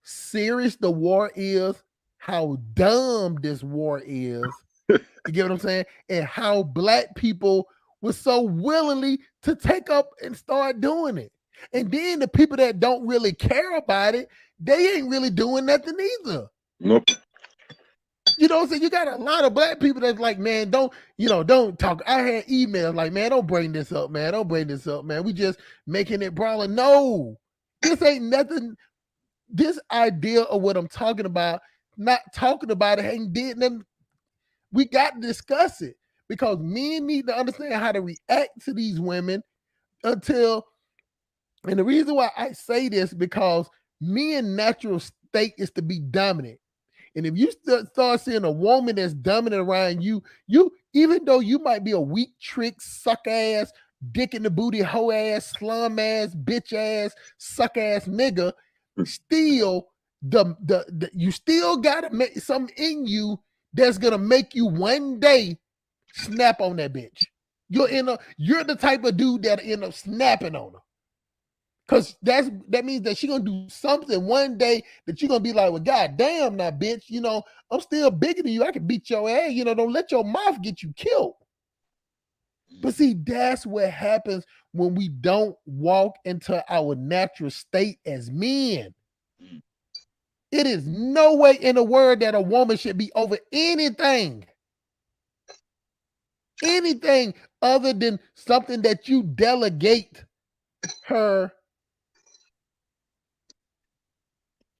serious the war is, how dumb this war is. You get what I'm saying? And how black people were so willingly to take up and start doing it. And then the people that don't really care about it, they ain't really doing nothing either. Nope. You know what I'm saying? You got a lot of black people that's like, man, don't talk. I had emails like, man, don't bring this up, man. Don't bring this up, man. We just making it brawling. No, this ain't nothing. This idea of what I'm talking about, not talking about it, ain't did nothing. We got to discuss it because men need to understand how to react to these women and the reason why I say this, because men's natural state is to be dominant. And if you start seeing a woman that's dominant around you, even though you might be a weak, trick, suck ass, dick in the booty, hoe ass, slum ass, bitch ass, suck ass nigga, still you still gotta make something in you that's gonna make you one day snap on that bitch. You're the type of dude that end up snapping on her. Cause that means that she's gonna do something one day that you're gonna be like, well, god damn now, bitch, I'm still bigger than you. I can beat your ass, don't let your mouth get you killed. But see, that's what happens when we don't walk into our natural state as men. It is no way in the world that a woman should be over anything other than something that you delegate her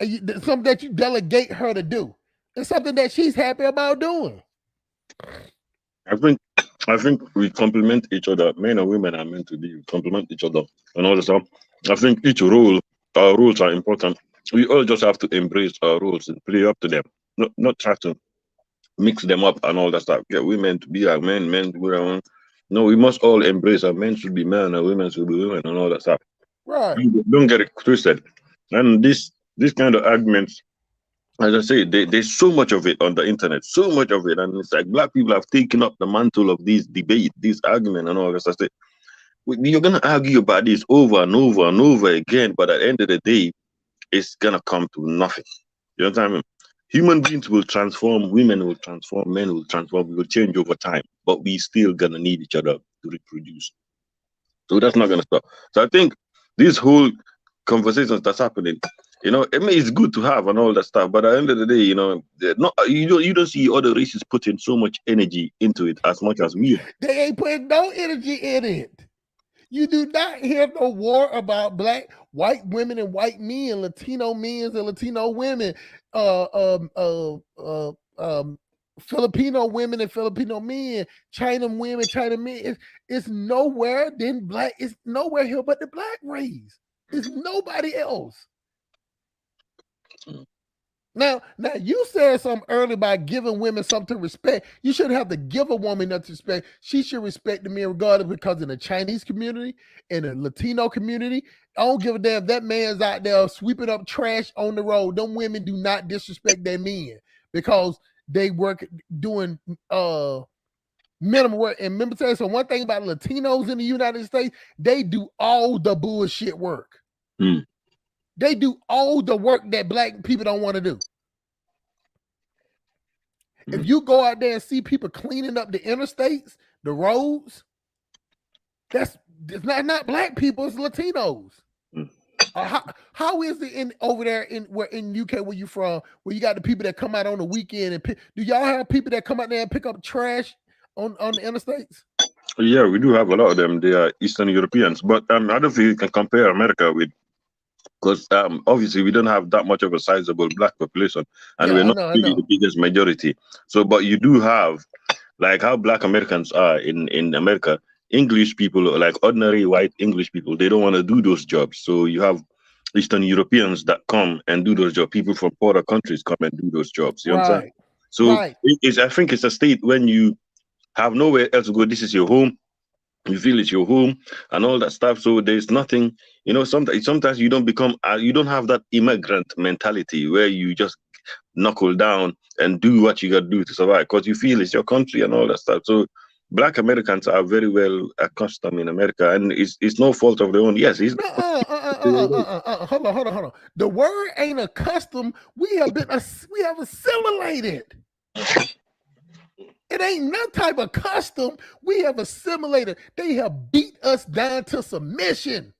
something that you delegate her to do. It's something that she's happy about doing. I think we complement each other. Men and women are meant to be complement each other and all the stuff. I think our roles are important. We all just have to embrace our roles and play up to them. Not try to mix them up and all that stuff. Yeah, women to be like men, men to be like. No, we must all embrace our men should be men and women should be women and all that stuff. Right. Don't get it twisted. And this kind of arguments, as I say, there's so much of it on the internet, so much of it, and it's like black people have taken up the mantle of these debate, this argument, and all that stuff. You're gonna argue about this over and over and over again, but at the end of the day, it's gonna come to nothing. You know what I mean? Human beings will transform, women will transform, men will transform, we will change over time, but we still gonna need each other to reproduce. So that's not gonna stop. So I think this whole conversations that's happening, I mean, it's good to have and all that stuff, but at the end of the day, you don't see other races putting so much energy into it as much as we are. They ain't putting no energy in it. You do not hear no war about white women and white men, Latino men and Latino women, Filipino women and Filipino men, China women, China men. It's nowhere then black. It's nowhere here but the black race. It's nobody else. Now, you said something earlier about giving women something to respect. You shouldn't have to give a woman nothing to respect. She should respect the man regardless, because in the Chinese community, in the Latino community, I don't give a damn if that man's out there sweeping up trash on the road. Them women do not disrespect their men because they work doing minimum work. And remember, saying so one thing about Latinos in the United States, they do all the bullshit work. They do all the work that black people don't want to do. If you go out there and see people cleaning up the interstates, the roads, it's not black people, it's Latinos. How is it over there in UK where you from, where you got the people that come out on the weekend and do y'all have people that come out there and pick up trash on the interstates? Yeah, we do have a lot of them. They are Eastern Europeans, but I don't think you can compare America with, because obviously we don't have that much of a sizable black population, and we're not really the biggest majority. So, but you do have, like how black Americans are in America, English people, like ordinary white English people, they don't want to do those jobs. So you have Eastern Europeans that come and do those jobs. People from poorer countries come and do those jobs. You understand? So I think it's a state when you have nowhere else to go. This is your home. You feel it's your home and all that stuff. So there's nothing, sometimes you don't have that immigrant mentality where you just knuckle down and do what you got to do to survive, because you feel it's your country and all that stuff. So black Americans are very well accustomed in America, and it's no fault of their own. Yes, hold on. The word ain't accustomed. We have assimilated. It ain't no type of custom. We have assimilated. They have beat us down to submission.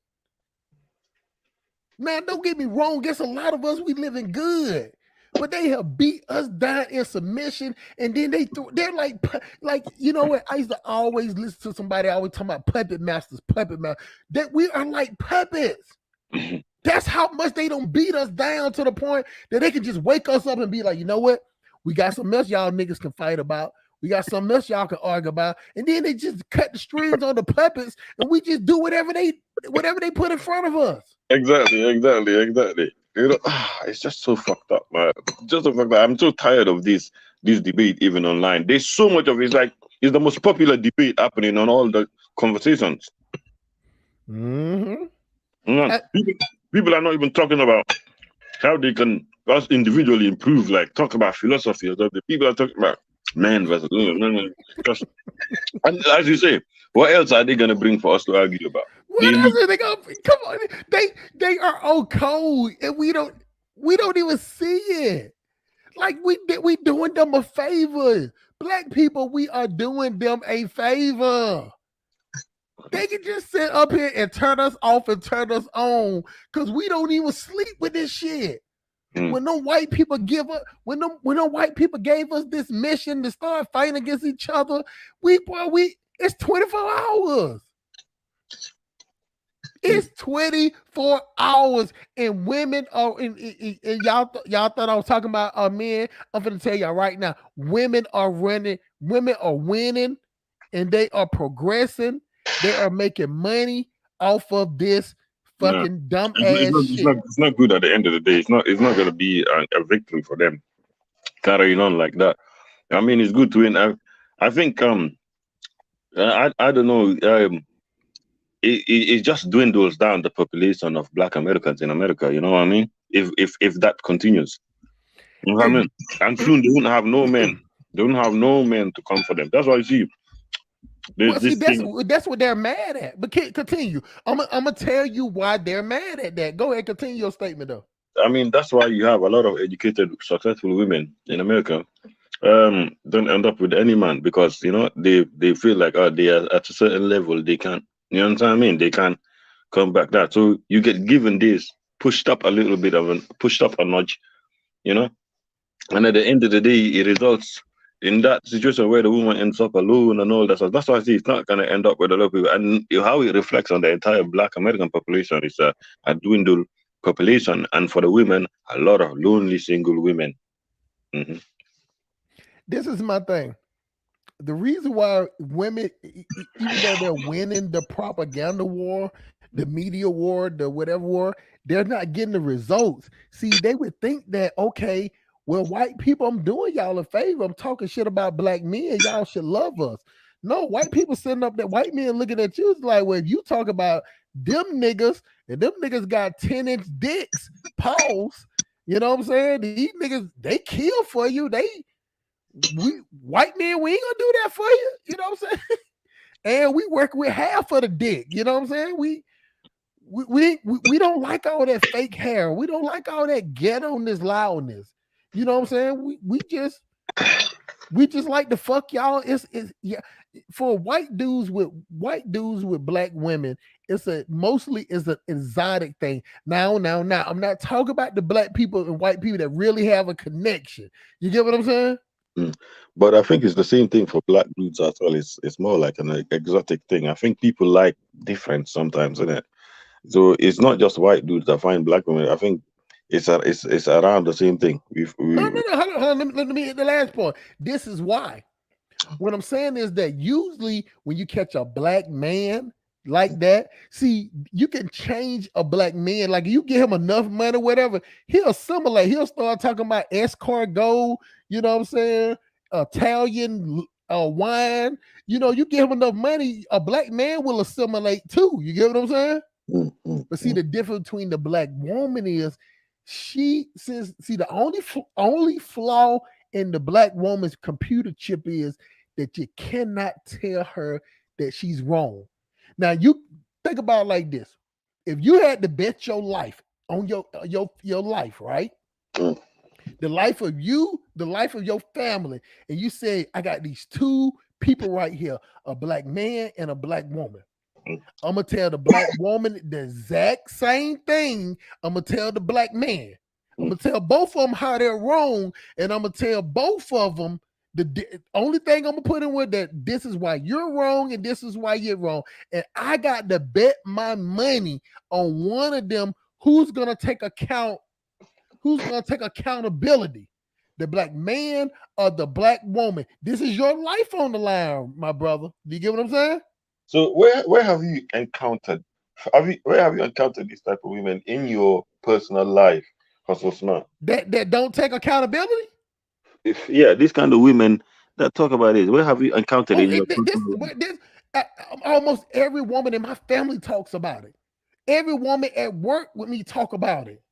Now, don't get me wrong. Guess a lot of us, we living good. But they have beat us down in submission. And then they're like, you know what? I used to always listen to somebody always talking about puppet masters. That we are like puppets. That's how much they don't beat us down to the point that they can just wake us up and be like, you know what? We got something else y'all niggas can fight about. We got something else y'all can argue about. And then they just cut the strings on the puppets and we just do whatever they put in front of us. Exactly. It's just so fucked up, man. Just so fucked up. I'm so tired of this debate, even online. There's so much of it. It's the most popular debate happening on all the conversations. Mm-hmm. People are not even talking about how they can us individually improve, like talk about philosophy or something. People are talking about man versus women. And as you say, what else are they gonna bring for us to argue about? What else are they gonna come on? They are on code and we don't even see it. Like we doing them a favor. Black people, we are doing them a favor. They can just sit up here and turn us off and turn us on because we don't even sleep with this shit. When them white people when them white people gave us this mission to start fighting against each other, it's 24 hours. It's 24 hours, and women are. And y'all thought I was talking about men. I'm gonna tell y'all right now, women are running. Women are winning, and they are progressing. They are making money off of this fucking dumb ass shit. It's not good at the end of the day. It's not gonna be a victory for them carrying on like that. I mean, it's good to win. I think I don't know. It just dwindles down the population of Black Americans in America. You know what I mean? If that continues, you know what I mean? And soon they won't have no men. They won't have no men to come for them. That's why you see. That's what they're mad at. But continue. I'm gonna tell you why they're mad at that. Go ahead, continue your statement though. I mean, that's why you have a lot of educated, successful women in America. Don't end up with any man because they feel like they are at a certain level they can't. You know what I mean? They can't come back that. So you get given this pushed up a little bit pushed up a notch, and at the end of the day, it results in that situation where the woman ends up alone and all that stuff. That's why I see it's not gonna end up with a lot of people. And how it reflects on the entire Black American population is a dwindled population, and for the women, a lot of lonely single women. Mm-hmm. This is my thing. The reason why women, even though they're winning the propaganda war, the media war, the whatever war, they're not getting the results. See, they would think that, okay, well, white people, I'm doing y'all a favor. I'm talking shit about Black men. Y'all should love us. No, white people sitting up there, white men looking at you, it's like, well, if you talk about them niggas, and them niggas got 10-inch dicks, pause, you know what I'm saying? These niggas, they kill for you. We white men, we ain't gonna do that for you. You know what I'm saying? And we work with half of the dick. You know what I'm saying? We don't like all that fake hair. We don't like all that ghetto-ness, loudness. You know what I'm saying? We just like to fuck y'all. It's yeah. For white dudes with Black women, it's mostly an exotic thing. Now, I'm not talking about the Black people and white people that really have a connection. You get what I'm saying? But I think it's the same thing for Black dudes as well. It's more like an exotic thing. I think people like difference sometimes, isn't it? So it's not just white dudes that find Black women. I think it's around the same thing. No. Hold on. Let me hit the last point. This is why. What I'm saying is that usually when you catch a Black man like that, see, you can change a Black man. Like you give him enough money, whatever, he'll assimilate. He'll start talking about escargot. You know what I'm saying? Italian wine. You give him enough money, a Black man will assimilate too. You get what I'm saying? But see, the difference between the Black woman is the only flaw in the Black woman's computer chip is that you cannot tell her that she's wrong. Now you think about it like this: if you had to bet your life on your life, right? The life of you, the life of your family, and you say, I got these two people right here, a Black man and a Black woman. I'm gonna tell the Black woman the exact same thing. I'm gonna tell the Black man. I'm gonna tell both of them how they're wrong, and I'm gonna tell both of them the only thing I'm gonna put in with that this is why you're wrong and this is why you're wrong. And I got to bet my money on one of them who's gonna take accountability, the Black man or the Black woman. This is your life on the line, my brother. Do you get what I'm saying? So where have you encountered? Where have you encountered these type of women in your personal life, Hustle? That don't take accountability? These kind of women that talk about it, where have you encountered in your personal life? Almost every woman in my family talks about it. Every woman at work with me talk about it.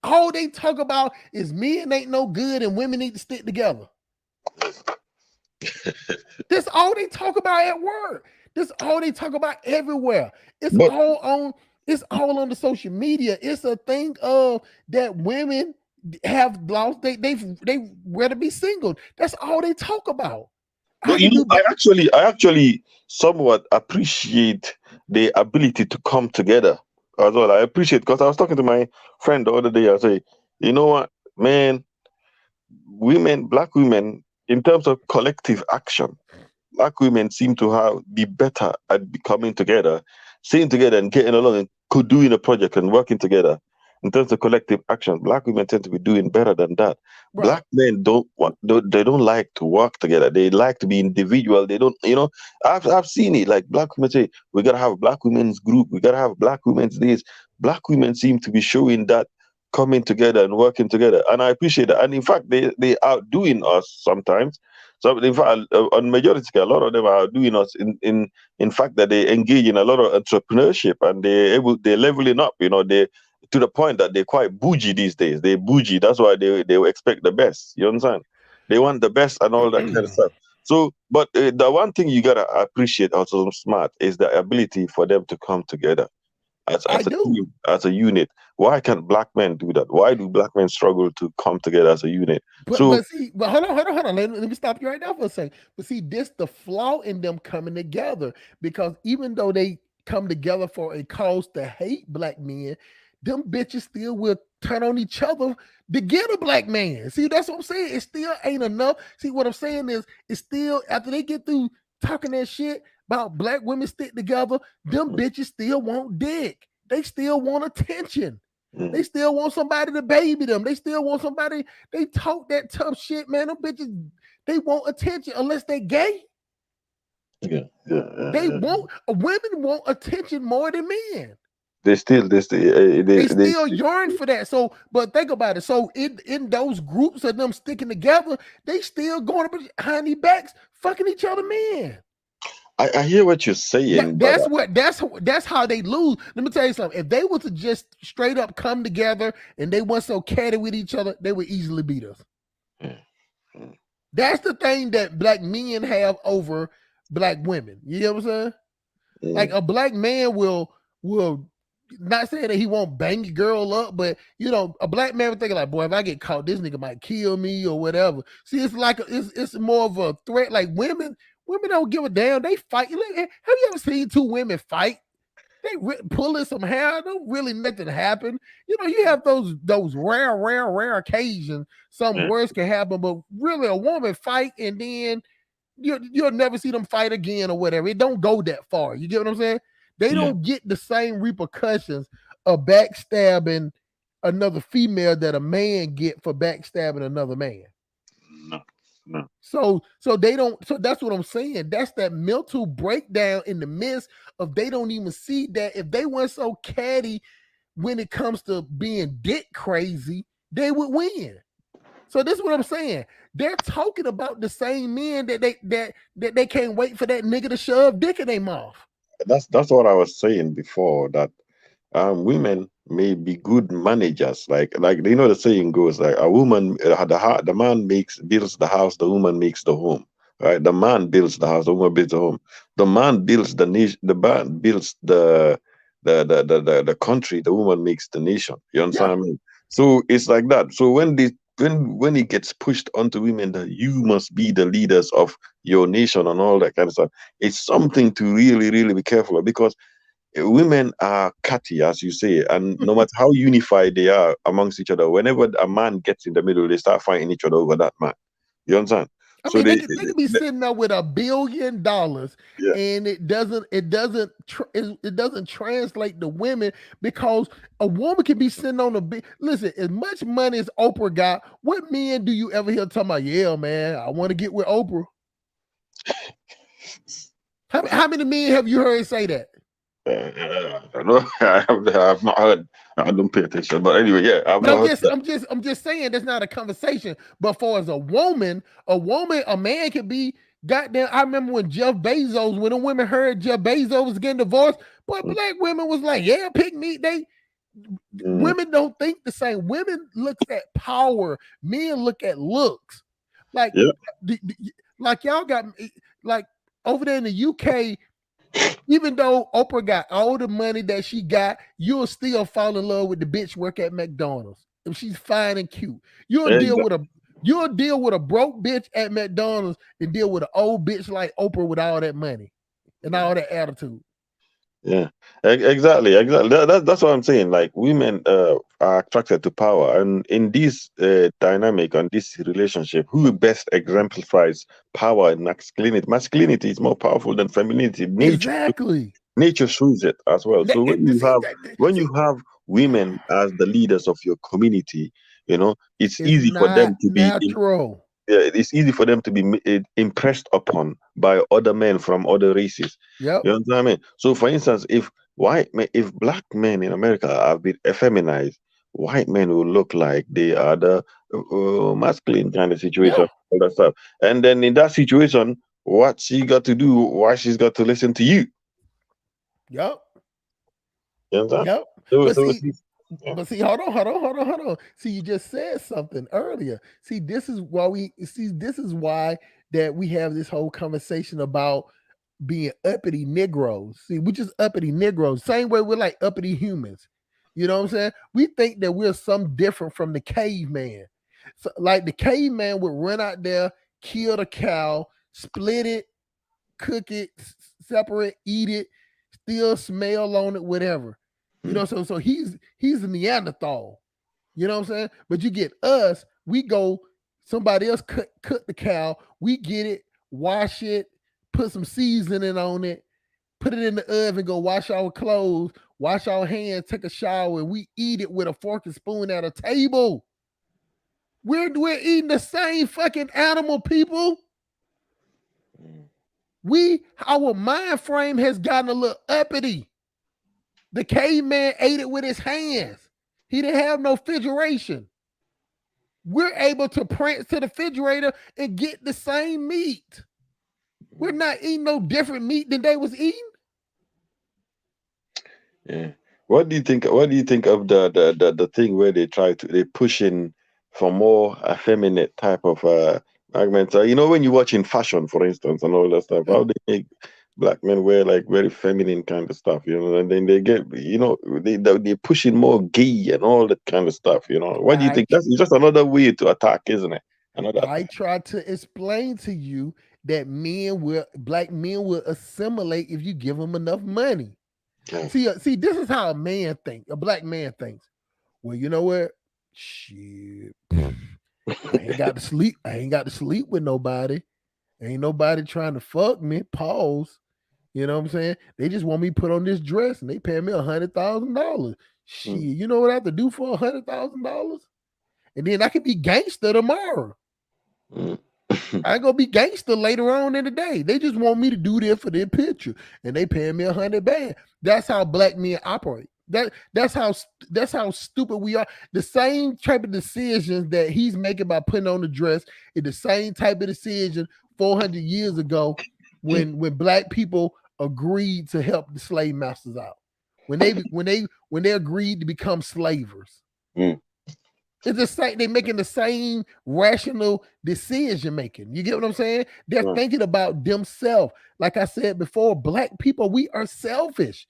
All they talk about is men ain't no good and women need to stick together. That's all they talk about at work. That's all they talk about everywhere. It's all on the social media. It's a thing of that women have lost. They rather be single. That's all they talk about. But I actually somewhat appreciate the ability to come together as well. I appreciate, because I was talking to my friend the other day. I say, you know what, man, Black women, in terms of collective action, Black women seem to be better at coming together sitting together and getting along and doing a project and working together in terms of collective action. Black women tend to be doing better than that. Right. Black men they don't like to work together. They like to be individual. They don't, I've seen it. Like black women say, we gotta have black women's group, we gotta have black women's this. Black women seem to be showing that coming together and working together. And I appreciate that. And in fact, they outdoing us sometimes. So in fact, on majority, a lot of them are doing us in fact that they engage in a lot of entrepreneurship and they're leveling up, they to the point that they're quite bougie these days. They're bougie. That's why they will expect the best. You understand? They want the best and all that kind of stuff. So, but the one thing you gotta appreciate also smart is the ability for them to come together as a team, as a unit. Why can't black men do that? Why do black men struggle to come together as a unit? But hold on. Let me stop you right now for a second. But see, this the flaw in them coming together, because even though they come together for a cause to hate black men, them bitches still will turn on each other to get a black man. See, that's what I'm saying. It still ain't enough. See, what I'm saying is, it's still, after they get through talking that shit about black women stick together, them bitches still want dick. They still want attention. They still want somebody to baby them. They still want somebody. They talk that tough shit, man. Them bitches, they want attention unless they gay. Women want attention more than men. They still yearn for that. So, but think about it. So in those groups of them sticking together, they still going behind their backs, fucking each other, men. I hear what you're saying. That's how they lose. Let me tell you something. If they were to just straight up come together and they weren't so catty with each other, they would easily beat us. That's the thing that black men have over black women. You know what I'm saying? Like a black man will not saying that he won't bang a girl up, but a black man would think like, boy, if I get caught, this nigga might kill me or whatever. See, it's like it's more of a threat. Like women don't give a damn. They fight. Have you ever seen two women fight? They pulling some hair. Don't really nothing happen. You have those rare occasions. Something worse can happen, but really a woman fight and then you'll never see them fight again or whatever. It don't go that far. You get what I'm saying? They don't get the same repercussions of backstabbing another female that a man get for backstabbing another man. No. So they don't. So that's what I'm saying. That's that mental breakdown in the midst of they don't even see that if they weren't so catty when it comes to being dick crazy, they would win. So this is what I'm saying. They're talking about the same men that they can't wait for that nigga to shove dick in their mouth. That's what I was saying before, that women may be good managers. Like the saying goes, like a woman, the man builds the house, the woman makes the home. Right? The man builds the house, the woman builds the home. The man builds the nation, the man builds the country, the woman makes the nation. You understand what I mean? So it's like that. So when it gets pushed onto women that you must be the leaders of your nation and all that kind of stuff, it's something to really, really be careful of, because women are catty, as you say, and no matter how unified they are amongst each other, whenever a man gets in the middle, they start fighting each other over that man. You understand? They could be sitting there with $1 billion, and it doesn't translate to women, because a woman can be sitting on listen, as much money as Oprah got, what men do you ever hear talking about? Yeah, man, I want to get with Oprah. How many men have you heard say that? I've not heard. I don't pay attention, but anyway, I'm just saying that's not a conversation. But for as a woman, a man can be goddamn. I remember when Jeff Bezos, when the women heard Jeff Bezos was getting divorced, but black women was like, "Yeah, pick me." Women don't think the same. Women look at power. Men look at looks. Like, like y'all got like over there in the UK. Even though Oprah got all the money that she got, you'll still fall in love with the bitch work at McDonald's if she's fine and cute. You'll deal with a broke bitch at McDonald's and deal with an old bitch like Oprah with all that money and all that attitude. Yeah, exactly. That's what I'm saying. Like, women are attracted to power, and in this dynamic and this relationship, who best exemplifies power and masculinity? Masculinity is more powerful than femininity. Nature, exactly. nature shows it as well. So when you have women as the leaders of your community, it's easy for them to be natural. it's easy for them to be impressed upon by other men from other races. Yep. You know what I mean? So, for instance, if black men in America have been effeminized, white men will look like they are the masculine kind of situation, all that stuff. And then in that situation, what she got to do? Why she's got to listen to you? Yep. You understand? Yep. But see, hold on. See, you just said something earlier. See, this is why that we have this whole conversation about being uppity Negroes. See, we just uppity Negroes. Same way we're like uppity humans. You know what I'm saying? We think that we're some different from the caveman. So, like the caveman would run out there, kill the cow, split it, cook it, separate, eat it, still smell on it, whatever. You know, so he's a Neanderthal. You know what I'm saying? But you get us, we go, somebody else cut the cow, we get it, wash it, put some seasoning on it, put it in the oven, go wash our clothes, wash our hands, take a shower, and we eat it with a fork and spoon at a table. We're eating the same fucking animal, people. Our mind frame has gotten a little uppity. The caveman ate it with his hands. He didn't have no refrigeration. We're able to prance to the refrigerator and get the same meat. We're not eating no different meat than they was eating. Yeah. What do you think of the thing where they push in for more effeminate type of arguments? When you watch in fashion, for instance, and all that stuff, how they make black men wear like very feminine kind of stuff, and then they get, they push in more gay and all that kind of stuff, What do you think? That's just another way to attack, isn't it? I tried to explain to you that black men will assimilate if you give them enough money. Yeah. See, this is how a black man thinks. Well, you know what? Shit. I ain't got to sleep with nobody. Ain't nobody trying to fuck me. Pause. You know what I'm saying? They just want me to put on this dress and they pay me $100,000. Shit, you know what I have to do for $100,000? And then I could be gangster tomorrow. I ain't gonna be gangster later on in the day. They just want me to do this for their picture, and they paying me $100,000. That's how black men operate. That's how stupid we are. The same type of decisions that he's making by putting on the dress is the same type of decision 400 years ago when black people agreed to help the slave masters out. When they agreed to become slavers. It's the same. They're making the same rational decision making. You get what I'm saying? They're thinking about themselves. Like I said before, black people, we are selfish.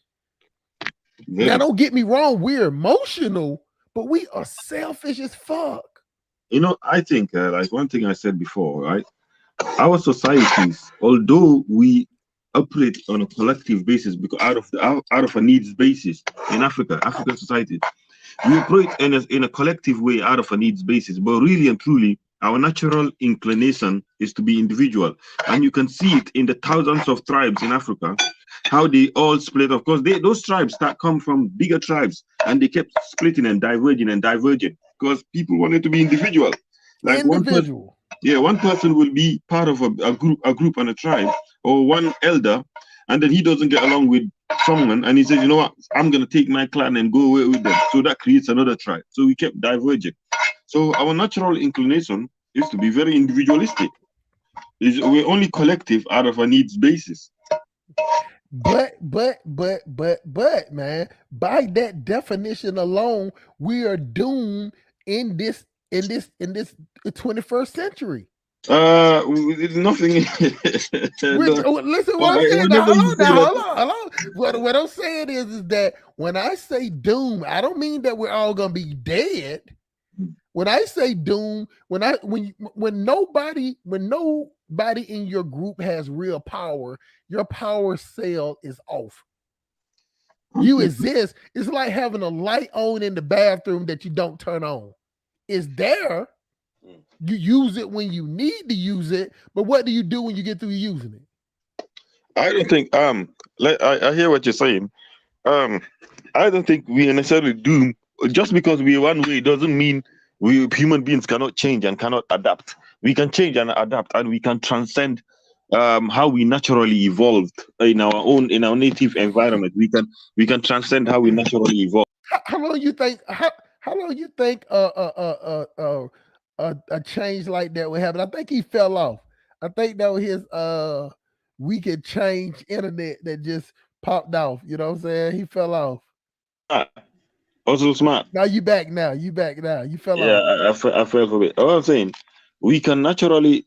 Now, don't get me wrong. We're emotional, but we are selfish as fuck. I think like one thing I said before, right? Our societies, although we operate on a collective basis because out of a needs basis in African society. We operate in a collective way out of a needs basis, but really and truly, our natural inclination is to be individual. And you can see it in the thousands of tribes in Africa, how they all split. Of course, those tribes that come from bigger tribes, and they kept splitting and diverging because people wanted to be individual. Like one person will be part of a group and a tribe, or one elder, and then he doesn't get along with someone, and he says, you know what, I'm going to take my clan and go away with them. So that creates another tribe. So we kept diverging. So our natural inclination is to be very individualistic. We're only collective out of a needs basis. But man, by that definition alone, we are doomed in this 21st century. Nothing. Listen, what I'm saying. Hold on. What I'm saying is that when I say doom, I don't mean that we're all gonna be dead. When I say doom, when nobody in your group has real power, your power cell is off. You exist. It's like having a light on in the bathroom that you don't turn on. It's there. You use it when you need to use it, but what do you do when you get through using it? I don't think I hear what you're saying. I don't think we are necessarily doomed. Just because we are one way doesn't mean we human beings cannot change and cannot adapt. We can change and adapt, and we can transcend how we naturally evolved in our native environment. We can transcend how we naturally evolved. How long you think? How long you think a change like that would happen? I think he fell off. I think that was his we could change internet that just popped off. You know what I'm saying? He fell off. Also smart. Now you back now. You back now. You fell Yeah, off. I fell for it. All I'm saying, we can naturally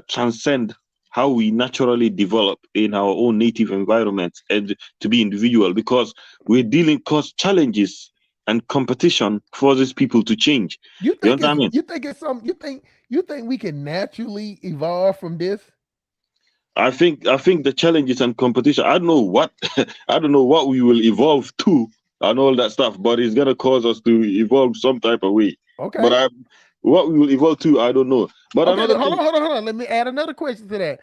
transcend how we naturally develop in our own native environments and to be individual, because we're dealing cause challenges and competition forces people to change. You You know think what I mean? you think it's something you think we can naturally evolve from this? I think the challenges and competition. I don't know what I don't know what we will evolve to and all that stuff, but it's gonna cause us to evolve some type of way. Okay. But what we will evolve to, I don't know. But okay, another hold thing, on, hold on, hold on. Let me add another question to that.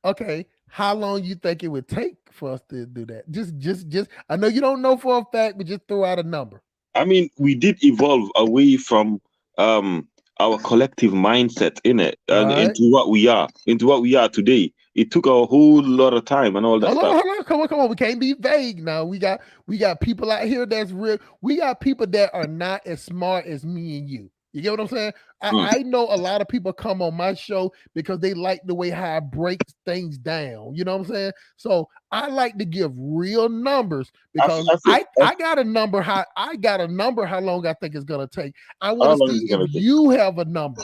Okay, how long you think it would take for us to do that? Just. I know you don't know for a fact, but just throw out a number. I mean, we did evolve away from um our collective mindset in it and Right. into what we are today. It took a whole lot of time and all that Hold on, stuff. hold on, come on. We can't be vague now. We got people out here that's real. We got people that are not as smart as me and you. You get what I'm saying? Mm. I know a lot of people come on my show because they like the way how I break things down. You know what I'm saying? So I like to give real numbers because I got a number how long I think it's gonna take. I want to see if you have a number.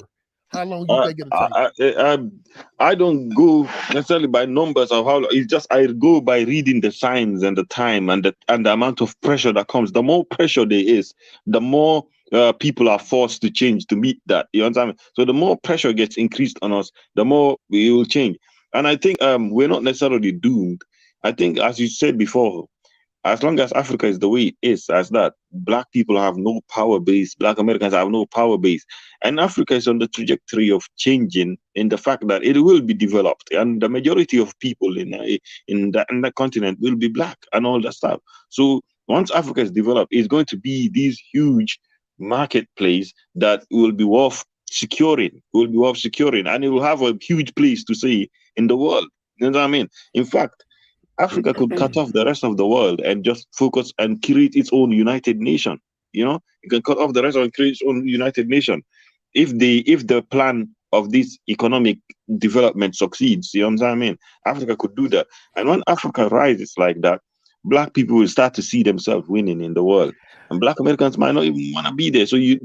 How long you think it'll take? I don't go necessarily by numbers of how. It's just I go by reading the signs and the time and the amount of pressure that comes. The more pressure there is, the more people are forced to change to meet that. You understand? So the more pressure gets increased on us, the more we will change. And I think we're not necessarily doomed. I think, as you said before, as long as Africa is the way it is, as that, black people have no power base, black Americans have no power base. And Africa is on the trajectory of changing in the fact that it will be developed. And the majority of people in that continent will be black and all that stuff. So once Africa is developed, it's going to be these huge marketplace that will be worth securing, and it will have a huge place to say in the world. You know what I mean? In fact, Africa could cut off the rest of the world and just focus and create its own United Nation. You know, you can cut off the rest and create its own United Nation. If the plan of this economic development succeeds, you know what I mean? Africa could do that. And when Africa rises like that, black people will start to see themselves winning in the world. And black Americans might not even want to be there. So you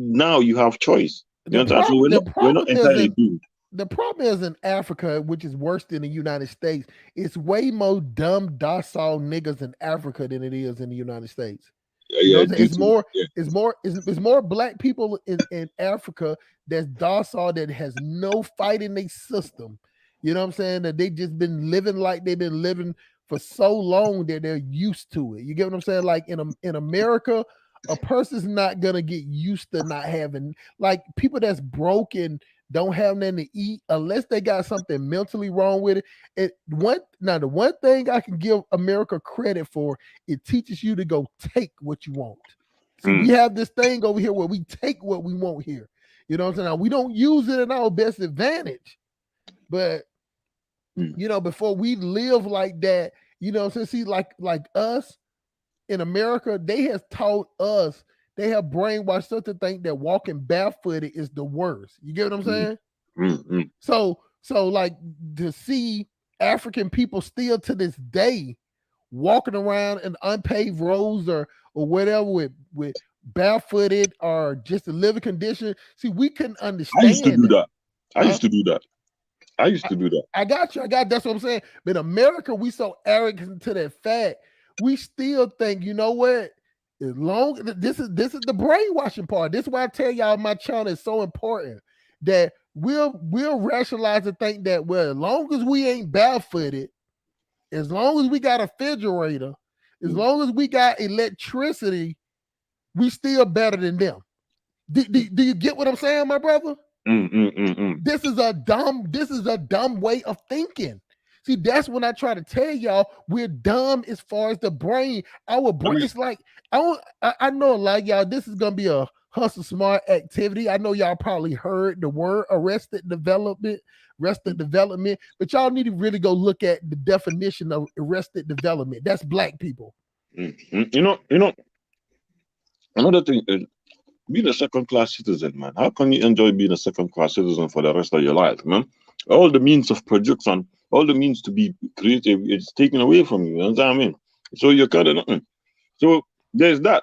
have choice. You know what I'm saying? So we're not entirely doomed. The problem is in Africa, which is worse than the United States, it's way more dumb, docile niggas in Africa than it is in the United States. It's more black people in Africa that's docile, that has no fight in their system. You know what I'm saying? That they just been living like they've been living for so long that they're used to it. You get what I'm saying? Like in America, a person's not gonna get used to not having, like, people that's broken don't have nothing to eat unless they got something mentally wrong with it. The one thing I can give America credit for, it teaches you to go take what you want. See, we have this thing over here where we take what we want here. You know what I'm saying? Now, we don't use it in our best advantage, but before we live like that, see, like us in America, they have taught us. They have brainwashed us to think that walking barefooted is the worst. You get what I'm saying? Mm-hmm. So like, to see African people still to this day walking around in unpaved roads or whatever with barefooted or just a living condition. See, we couldn't understand. I used to do that. I used to do that. I got you. That's what I'm saying. But in America, we so arrogant to that fact. We still think, you know what? As long this is the brainwashing part. This is why I tell y'all my channel is so important. That we'll rationalize and think that, well, as long as we ain't barefooted, as long as we got a refrigerator, as long as we got electricity, we still better than them. Do you get what I'm saying, my brother? This is a dumb way of thinking. See, that's when I try to tell y'all we're dumb as far as the brain. Our brain, it's like I know a lot of y'all. This is gonna be a hustle smart activity. I know y'all probably heard the word arrested development, but y'all need to really go look at the definition of arrested development. That's black people. You know, another thing is being a second-class citizen, man. How can you enjoy being a second-class citizen for the rest of your life, man? All the means of production, all the means to be creative, it's taken away from you. You know what I mean? So you're kind of nothing. So there's that.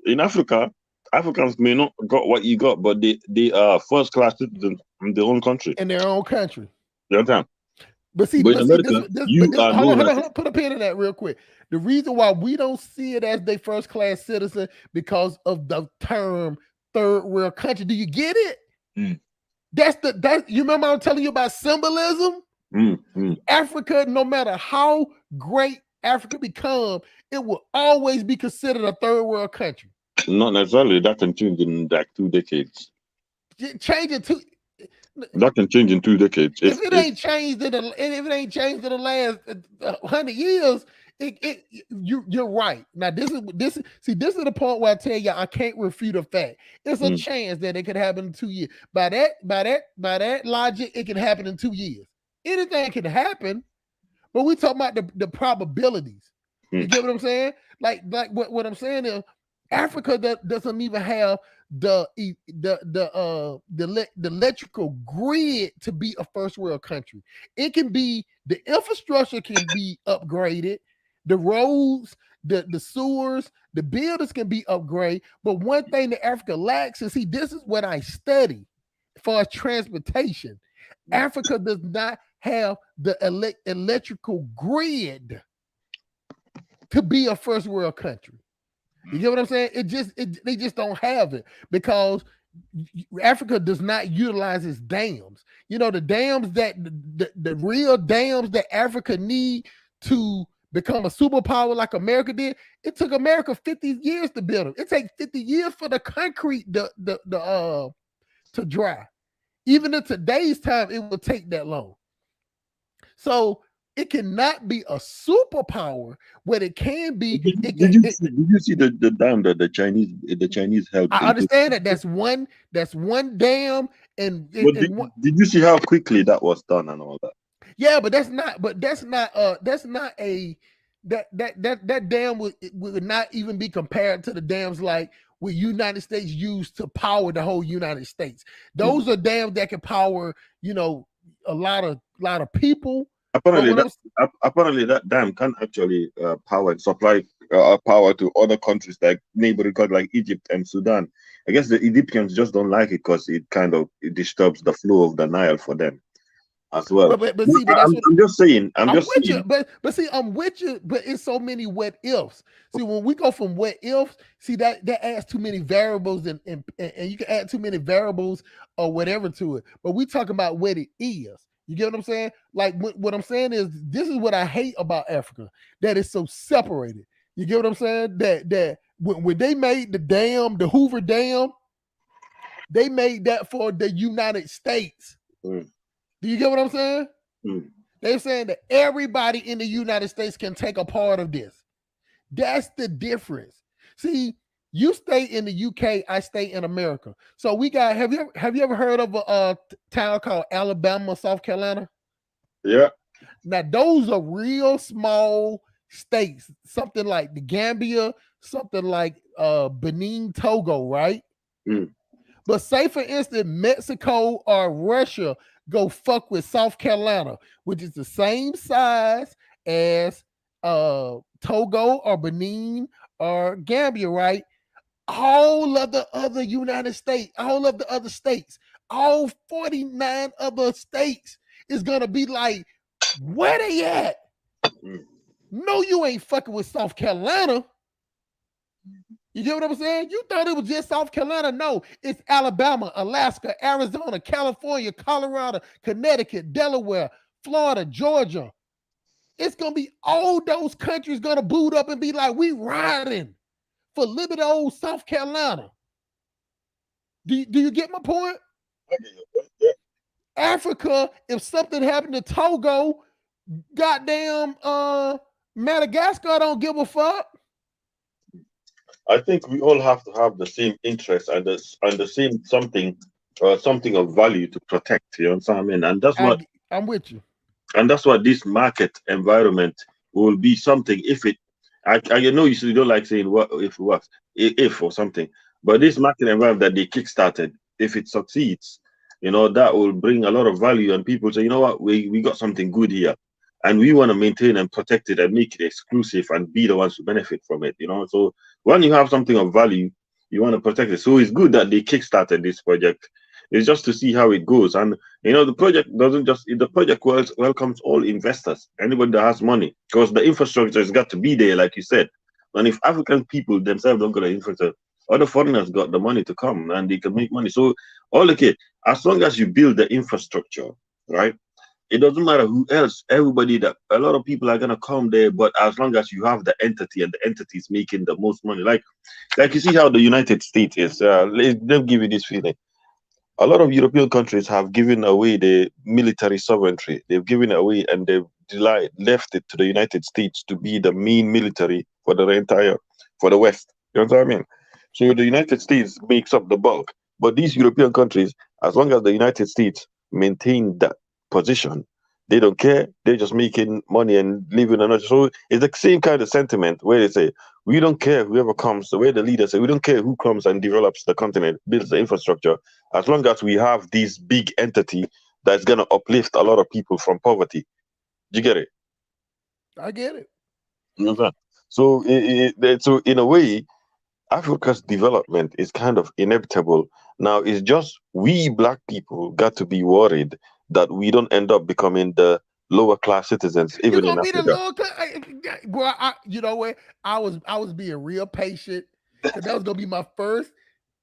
In Africa, Africans may not got what you got, but they are first-class citizens in their own country. In their own country. You understand? But in America, hold on, put a pin in that real quick. The reason why we don't see it as their first class citizen because of the term third world country. Do you get it? That you remember I'm telling you about symbolism? Africa, no matter how great Africa become, it will always be considered a third world country. Not necessarily. That can change in like 2 decades. That can change in 2 decades. If it ain't changed in the last 100 years, you're right. Now this is the point where I tell you I can't refute a fact. It's a chance that it could happen in 2 years. By that logic, it can happen in 2 years. Anything can happen, but we talking about the probabilities. You get what I'm saying? Like what I'm saying is Africa doesn't even have the electrical grid to be a first world country. It can be, the infrastructure can be upgraded, the roads, the sewers, the buildings can be upgraded. But one thing that Africa lacks is, see, this is what I study as far as transportation. Africa does not have the electrical grid to be a first world country. You get what I'm saying? They just don't have it because Africa does not utilize its dams. You know, the dams that the real dams that Africa need to become a superpower like America did. It took America 50 years to build them. It takes 50 years for the concrete to dry. Even in today's time, it will take that long. So it cannot be a superpower. What it can be. Did you see the dam that the Chinese helped? I understand that. That's one dam. Did you see how quickly that was done and all that? Yeah, but that's not that dam would not even be compared to the dams like what United States used to power the whole United States. Those are dams that can power, a lot of people. Apparently that dam can actually supply power to other countries like neighboring countries like Egypt and Sudan. I guess the Egyptians just don't like it because it disturbs the flow of the Nile for them as well. I'm just saying. I'm with you. But see, I'm with you. But it's so many what ifs. See, when we go from what ifs, see that adds too many variables, and you can add too many variables or whatever to it. But we talking about what it is. You get what I'm saying? Like what I'm saying is, this is what I hate about Africa, that it's so separated. You get what I'm saying? That when they made the dam, the Hoover Dam, they made that for the United States. Do you get what I'm saying? They're saying that everybody in the United States can take a part of this. That's the difference. See, you stay in the UK, I stay in America. So we got, have you ever heard of a town called Alabama, South Carolina? Yeah. Now those are real small states, something like the Gambia, something like Benin, Togo, right? But say for instance, Mexico or Russia go fuck with South Carolina, which is the same size as Togo or Benin or Gambia, right? All of the other United States, all of the other states, all 49 other states is gonna be like, where they at? No, you ain't fucking with South Carolina. You get what I'm saying? You thought it was just South Carolina. No, it's Alabama, Alaska, Arizona, California, Colorado, Connecticut, Delaware, Florida, Georgia. It's gonna be all those countries gonna boot up and be like, we riding for liberty old South Carolina. Do you get my point? Africa, if something happened to Togo, Goddamn, Madagascar don't give a fuck. I think we all have to have the same interest and the same something of value to protect. You know what I mean? And I'm with you. And that's what this market environment will be something if it. I know you don't like saying what if it works, if or something, but this market environment that they kickstarted, if it succeeds, that will bring a lot of value, and people say, you know what, we got something good here, and we want to maintain and protect it and make it exclusive and be the ones to benefit from it. So when you have something of value, you want to protect it. So it's good that they kickstarted this project. It's just to see how it goes, and the project doesn't just the project welcomes all investors, anybody that has money, because the infrastructure has got to be there, like you said. And if African people themselves don't got the infrastructure, other foreigners got the money to come and they can make money. So all okay, as long as you build the infrastructure, right? It doesn't matter who else, everybody that a lot of people are gonna come there, but as long as you have the entity and the entity is making the most money, like you see how the United States is. They'll give you this feeling. A lot of European countries have given away the military sovereignty. They've given it away and they've left it to the United States to be the main military for the West. You know what I mean? So the United States makes up the bulk. But these European countries, as long as the United States maintain that position, they don't care. They're just making money and living another. So it's the same kind of sentiment where they say, we don't care whoever comes, the way the leaders say, we don't care who comes and develops the continent, builds the infrastructure, as long as we have this big entity that's going to uplift a lot of people from poverty. Do you get it? I get it. So, so in a way, Africa's development is kind of inevitable. Now, it's just we black people got to be worried that we don't end up becoming the lower class citizens, even in Africa. The lower class, boy. You know what? I was being real patient because that was gonna be my first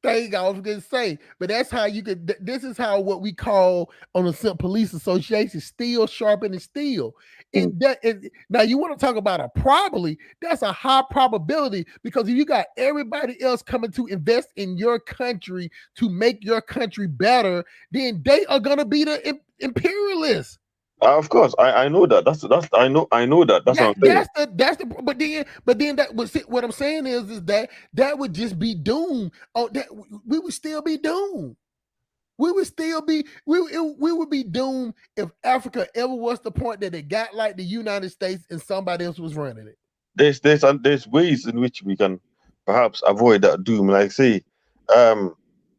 thing I was gonna say. But that's how you could. This is how what we call on the police association steel sharpening steel. Now you want to talk about a probably? That's a high probability because if you got everybody else coming to invest in your country to make your country better, then they are gonna be the imperialists. Of course, I know that. I know that. That's what I'm saying. But then that was what I'm saying is that would just be doomed. Oh, that we would still be doomed. We would be doomed if Africa ever was the point that it got like the United States and somebody else was running it. There's ways in which we can perhaps avoid that doom. Like say,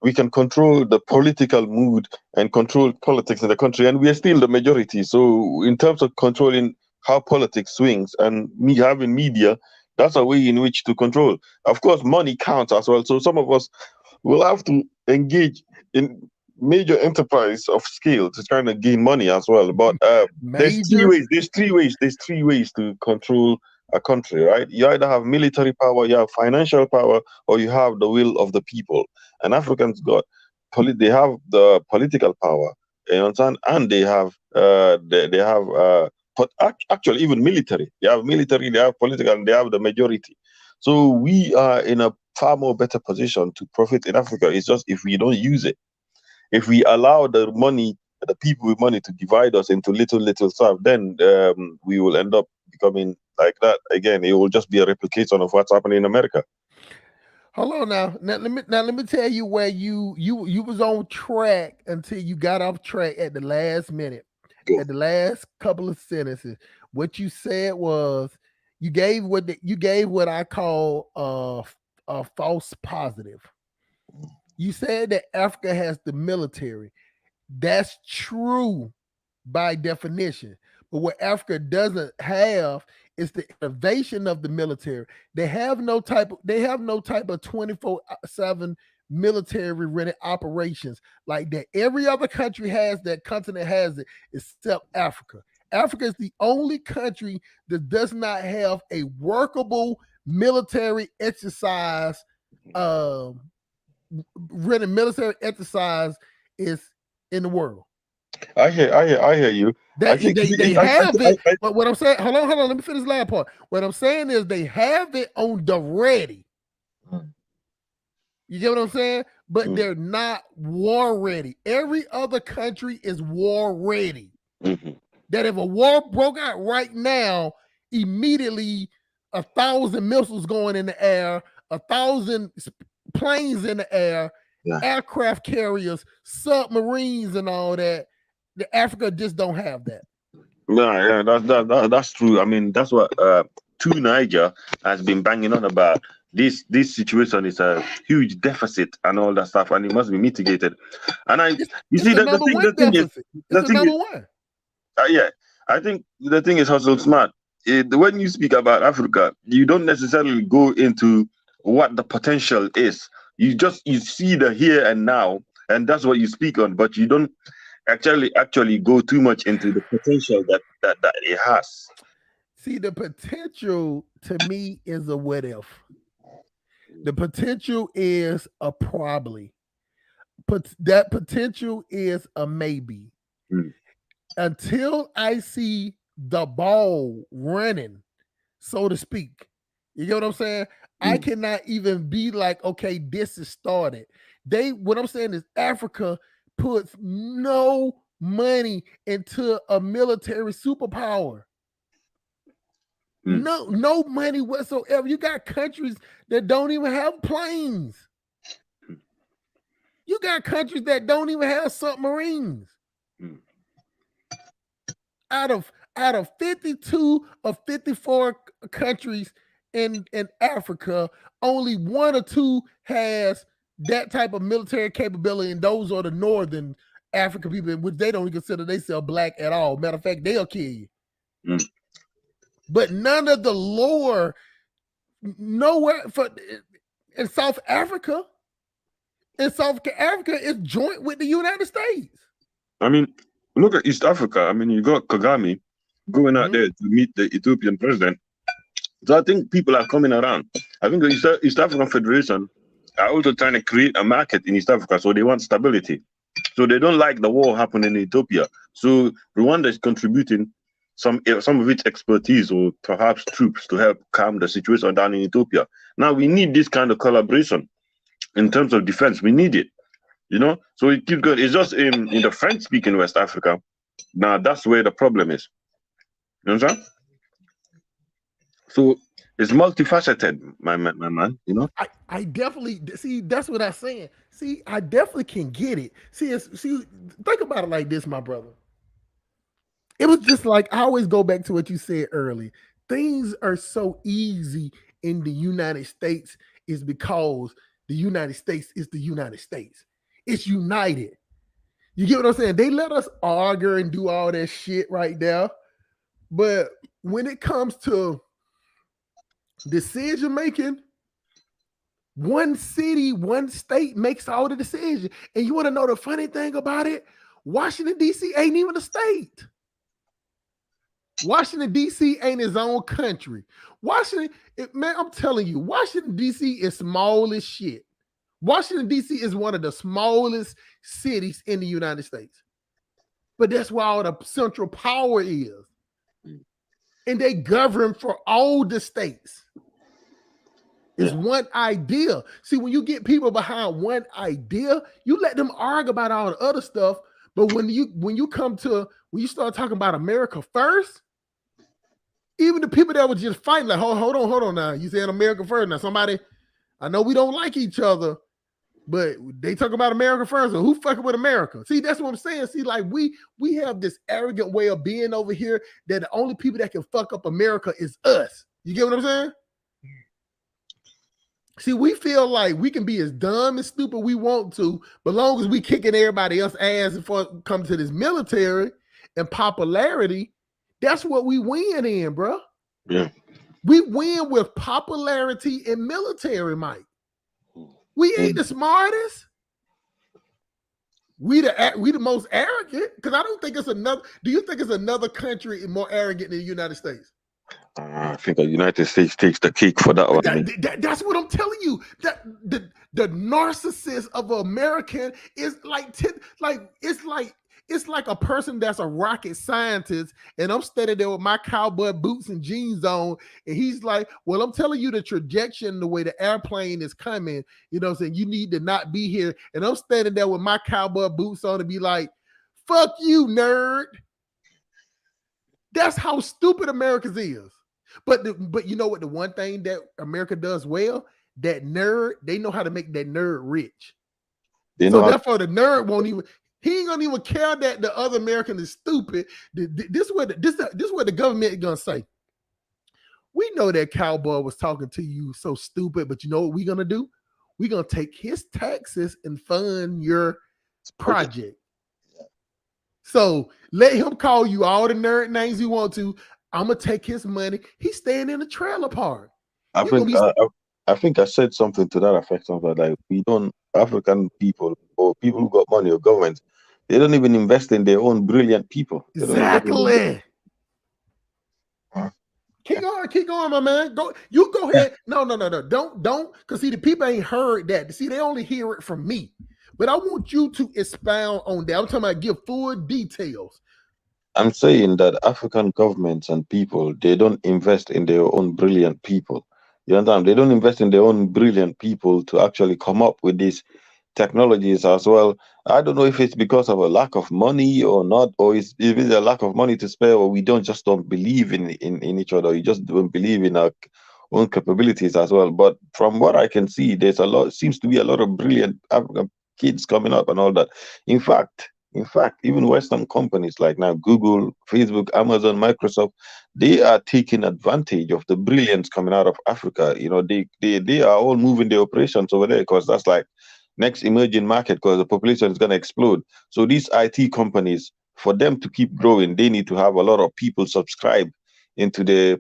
we can control the political mood and control politics in the country, and we are still the majority. So in terms of controlling how politics swings and me having media, that's a way in which to control. Of course, money counts as well. So some of us will have to engage in major enterprise of scale to try to gain money as well. But there's three ways to control a country, right? You either have military power, you have financial power, or you have the will of the people. And Africans they have the political power, you understand, and they have but actually even military. They have military, they have political, and they have the majority. So we are in a far more better position to profit in Africa. It's just if we don't use it, if we allow the people with money to divide us into little stuff, then we will end up becoming like that again. It will just be a replication of what's happening in America. Hold on now. Let me tell you where you was on track until you got off track at the last minute. At the last couple of sentences. What you said was you gave what I call a false positive. You said that Africa has the military. That's true by definition. But what Africa doesn't have is the innovation of the military. They have no type of 24/7 military rented operations like that. Every other country has that, continent has it, except Africa. Africa is the only country that does not have a workable military exercise. Rented military exercise is in the world. I hear you. They have it, but what I'm saying, hold on, let me finish the last part. What I'm saying is they have it on the ready. You get what I'm saying? But they're not war ready. Every other country is war ready. that if a war broke out right now, immediately 1,000 missiles going in the air, 1,000 planes in the air, aircraft carriers, submarines, and all that. The Africa just don't have that. Yeah, that's true. I mean, that's what Niger has been banging on about. This situation is a huge deficit and all that stuff, and it must be mitigated. And it's the number one. Yeah, I think the thing is hustle smart. When you speak about Africa, you don't necessarily go into what the potential is. You see the here and now, and that's what you speak on. But you don't actually go too much into the potential that it has. See, the potential to me is a what if. The potential is a probably. But that potential is a maybe. Until I see the ball running, so to speak. You get what I'm saying? I cannot even be like, okay, this is started. What I'm saying is Africa puts no money into a military superpower. No money whatsoever. You got countries that don't even have planes. You got countries that don't even have submarines. Out of 52 or 54 countries in Africa, only 1 or 2 has that type of military capability, and those are the northern African people, which they don't consider themselves black at all. Matter of fact, they'll kill you. But none of the lower, nowhere in South Africa. In South Africa, it's joint with the United States. I mean, look at East Africa. I mean, you got Kagame going out there to meet the Ethiopian president. So I think people are coming around. I think the East African Federation are also trying to create a market in East Africa, so they want stability. So they don't like the war happening in Ethiopia. So Rwanda is contributing some of its expertise or perhaps troops to help calm the situation down in Ethiopia. Now we need this kind of collaboration in terms of defense. We need it, So it keeps going. It's just in the French-speaking West Africa. Now that's where the problem is. You understand? So it's multifaceted, my man. I definitely see. That's what I'm saying. See, I definitely can get it. See, think about it like this, my brother. It was just like, I always go back to what you said earlier. Things are so easy in the United States is because the United States is the United States. It's united. You get what I'm saying? They let us argue and do all that shit right there. But when it comes to decision making, one city, one state makes all the decision. And you want to know the funny thing about it? Washington, D.C. ain't even a state. Washington, D.C. ain't his own country. Man, I'm telling you, Washington, D.C. is small as shit. Washington, D.C. is one of the smallest cities in the United States. But that's where all the central power is. And they govern for all the states. It's one idea. See, when you get people behind one idea, you let them argue about all the other stuff. But when you start talking about America first, even the people that were just fighting, like, hold on now. You saying America first. Now somebody, I know we don't like each other, but they talk about America first. So who fucking with America? See, that's what I'm saying. See, like we have this arrogant way of being over here that the only people that can fuck up America is us. You get what I'm saying? See, we feel like we can be as dumb and stupid we want to, but long as we kicking everybody else's ass before it comes to this military and popularity, that's what we win in, bro. Yeah. We win with popularity and military might. We ain't the smartest. We the most arrogant, because I don't think it's another. Do you think it's another country more arrogant than the United States? I think the United States takes the cake for that one. That's what I'm telling you. That the narcissist of an American is it's like a person that's a rocket scientist, and I'm standing there with my cowboy boots and jeans on, and he's like, well, I'm telling you the trajectory, the way the airplane is coming, saying you need to not be here. And I'm standing there with my cowboy boots on to be like, fuck you, nerd. That's how stupid America's is. But you know what? The one thing that America does well, that nerd, they know how to make that nerd rich. So therefore, the nerd won't even. He ain't gonna even care that the other American is stupid. This is what the government is gonna say. We know that cowboy was talking to you so stupid, but you know what we're gonna do? We're gonna take his taxes and fund your project. So let him call you all the nerd names you want to. I'm gonna take his money. He's staying in a trailer park. I think I said something to that effect. Something like we don't African people or people who got money or governments, they don't even invest in their own brilliant people. Exactly. Keep going, my man. Go ahead. No. Don't, because see, the people ain't heard that. See, they only hear it from me. But I want you to expound on that. I'm talking about give full details. I'm saying that African governments and people, they don't invest in their own brilliant people. You understand? They don't invest in their own brilliant people to actually come up with these technologies as well. I don't know if it's because of a lack of money or not, or if it's a lack of money to spare, or we don't believe in each other. You just don't believe in our own capabilities as well. But from what I can see, seems to be a lot of brilliant African kids coming up and all that. In fact, even Western companies like now Google, Facebook, Amazon, Microsoft, they are taking advantage of the brilliance coming out of Africa. You know, they are all moving their operations over there because that's like next emerging market because the population is going to explode. So these IT companies, for them to keep growing, they need to have a lot of people subscribe into their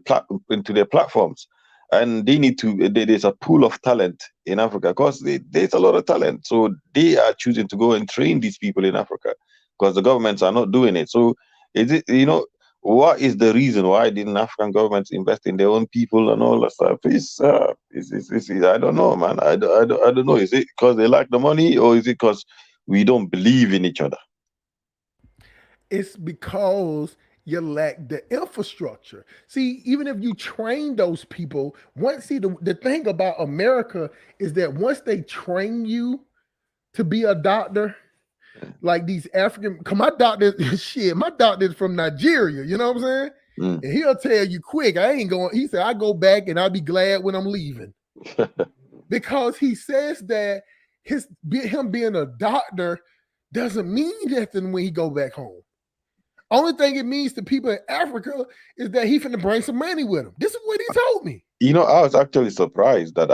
platforms. And they need to. There's a pool of talent in Africa because there's a lot of talent. So they are choosing to go and train these people in Africa because the governments are not doing it. So is it, what is the reason why didn't African governments invest in their own people and all that stuff? I don't know, man. I don't know. Is it because they lack the money, or is it because we don't believe in each other? It's because you lack the infrastructure. See, even if you train those people, the thing about America is that once they train you to be a doctor, like these African, because my doctor is from Nigeria, you know what I'm saying? And he'll tell you quick, I ain't going, he said, I go back and I'll be glad when I'm leaving. Because he says that him being a doctor doesn't mean nothing when he go back home. Only thing it means to people in Africa is that he finna bring some money with him. This is what he told me. I was actually surprised that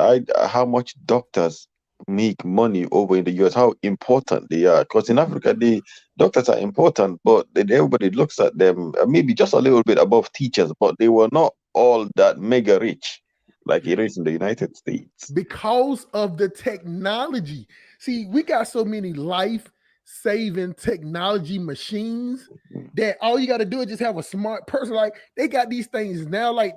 how much doctors make money over in the US, how important they are. Because in Africa, the doctors are important, but everybody looks at them maybe just a little bit above teachers, but they were not all that mega rich like it is in the United States. Because of the technology. See, we got so many life-saving technology machines that all you got to do is just have a smart person. Like they got these things now, like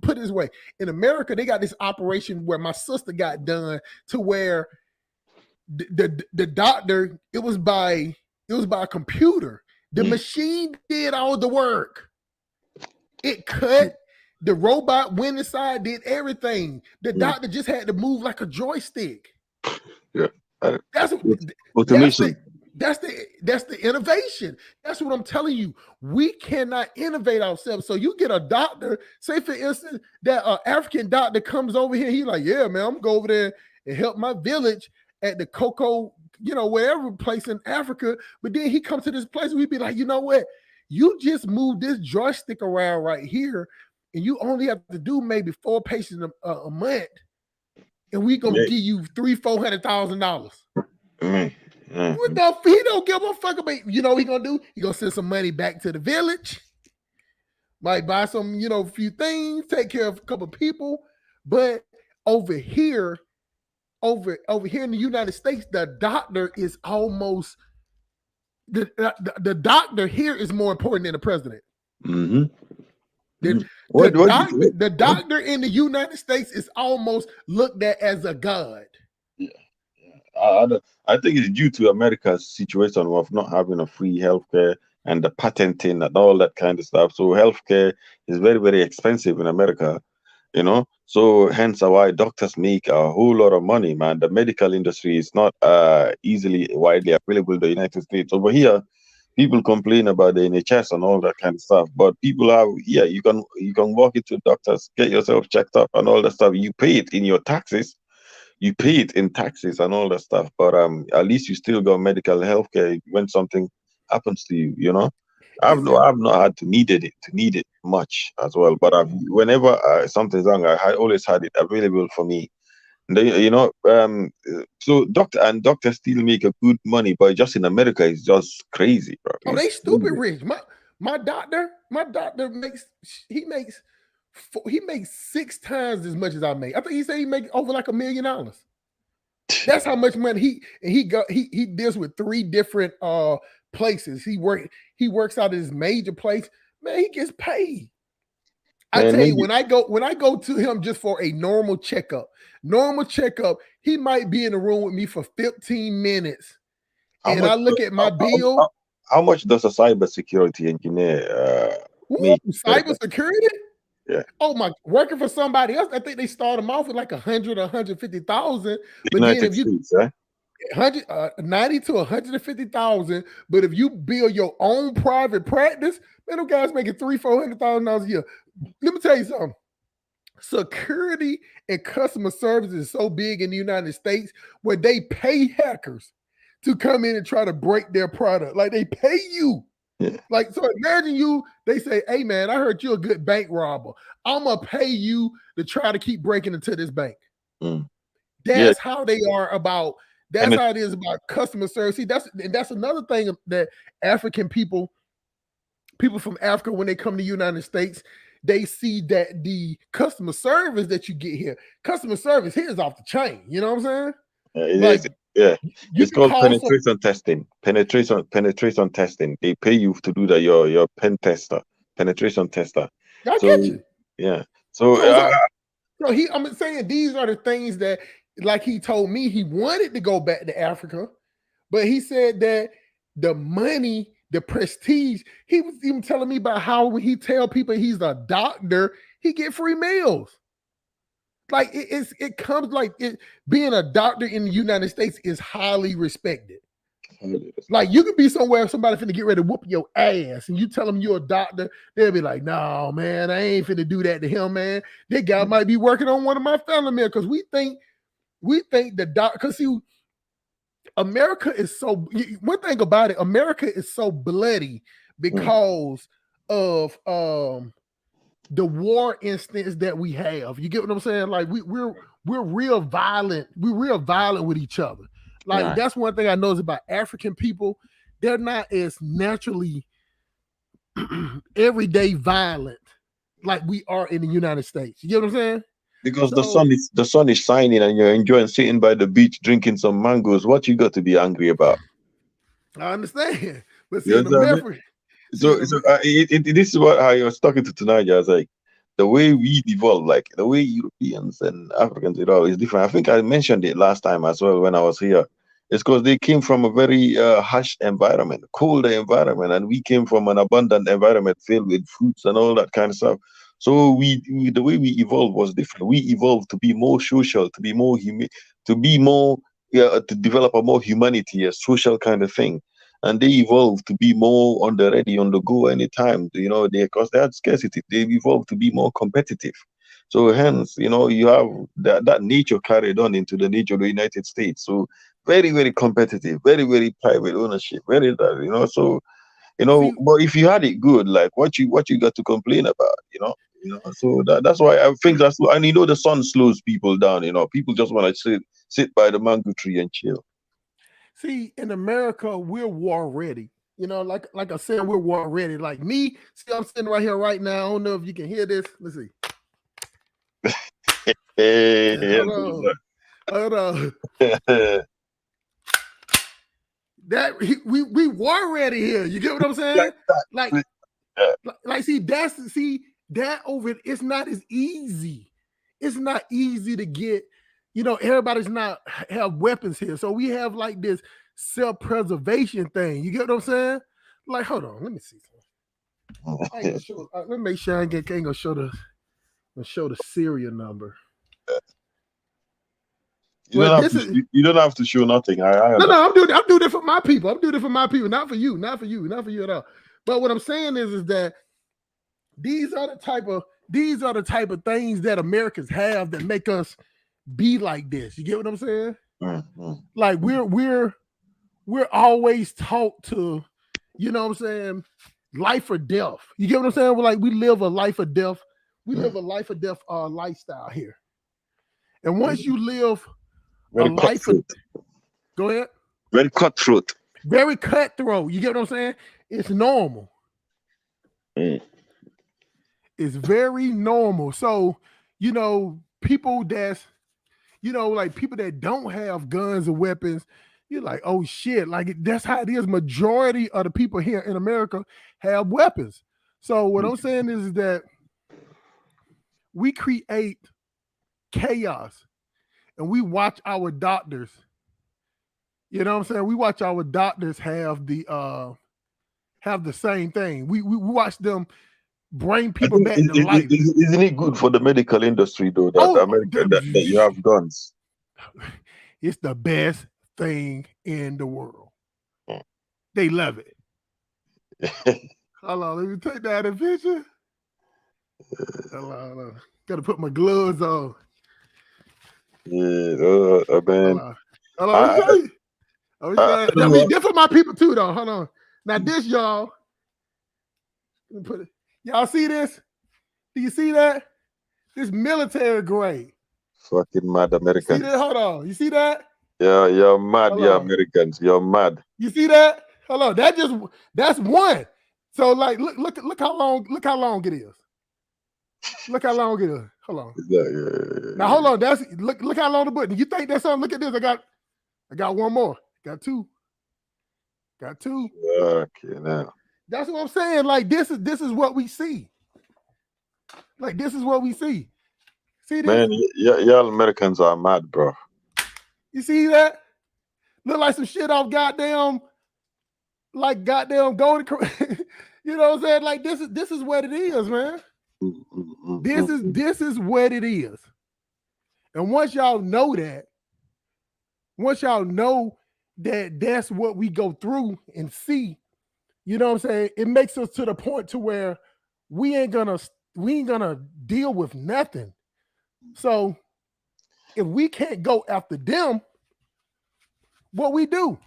put it this way. In America, they got this operation where my sister got done to where the doctor, it was by a computer. The machine did all the work. It cut. The robot went inside, did everything. The doctor just had to move like a joystick. Yeah, that's automation. That's the innovation. That's what I'm telling you. We cannot innovate ourselves. So you get a doctor, say for instance, that an African doctor comes over here. He's like, yeah, man, I'm gonna go over there and help my village at the cocoa, wherever place in Africa. But then he comes to this place, we'd be like, you know what? You just move this joystick around right here. And you only have to do maybe 4 patients a month, and we gonna give you $300,000-$400,000. What the? He don't give a fuck about. You know what he gonna do? He gonna send some money back to the village. Might buy some, few things, take care of a couple of people. But over here in the United States, the doctor is almost the doctor here is more important than the president. Mm-hmm. The doctor in the United States is almost looked at as a god. Yeah. I think it's due to America's situation of not having a free healthcare and the patenting and all that kind of stuff. So healthcare is very, very expensive in America, So hence why doctors make a whole lot of money, man. The medical industry is not easily widely available in the United States. Over here, People complain about the NHS and all that kind of stuff, but people have, yeah, you can walk into doctors, get yourself checked up and all that stuff. You pay it in your taxes, you pay it in taxes and all that stuff, but at least you still got medical health care when something happens to you, you know. I've not had to need it much as well, but whenever something's wrong, I always had it available for me. They, you know, so doctors still make a good money, but just in America, it's just crazy, bro. Oh, they stupid rich. My doctor makes 6 times as much as I make. I think he said he make over like $1 million. That's how much money he deals with 3 different places. He works out of his major place. Man, he gets paid. I tell you, when I go to him just for a normal checkup, he might be in the room with me for 15 minutes. And I look at my bill. How much does a cybersecurity engineer make? Cybersecurity? Yeah. Oh my, working for somebody else, I think they start them off with like 100 or 150,000. But United then if you States, 90 to 150,000, but if you build your own private practice, man, them guys making $300,000-$400,000 a year. Let me tell you something. Security and customer service is so big in the United States where they pay hackers to come in and try to break their product. Like they pay you. Yeah. Like, so imagine they say, hey man, I heard you're a good bank robber. I'm gonna pay you to try to keep breaking into this bank. That's how they are about. That's how it is about customer service. See, that's another thing that African people from Africa, when they come to the United States, they see that the customer service that you get here, customer service here is off the chain. You know what I'm saying? It's called penetration testing. Penetration testing. They pay you to do that. Your penetration tester. I get you. Yeah. I'm saying these are the things that, like he told me, he wanted to go back to Africa, but he said that the money, the prestige, he was even telling me about how when he tell people he's a doctor, he get free meals. Like it comes like it being a doctor in the United States is highly respected. Like you could be somewhere, somebody finna get ready to whoop your ass, and you tell them you're a doctor, they'll be like, "No, man, I ain't finna do that to him, man. That guy might be working on one of my family members." Because we think the doctor. Because see, America is so. One thing about it, America is so bloody because of the war instance that we have. You get what I'm saying? Like we're real violent. We're real violent with each other. Like that's one thing I notice about African people. They're not as naturally everyday violent like we are in the United States. You get what I'm saying? Because the sun is shining and you're enjoying sitting by the beach drinking some mangoes. What you got to be angry about? I understand, but see, in America, this is what I was talking to tonight. I was like, the way we evolve, like the way Europeans and Africans is different. I think I mentioned it last time as well when I was here. It's because they came from a very harsh environment, colder environment, and we came from an abundant environment filled with fruits and all that kind of stuff. So the way we evolved was different. We evolved to be more social, to be more to develop a more humanity, a social kind of thing. And they evolved to be more on the go anytime. Because they had scarcity. They evolved to be more competitive. So hence, you have that nature carried on into the nature of the United States. So very, very competitive, very, very private ownership, very that, so but if you had it good, like what you got to complain about, so that's why I think that's, and the sun slows people down, people just want to sit by the mango tree and chill. See, in America, we're war ready. Like I said, we're war ready. Like me, see, I'm sitting right here right now. I don't know if you can hear this. Let's see. Hold on. That we war ready here. You get what I'm saying? See, that over. It's not as easy. It's not easy to get. Everybody's not have weapons here, so we have like this self-preservation thing. You get what I'm saying? Like, hold on, let me see. I ain't gonna show, let me make sure I ain't gonna show the serial number. You don't have to show nothing. No, I'm doing it for my people. I'm doing it for my people, not for you, not for you at all. But what I'm saying is that these are the type of things that Americans have that make us be like this. You get what I'm saying? Mm-hmm. Like we're always taught to, you know what I'm saying, life or death. You get what I'm saying? We're like, we live a life or death. We live a life or death lifestyle here. And once you live very a life of, go ahead. Very cutthroat. Very cutthroat. You get what I'm saying? It's normal. It's very normal. So, you know, people that's, you know, like people that don't have guns or weapons, you're like, oh shit, like that's how it is. Majority of the people here in America have weapons. So what I'm saying is that we create chaos and we watch our doctors. You know what I'm saying? We watch our doctors have the same thing. We watch them bring people back to life. Isn't it good for the medical industry though that you have guns? It's the best thing in the world. They love it. Hold on, let me take that in picture. Hold on. Gotta put my gloves on. Yeah, man. Hold on, let me I mean, this for my people too, though. Hold on. Now this, y'all. Let me put it. Y'all see this? Do you see that? This military grade. Fucking mad Americans. See that? Hold on. You see that? Yeah, you're mad, you Americans. You're mad. You see that? Hold on. That's one. So like look how long it is. Look how long it is. Hold on. Yeah. Now hold on. That's look how long the button. You think that's something? Look at this. I got one more. Got two. Okay, now. That's what I'm saying. Like this is what we see. Like this is what we see. See this? Man, y'all Americans are mad, bro. You see that? Look like some shit off goddamn golden. You know what I'm saying? Like this is what it is, man. This is what it is. And once y'all know that, that's what we go through and see, you know what I'm saying? It makes us to the point to where we ain't gonna deal with nothing. So if we can't go after them, what we do?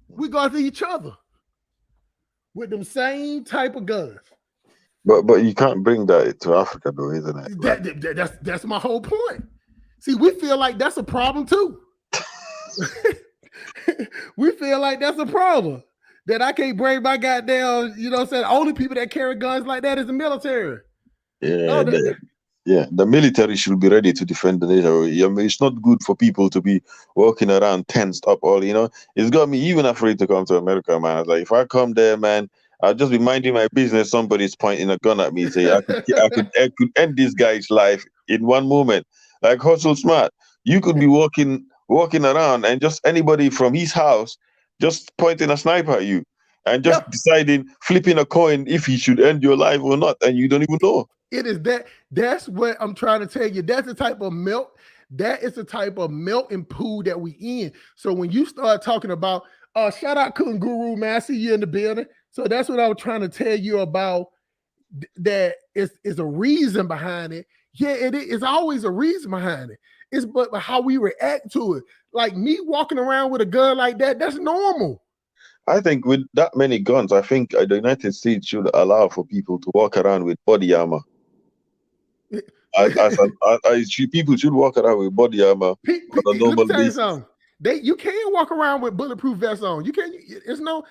We go after each other with them same type of guns. But you can't bring that to Africa though, isn't it? That's my whole point. See, we feel like that's a problem too. We feel like that's a problem. That I can't bring my goddamn, you know what I'm saying? Only people that carry guns like that is the military. Yeah, the military should be ready to defend the nation. It's not good for people to be walking around tensed up all, you know. It's got me even afraid to come to America, man. I was like, if I come there, man, I'll just be minding my business. Somebody's pointing a gun at me, say I could end this guy's life in one moment. Like hustle smart. You could be walking around and just anybody from his house just pointing a sniper at you and just deciding, flipping a coin if he should end your life or not, and you don't even know. It is that's what I'm trying to tell you. That's the type of melt. That is the type of melting pool that we in. So when you start talking about, shout out Kun Guru, man, I see you in the building. So that's what I was trying to tell you about. That is a reason behind it. Yeah, it is. It's always a reason behind it. It's but how we react to it. Like me walking around with a gun like that, that's normal. I think with that many guns, I think the United States should allow for people to walk around with body armor. People should walk around with body armor on a normal basis. You can't walk around with bulletproof vests on. You can't. It's no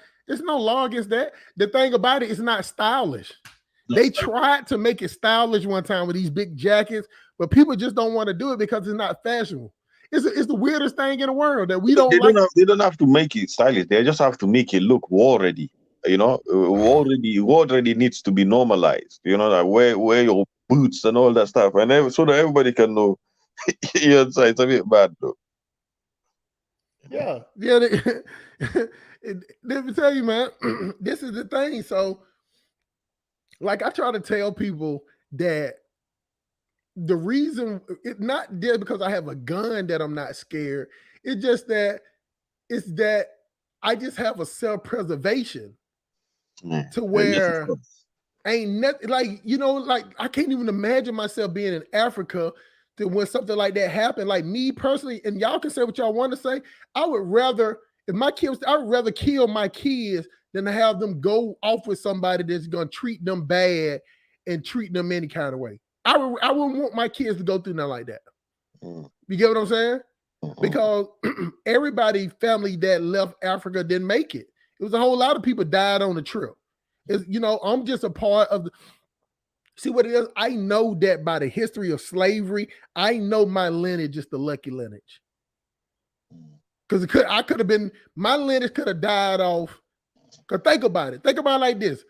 law against that. The thing about it is not stylish. They tried to make it stylish one time with these big jackets, but people just don't want to do it because it's not fashionable. It's the weirdest thing in the world that we don't like. They don't have to make it stylish. They just have to make it look war ready. You know, war ready needs to be normalized. You know, like wear your boots and all that stuff, and so that everybody can know. It's a bit bad though. Yeah. Let me tell you, man. This is the thing. So, like, I try to tell people that the reason it's not just because I have a gun that I'm not scared. It's just that I just have a self-preservation to where ain't nothing like, like I can't even imagine myself being in Africa to when something like that happened. Like me personally, and y'all can say what y'all want to say. I would rather, if my kids, I would rather kill my kids than to have them go off with somebody that's gonna treat them bad and treat them any kind of way. I wouldn't want my kids to go through nothing like that. You get what I'm saying? Because everybody family that left Africa didn't make it. It was a whole lot of people died on the trip. It's, I'm just a part of the. See what it is? I know that by the history of slavery, I know my lineage is the lucky lineage. Because I could have been, my lineage could have died off. Because think about it. Think about it like this.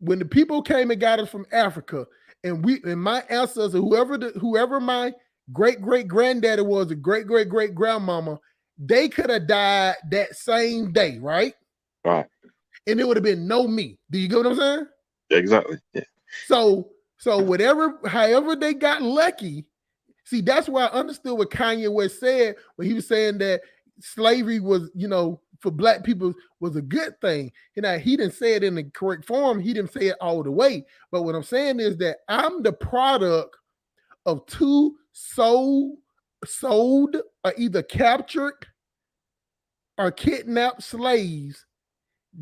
When the people came and got us from Africa, and my ancestors, whoever my great-great-granddaddy was, a great-great-great-grandmama, they could have died that same day, right? Right. And it would have been no me. Do you get what I'm saying? Exactly. Yeah. So however they got lucky, see, that's why I understood what Kanye West said when he was saying that slavery was, for black people was a good thing. He didn't say it in the correct form. He didn't say it all the way. But what I'm saying is that I'm the product of two sold or either captured or kidnapped slaves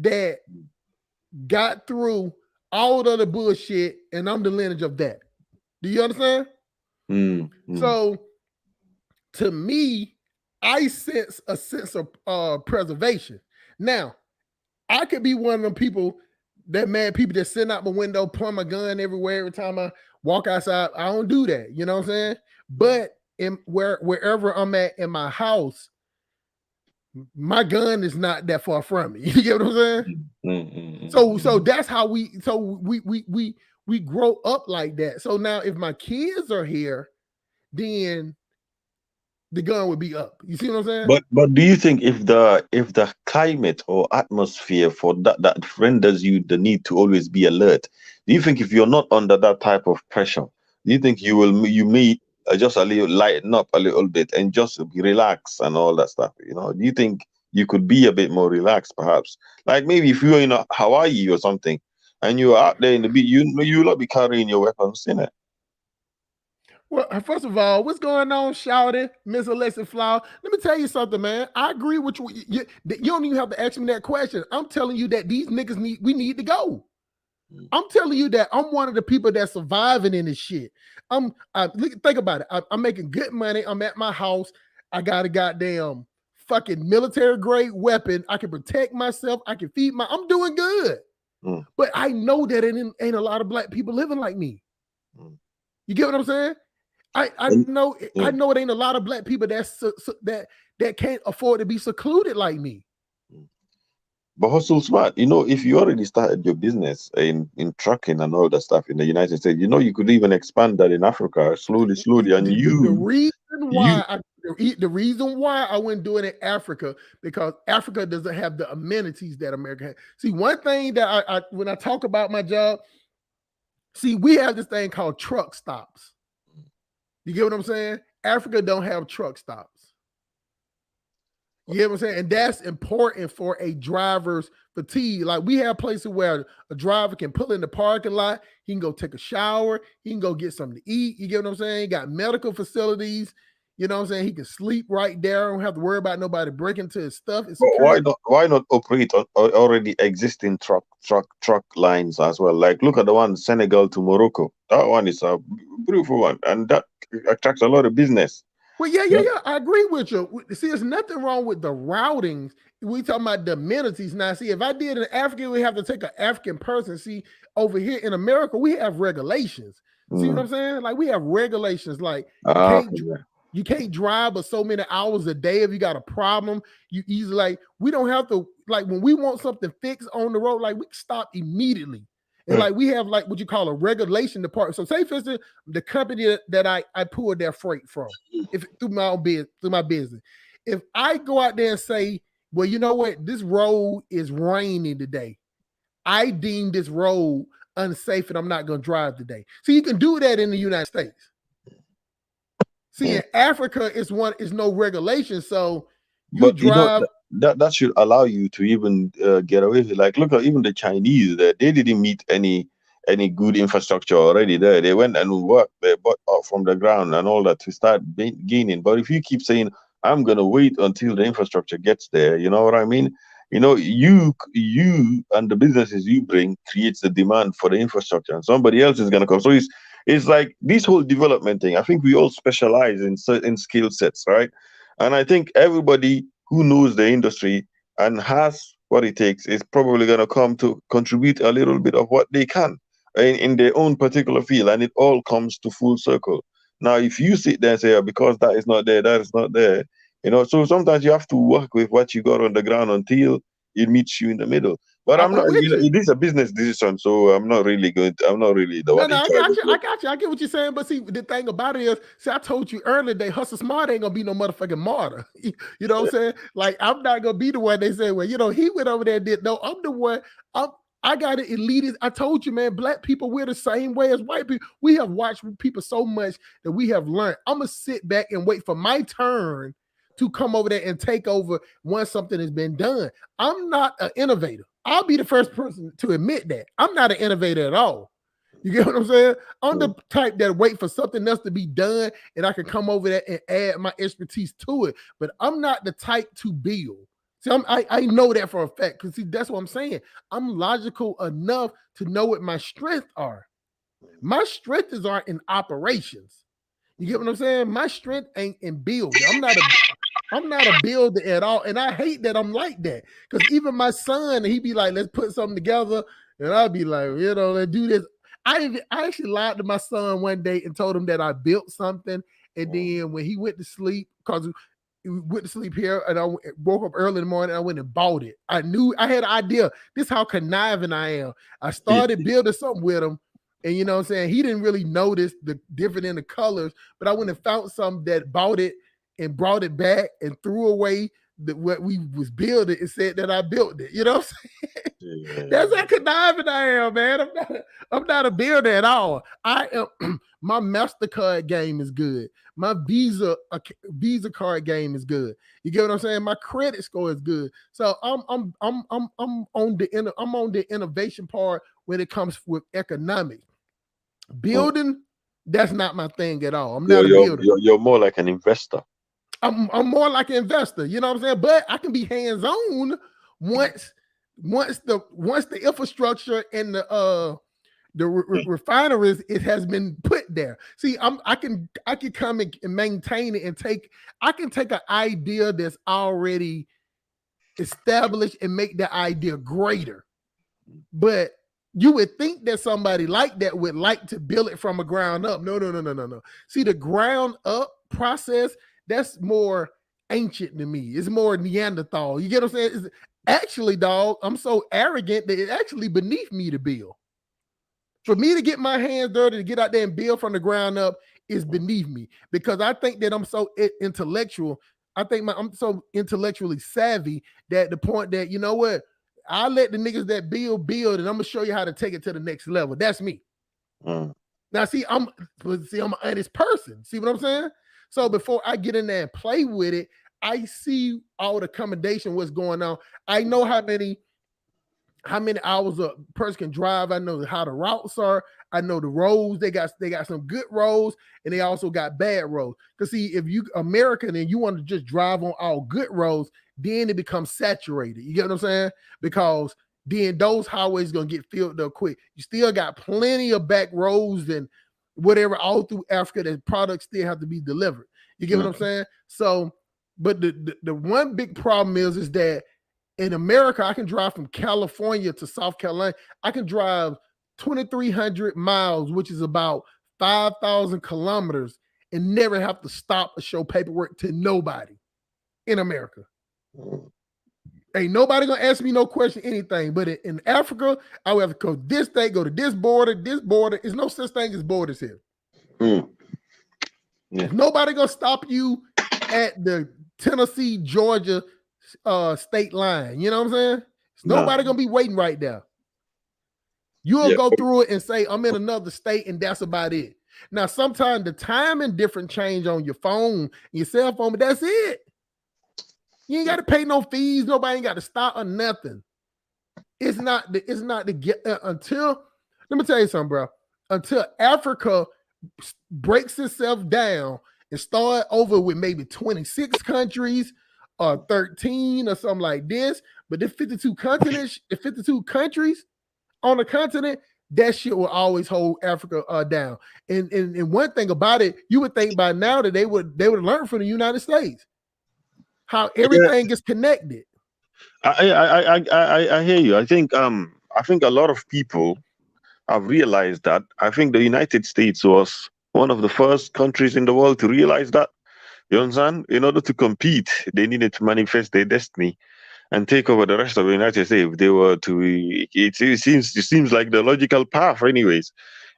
that got through all of the bullshit, and I'm the lineage of that. Do you understand? So to me, I sense a sense of preservation. Now, I could be one of them people that sitting out my window, point my gun everywhere every time I walk outside. I don't do that. You know what I'm saying? But wherever I'm at in my house, my gun is not that far from me. You get what I'm saying? So that's how we grow up like that. So now if my kids are here, then the gun would be up. You see what I'm saying? But do you think if the climate or atmosphere for that renders you the need to always be alert, do you think if you're not under that type of pressure, do you think you may just a little lighten up a little bit and just relax and all that stuff? Do you think you could be a bit more relaxed, perhaps? Like maybe if you're in Hawaii or something and you're out there in the beach, you'll not be carrying your weapons, innit? Well, first of all, what's going on, Shouty, Miss Alexa Flower? Let me tell you something, man. I agree with you. You don't even have to ask me that question. I'm telling you that these niggas need to go. I'm telling you that I'm one of the people that's surviving in this shit. Think about it. I'm making good money. I'm at my house. I got a goddamn fucking military grade weapon. I can protect myself. I can feed I'm doing good. But I know that it ain't a lot of black people living like me. You get what I'm saying? I know it ain't a lot of black people that can't afford to be secluded like me. But hustle smart. If you already started your business in trucking and all that stuff in the United States, you could even expand that in Africa slowly. And the reason why I wouldn't do it in Africa, because Africa doesn't have the amenities that America has. See, one thing that when I talk about my job, see, we have this thing called truck stops. You get what I'm saying? Africa don't have truck stops. You get what I'm saying? And that's important for a driver's fatigue. Like we have places where a driver can pull in the parking lot. He can go take a shower. He can go get something to eat. You get what I'm saying? He got medical facilities. You know what I'm saying? He can sleep right there. Don't have to worry about nobody breaking into his stuff. Why not operate on already existing truck lines as well? Like look at the one Senegal to Morocco. That one is a beautiful one, and that attracts a lot of business. Well, yeah. I agree with you. See, there's nothing wrong with the routings. We talking about the amenities. Now, see, if I did in Africa, we have to take an African person. See, over here in America, we have regulations. See what I'm saying? Like we have regulations. Like you can't drive but so many hours a day. If you got a problem, you easily like we don't have to like when we want something fixed on the road, like we stop immediately. And like we have like what you call a regulation department. So say for instance, the company that I pulled their freight from, through my business. If I go out there and say, well, you know what, this road is raining today. I deem this road unsafe and I'm not gonna drive today. So you can do that in the United States. See, in Africa, it's no regulation, so you But drive. That should allow you to even get away with it. Like, look at even the Chinese. They didn't meet any good infrastructure already there. They went and worked, they bought up from the ground and all that to start gaining. But if you keep saying, I'm gonna wait until the infrastructure gets there, you know what I mean? You know, you and the businesses you bring creates the demand for the infrastructure, and somebody else is gonna come. So it's like this whole development thing. I think we all specialize in certain skill sets, right? And I think everybody who knows the industry and has what it takes is probably going to come to contribute a little bit of what they can in their own particular field, and it all comes to full circle. Now, if you sit there and say, because that is not there, that is not there, you know, so sometimes you have to work with what you got on the ground until it meets you in the middle. But I'm not really, it is a business decision, so I'm not really the one in charge. I got you. I get what you're saying. But see, the thing about it is, see, I told you earlier, they hustle smart ain't gonna be no motherfucking martyr. You know what I'm saying? Like, I'm not gonna be the one they say, well, you know, he went over there and did. No, I'm the one. I got it elitist. I told you, man, black people, we're the same way as white people. We have watched people so much that we have learned. I'm gonna sit back and wait for my turn to come over there and take over once something has been done. I'm not an innovator. I'll be the first person to admit that. I'm not an innovator at all. You get what I'm saying? I'm the type that wait for something else to be done and I can come over there and add my expertise to it. But I'm not the type to build. See, I know that for a fact, because see, that's what I'm saying. I'm logical enough to know what my strengths are. My strengths are in operations. You get what I'm saying? My strength ain't in building. I'm not a builder at all. And I hate that I'm like that. Because even my son, he be like, let's put something together. And I'll be like, you know, let's do this. I actually lied to my son one day and told him that I built something. And then when he went to sleep, because he went to sleep here and I woke up early in the morning, I went and bought it. I knew I had an idea. This is how conniving I am. I started building something with him. And you know what I'm saying? He didn't really notice the difference in the colors, but I went and found something that bought it and brought it back and threw away what we was building and said that I built it. You know what I'm saying? Yeah. That's how conniving I am, man. I'm not a builder at all. I am. My MasterCard game is good. My Visa card game is good. You get what I'm saying? My credit score is good. So I'm on the innovation part when it comes with economics. Building, that's not my thing at all. I'm not a builder. You're more like an investor. I'm more like an investor, you know what I'm saying? But I can be hands-on once the infrastructure and the refineries, it has been put there. See, I can come and maintain it and I can take an idea that's already established and make the idea greater. But you would think that somebody like that would like to build it from a ground up. No. See, the ground up process, that's more ancient to me. It's more Neanderthal. You get what I'm saying? It's actually, dog, I'm so arrogant that it's actually beneath me to build. For me to get my hands dirty, to get out there and build from the ground up is beneath me, because I think that I'm so intellectual. I think I'm so intellectually savvy that the point that, you know what, I'll let the niggas that build, and I'm gonna show you how to take it to the next level. That's me. Now, see, I'm an honest person. See what I'm saying? So before I get in there and play with it, I see all the accommodation, what's going on. I know how many hours a person can drive. I know how the routes are. I know the roads. They got some good roads, and they also got bad roads. Because see, if you American and you want to just drive on all good roads, then it becomes saturated. You get what I'm saying? Because then those highways gonna get filled up quick. You still got plenty of back roads and whatever all through Africa that products still have to be delivered. You get what I'm saying? So, but the one big problem is that in America, I can drive from California to South Carolina. I can drive 2,300 miles, which is about 5,000 kilometers, and never have to stop or show paperwork to nobody in America. Ain't nobody gonna ask me no question, anything. But in Africa, I would have to go this state, go to this border. There's no such thing as borders here. Yeah. Nobody gonna stop you at the Tennessee, Georgia state line. You know what I'm saying? Nobody gonna be waiting right there. You'll go through it and say, I'm in another state, and that's about it. Now, sometimes the timing different change on your phone, your cell phone, but that's it. You ain't got to pay no fees. Nobody ain't got to stop or nothing. It's not the get until, let me tell you something, bro. Until Africa breaks itself down and start over with maybe 26 countries or 13 or something like this, but the 52 continents, the 52 countries on the continent, that shit will always hold Africa down. And one thing about it, you would think by now that they would learn from the United States how everything is connected. I hear you. I think a lot of people have realized that. I think the United States was one of the first countries in the world to realize that. You understand? In order to compete, they needed to manifest their destiny and take over the rest of the United States. If they were to, it seems like the logical path, anyways.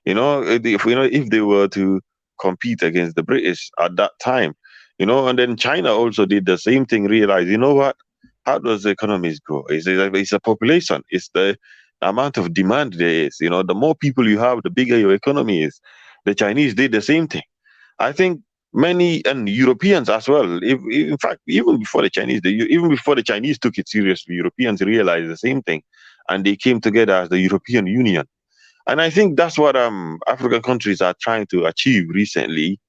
If they were to compete against the British at that time, and then China also did the same thing. Realize, you know what? How does the economies grow? It's a population. It's the amount of demand there is. The more people you have, the bigger your economy is. The Chinese did the same thing. I think many and Europeans as well. In fact, even before the Chinese took it seriously, Europeans realized the same thing, and they came together as the European Union. And I think that's what African countries are trying to achieve recently.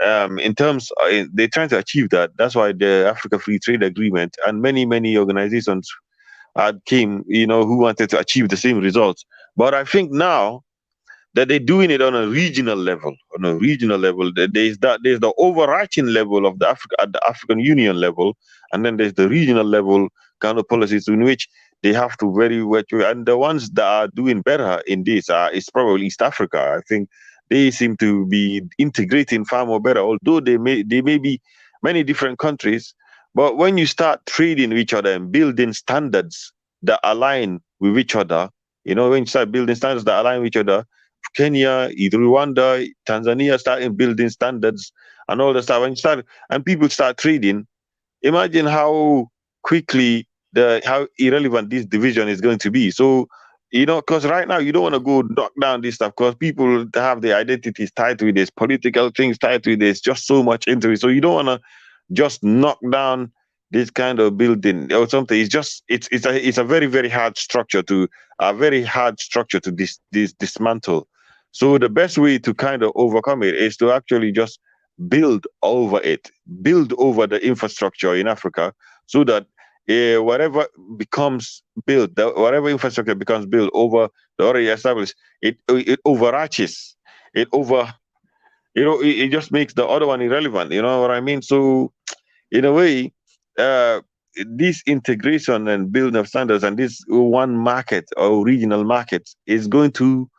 In terms, they're trying to achieve that. That's why the Africa Free Trade Agreement and many organizations came, who wanted to achieve the same results. But I think now that they're doing it on a regional level. There's the overarching level of at the African Union level, and then there's the regional level kind of policies in which they have to and the ones that are doing better in this is probably East Africa. I think they seem to be integrating far more better, although they may be many different countries. But when you start trading with each other and building standards that align with each other, when you start building standards that align with each other, Kenya, Rwanda, Tanzania starting building standards and all the stuff. When you start and people start trading, imagine how quickly how irrelevant this division is going to be. So, because right now you don't want to go knock down this stuff because people have their identities tied to it. There's political things tied to it. There's just so much into it. So you don't want to just knock down this kind of building or something. It's a very, very hard structure to dismantle. So the best way to kind of overcome it is to actually just build over the infrastructure in Africa, so that whatever infrastructure becomes built over the already established, it overarches, it just makes the other one irrelevant. You know what I mean? So in a way, this integration and building of standards and this one market or regional market is going to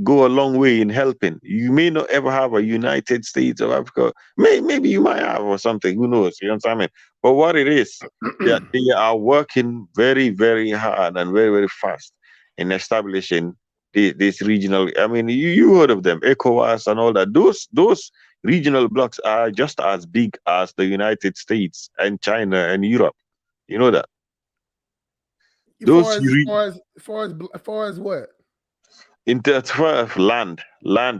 go a long way in helping. You may not ever have a United States of Africa. Maybe you might have or something. Who knows? You know what I mean? But what it is, they are working very, very hard and very, very fast in establishing this regional. I mean, you heard of them, ECOWAS and all that. Those regional blocks are just as big as the United States and China and Europe. You know that. As far as what? In terms of land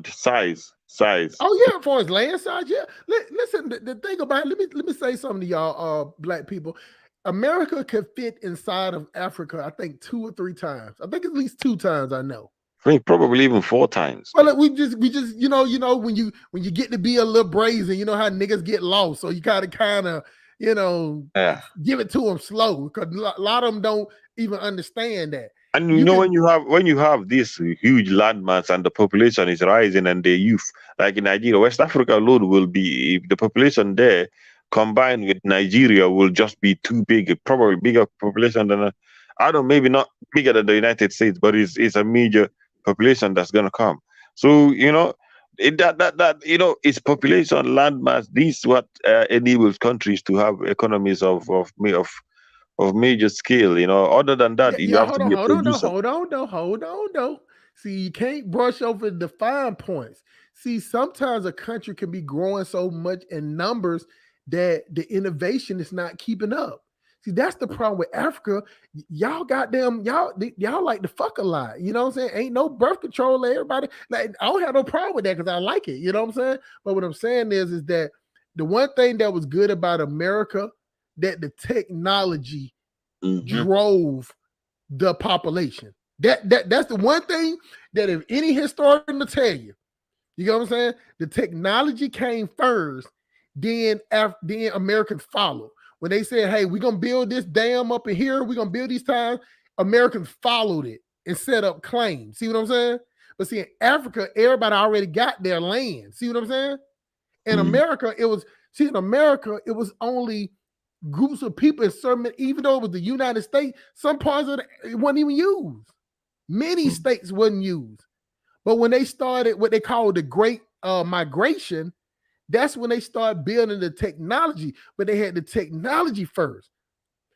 size. Oh yeah, as far as land size, yeah. Listen, the thing about it, let me say something to y'all, black people. America could fit inside of Africa, I think 2 or 3 times. I think at least 2 times. I know. I think probably even 4 times. Well, we just when you get to be a little brazen, you know how niggas get lost, so you gotta kind of give it to them slow because a lot of them don't even understand that. And when you have this huge landmass and the population is rising and the youth, like in Nigeria, West Africa alone will be, if the population there combined with Nigeria will just be too big, probably bigger population than maybe not bigger than the United States, but it's a major population that's gonna come. So it's population, landmass. This is what enables countries to have economies of major scale. Other than that, you have to be a producer. Hold on. See, you can't brush over the fine points. See, sometimes a country can be growing so much in numbers that the innovation is not keeping up. See, that's the problem with Africa. Y'all goddamn, y'all like to fuck a lot. You know what I'm saying? Ain't no birth control. Everybody, like, I don't have no problem with that because I like it. You know what I'm saying? But what I'm saying is that the one thing that was good about America, that the technology drove the population. That's the one thing that if any historian will tell you, you know what I'm saying? The technology came first, then Americans followed. When they said, hey, we're going to build this dam up in here, we're going to build these towns, Americans followed it and set up claims. See what I'm saying? But see, in Africa, everybody already got their land. See what I'm saying? In America, it was only groups of people in certain, even though it was the United States, some parts of it wasn't even used. Many states wasn't used. But when they started what they call the Great Migration, that's when they started building the technology. But they had the technology first.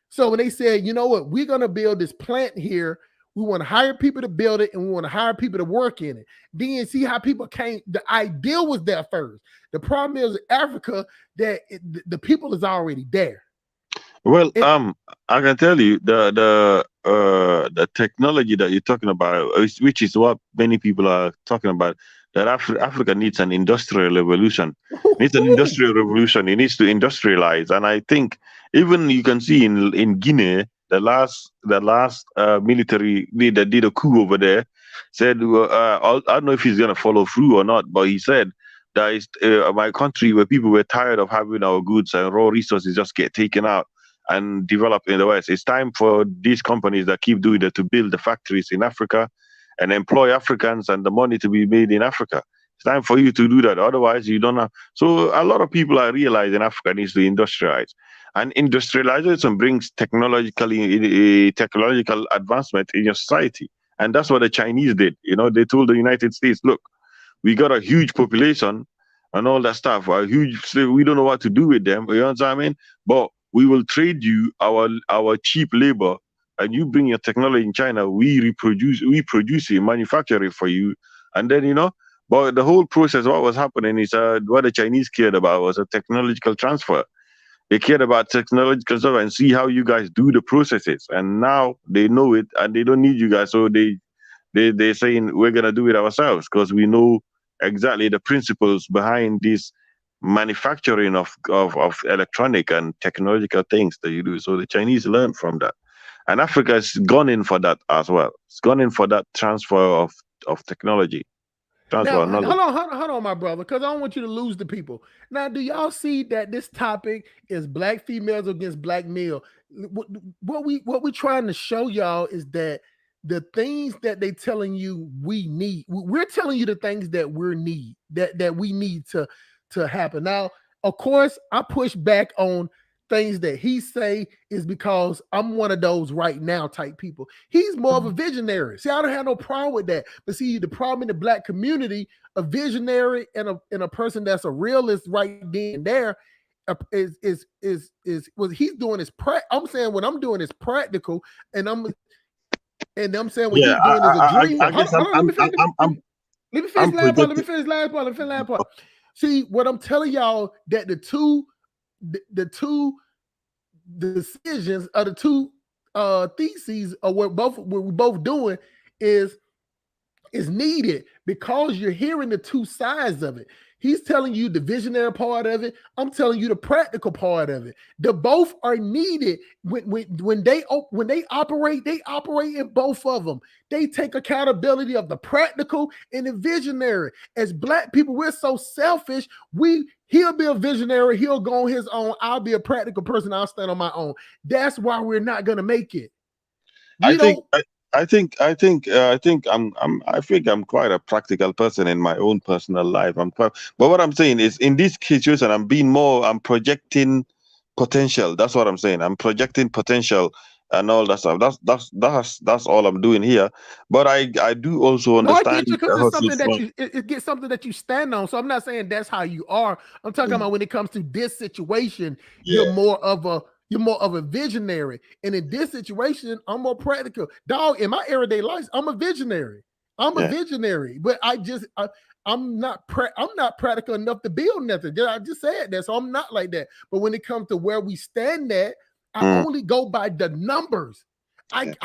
So when they said, you know what, we're going to build this plant here, we want to hire people to build it, and we want to hire people to work in it. Then see how people came. The idea was there first. The problem is in Africa that the people is already there. Well, I can tell you the technology that you're talking about, which is what many people are talking about, that Africa needs an industrial revolution. It needs an industrial revolution. It needs to industrialize, and I think even you can see in Guinea, the last military leader did a coup over there. Said, I don't know if he's gonna follow through or not, but he said that is my country where people were tired of having our goods and raw resources just get taken out and develop in the West. It's time for these companies that keep doing that to build the factories in Africa and employ Africans and the money to be made in Africa. It's time for you to do that. Otherwise, you don't have. So a lot of people are realizing Africa needs to industrialize. And industrialization brings technological advancement in your society. And that's what the Chinese did. You know, they told the United States, look, we got a huge population and all that stuff. We don't know what to do with them. You know what I mean? But we will trade you our cheap labor, and you bring your technology in China. We produce it, manufacture it for you, and then But the whole process, what was happening is what the Chinese cared about was a technological transfer. They cared about technological transfer and see how you guys do the processes, and now they know it and they don't need you guys. So they're saying we're gonna do it ourselves because we know exactly the principles behind this manufacturing of electronic and technological things that you do. So the Chinese learned from that. And Africa has gone in for that as well. It's gone in for that transfer of technology. Now, hold on, my brother, because I don't want you to lose the people. Now, do y'all see that this topic is black females against black male? What we trying to show y'all is that the things that they telling you we need, we're telling you the things that we need to happen. Now, of course, I push back on things that he say is because I'm one of those right now type people. He's more of a visionary. See, I don't have no problem with that. But see, the problem in the black community, a visionary and a person that's a realist right then and there is what he's doing is I'm saying what I'm doing is practical, and I'm saying what he's doing is a dream. Let me finish last part. See, what I'm telling y'all, that the two decisions or the two theses of what we're both doing is needed, because you're hearing the two sides of it. He's telling you the visionary part of it. I'm telling you the practical part of it. The both are needed. When they operate, they operate in both of them. They take accountability of the practical and the visionary. As black people, we're so selfish. He'll be a visionary. He'll go on his own. I'll be a practical person. I'll stand on my own. That's why we're not going to make it. I think I'm quite a practical person in my own personal life. But what I'm saying is, in this situation, I'm projecting potential. That's what I'm saying. I'm projecting potential and all that stuff. That's all I'm doing here. But I do also understand. I get you, because it's something that it gets something that you stand on. So I'm not saying that's how you are. I'm talking about when it comes to this situation, you're more of a visionary. And in this situation, I'm more practical. Dog, in my everyday life, I'm a visionary. A visionary, but I'm not practical enough to build nothing. I just said that, so I'm not like that. But when it comes to where we stand at, I only go by the numbers. I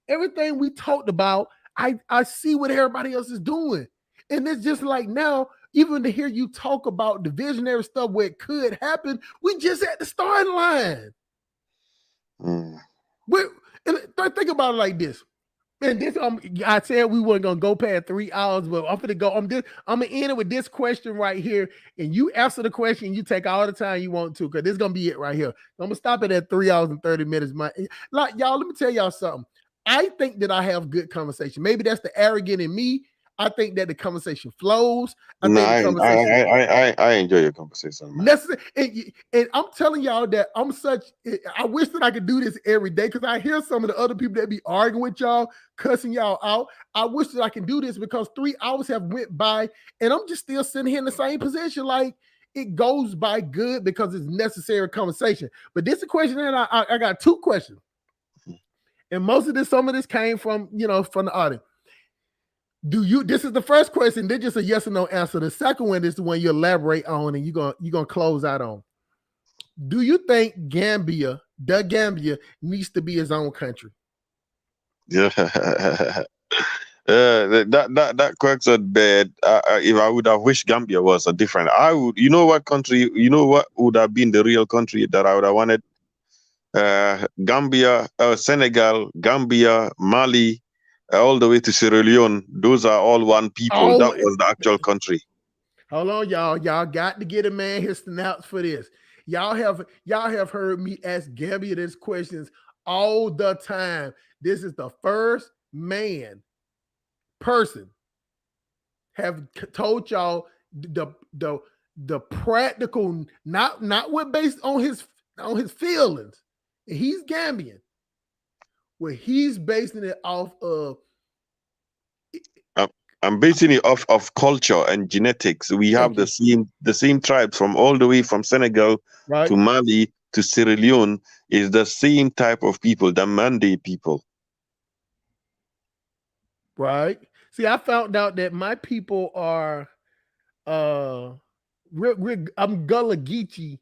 everything we talked about, I see what everybody else is doing. And it's just like now, even to hear you talk about the visionary stuff where it could happen, we just at the starting line. Think about it like this. And this, I said we weren't gonna go past 3 hours, but I'm gonna go. I'm gonna end it with this question right here, and you answer the question. You take all the time you want to, because this is gonna be it right here. I'm gonna stop it at 3 hours and 30 minutes. Like y'all, let me tell y'all something. I think that I have good conversation. Maybe that's the arrogant in me. I think that the conversation flows. I enjoy your conversation, man. And I'm telling y'all that I wish that I could do this every day, because I hear some of the other people that be arguing with y'all, cussing y'all out. I wish that I can do this, because 3 hours have went by and I'm just still sitting here in the same position. Like, it goes by good because it's necessary conversation. But this is a question that I got 2 questions. And some of this came from, from the audience. This is the first question, then just a yes or no answer. The second one is the one you elaborate on and you're gonna close out on. Do you think Gambia needs to be its own country? Yeah. That question bad. If I would have wished Gambia was a different, I would, what would have been the real country that I would have wanted? Gambia, Senegal, Gambia, Mali, all the way to Sierra Leone. Those are all one people. That was the actual country. Hold on, y'all. Y'all got to get a man his snouts for this. Y'all have heard me ask Gambia these questions all the time. This is the first person have told y'all the practical, not what based on his feelings. He's Gambian. Where he's basing it off of. I'm basing it off of culture and genetics. We have the same tribes from all the way from Senegal to Mali to Sierra Leone. Is the same type of people, the Mande people. Right. See, I found out that my people are I'm Gullah Geechee.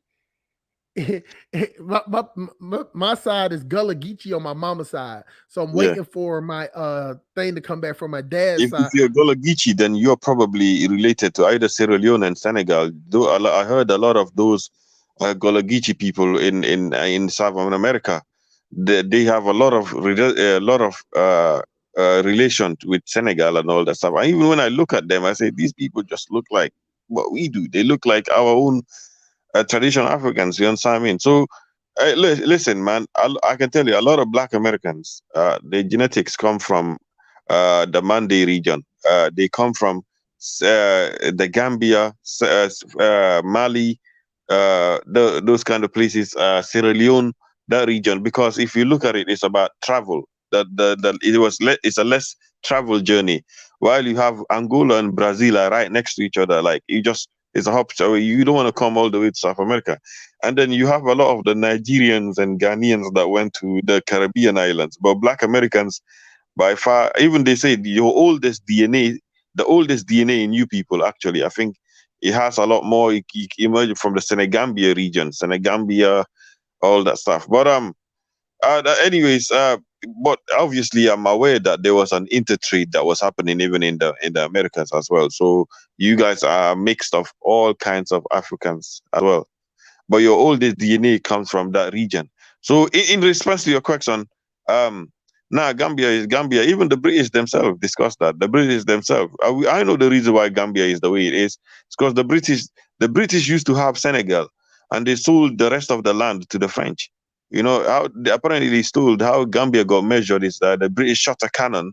my side is Gullah Geechee on my mama's side, so I'm waiting for my thing to come back from my dad's side. If you're Gullah Geechee, then you're probably related to either Sierra Leone and Senegal. Though I heard a lot of those Gullah Geechee people in South America, they have a lot of relation with Senegal and all that stuff. And even when I look at them, I say these people just look like what we do. They look like our own traditional Africans. You understand what I mean? So listen, man, I can tell you a lot of Black Americans, their genetics come from the Mande region. They come from the Gambia, Mali, those kind of places, Sierra Leone, that region. Because if you look at it, it's about travel. It's a less travel journey. While you have Angola and Brazil are right next to each other, like it's a hop. So you don't want to come all the way to South America. And then you have a lot of the Nigerians and Ghanaians that went to the Caribbean islands. But Black Americans, by far, even they say the oldest DNA in you people, actually, I think it has a lot more. It emerged from the Senegambia region, Senegambia, all that stuff. But anyways, but obviously I'm aware that there was an intertrade that was happening even in the Americas as well. So you guys are mixed of all kinds of Africans as well. But your oldest DNA comes from that region. So in response to your question, Gambia is Gambia. Even the British themselves discussed that. The British themselves, I know the reason why Gambia is the way it is. It's because the British used to have Senegal, and they sold the rest of the land to the French. Apparently they told how Gambia got measured is that the British shot a cannon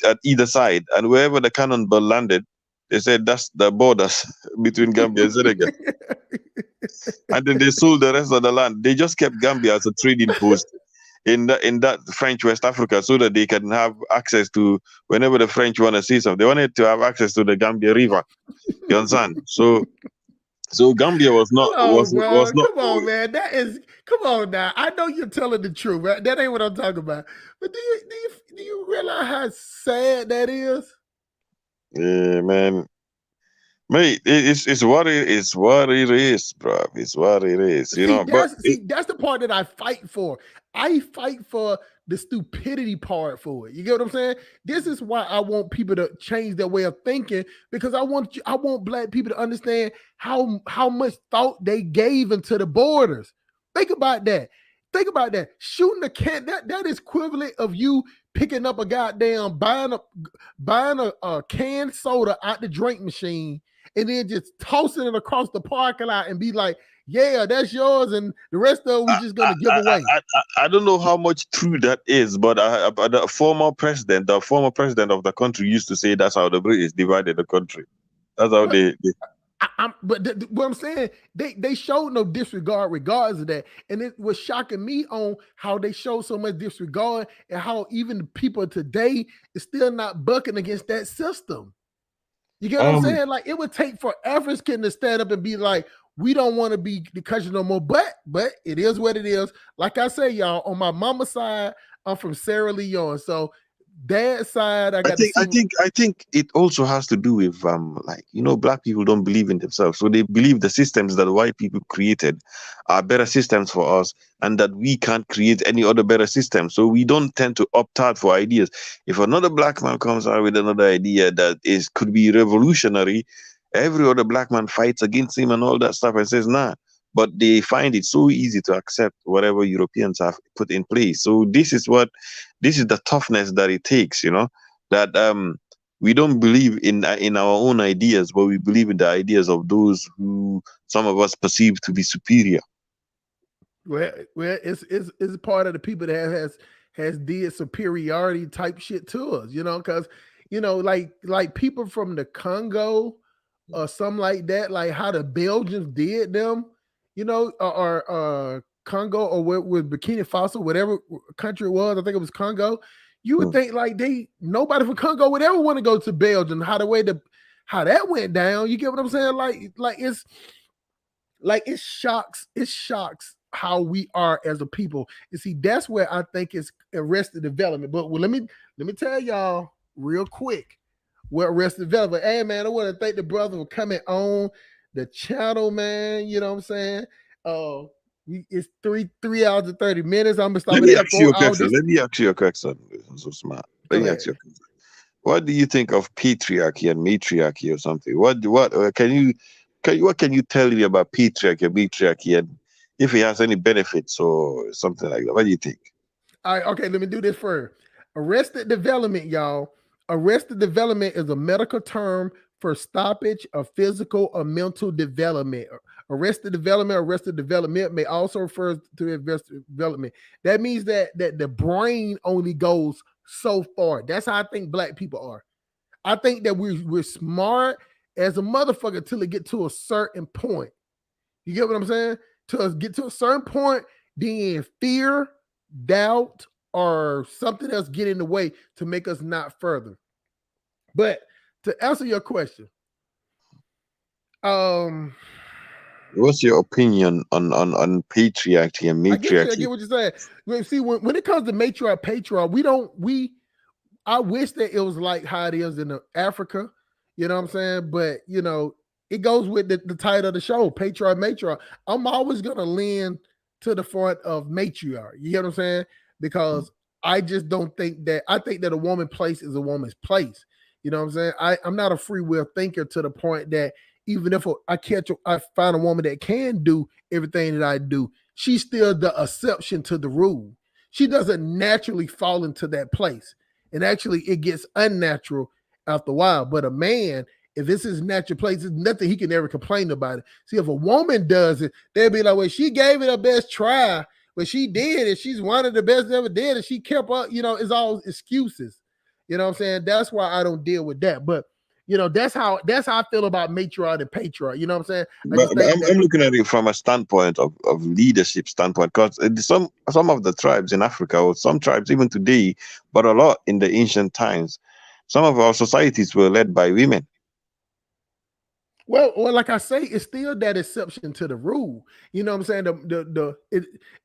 at either side, and wherever the cannonball landed, they said that's the borders between Gambia and Senegal. And then they sold the rest of the land. They just kept Gambia as a trading post in that French West Africa, so that they can have access to whenever the French want to see something. They wanted to have access to the Gambia River. You understand? So Gambia was not. Come on, man. Come on now. I know you're telling the truth, right? That ain't what I'm talking about. But do you realize how sad that is? Yeah, man. Mate, it's what it is, what it is, bro. It's what it is, you know. But That's the part that I fight for. I fight for the stupidity part for it. You get what I'm saying? This is why I want people to change their way of thinking, because I want black people to understand how much thought they gave into the borders. Think about that. Think about that. Shooting a can, that is equivalent of you picking up a goddamn buying a canned soda out the drink machine and then just tossing it across the parking lot and be like, yeah, that's yours, and the rest of it we just gonna give away. I don't know how much true that is, but the former president of the country used to say that's how the British divided the country. That's how they what I'm saying, they showed no disregard regardless of that, and it was shocking me on how they showed so much disregard and how even the people today is still not bucking against that system. You get what I'm saying? Like, it would take for African to stand up and be like, we don't want to be the country no more, but it is what it is. Like I say, y'all, on my mama's side, I'm from Sierra Leone, so dad's side, I think it also has to do with like, you know, black people don't believe in themselves, so they believe the systems that white people created are better systems for us, and that we can't create any other better system. So we don't tend to opt out for ideas. If another black man comes out with another idea that could be revolutionary, every other black man fights against him and all that stuff and says nah. But they find it so easy to accept whatever Europeans have put in place. So this is the toughness that it takes, you know, that we don't believe in our own ideas, but we believe in the ideas of those who some of us perceive to be superior. Well, it's part of the people that has did superiority type shit to us, you know, because, you know, like people from the Congo or something like that, like how the Belgians did them, you know, or Congo, or with Burkina Faso, whatever country it was, I think it was Congo. You would think like nobody from Congo would ever want to go to Belgium. How that went down, you get what I'm saying? It shocks how we are as a people. You see, that's where I think it's Arrested Development. But let me tell y'all real quick what Arrested Development. Hey man, I want to thank the brother for coming on the channel, man. You know what I'm saying? It's 3 hours and 30 minutes. I'm gonna stop. Let me ask you a question. I'm so smart. Let me ask you a question. What do you think of patriarchy and matriarchy or something? What can you tell me about patriarchy and matriarchy, and if it has any benefits or something like that? What do you think? All right, okay, let me do this first. Arrested Development, y'all. Arrested Development is a medical term for stoppage of physical or mental development. Arrested development may also refer to arrested development. That means that the brain only goes so far. That's how I think black people are. I think that we're smart as a motherfucker till it get to a certain point. You get what I'm saying? Till us get to a certain point, then fear, doubt, or something else get in the way to make us not further. But to answer your question, what's your opinion on patriarchy and matriarchy? I get what you're saying. See, when it comes to matriarch, patriarch, I wish that it was like how it is in Africa. You know what I'm saying? But you know, it goes with the title of the show, patriarch, matriarch. I'm always gonna lean to the front of matriarch. You get what I'm saying? Because I just don't think that. I think that a woman's place is a woman's place. You know what I'm saying? I'm not a free will thinker to the point that even if I find a woman that can do everything that I do, she's still the exception to the rule. She doesn't naturally fall into that place. And actually, it gets unnatural after a while. But a man, if it's his natural place, there's nothing he can ever complain about it. See, if a woman does it, they'll be like, well, she gave it her best try, but she did it. She's one of the best ever did it. She kept up, you know, it's all excuses. You know what I'm saying? That's why I don't deal with that. But you know, that's how I feel about matriarch and patriarch. You know what I'm saying? I'm looking at it from a standpoint of leadership standpoint, because some of the tribes in Africa, or some tribes even today, but a lot in the ancient times, some of our societies were led by women. Well, like I say, it's still that exception to the rule. You know what I'm saying?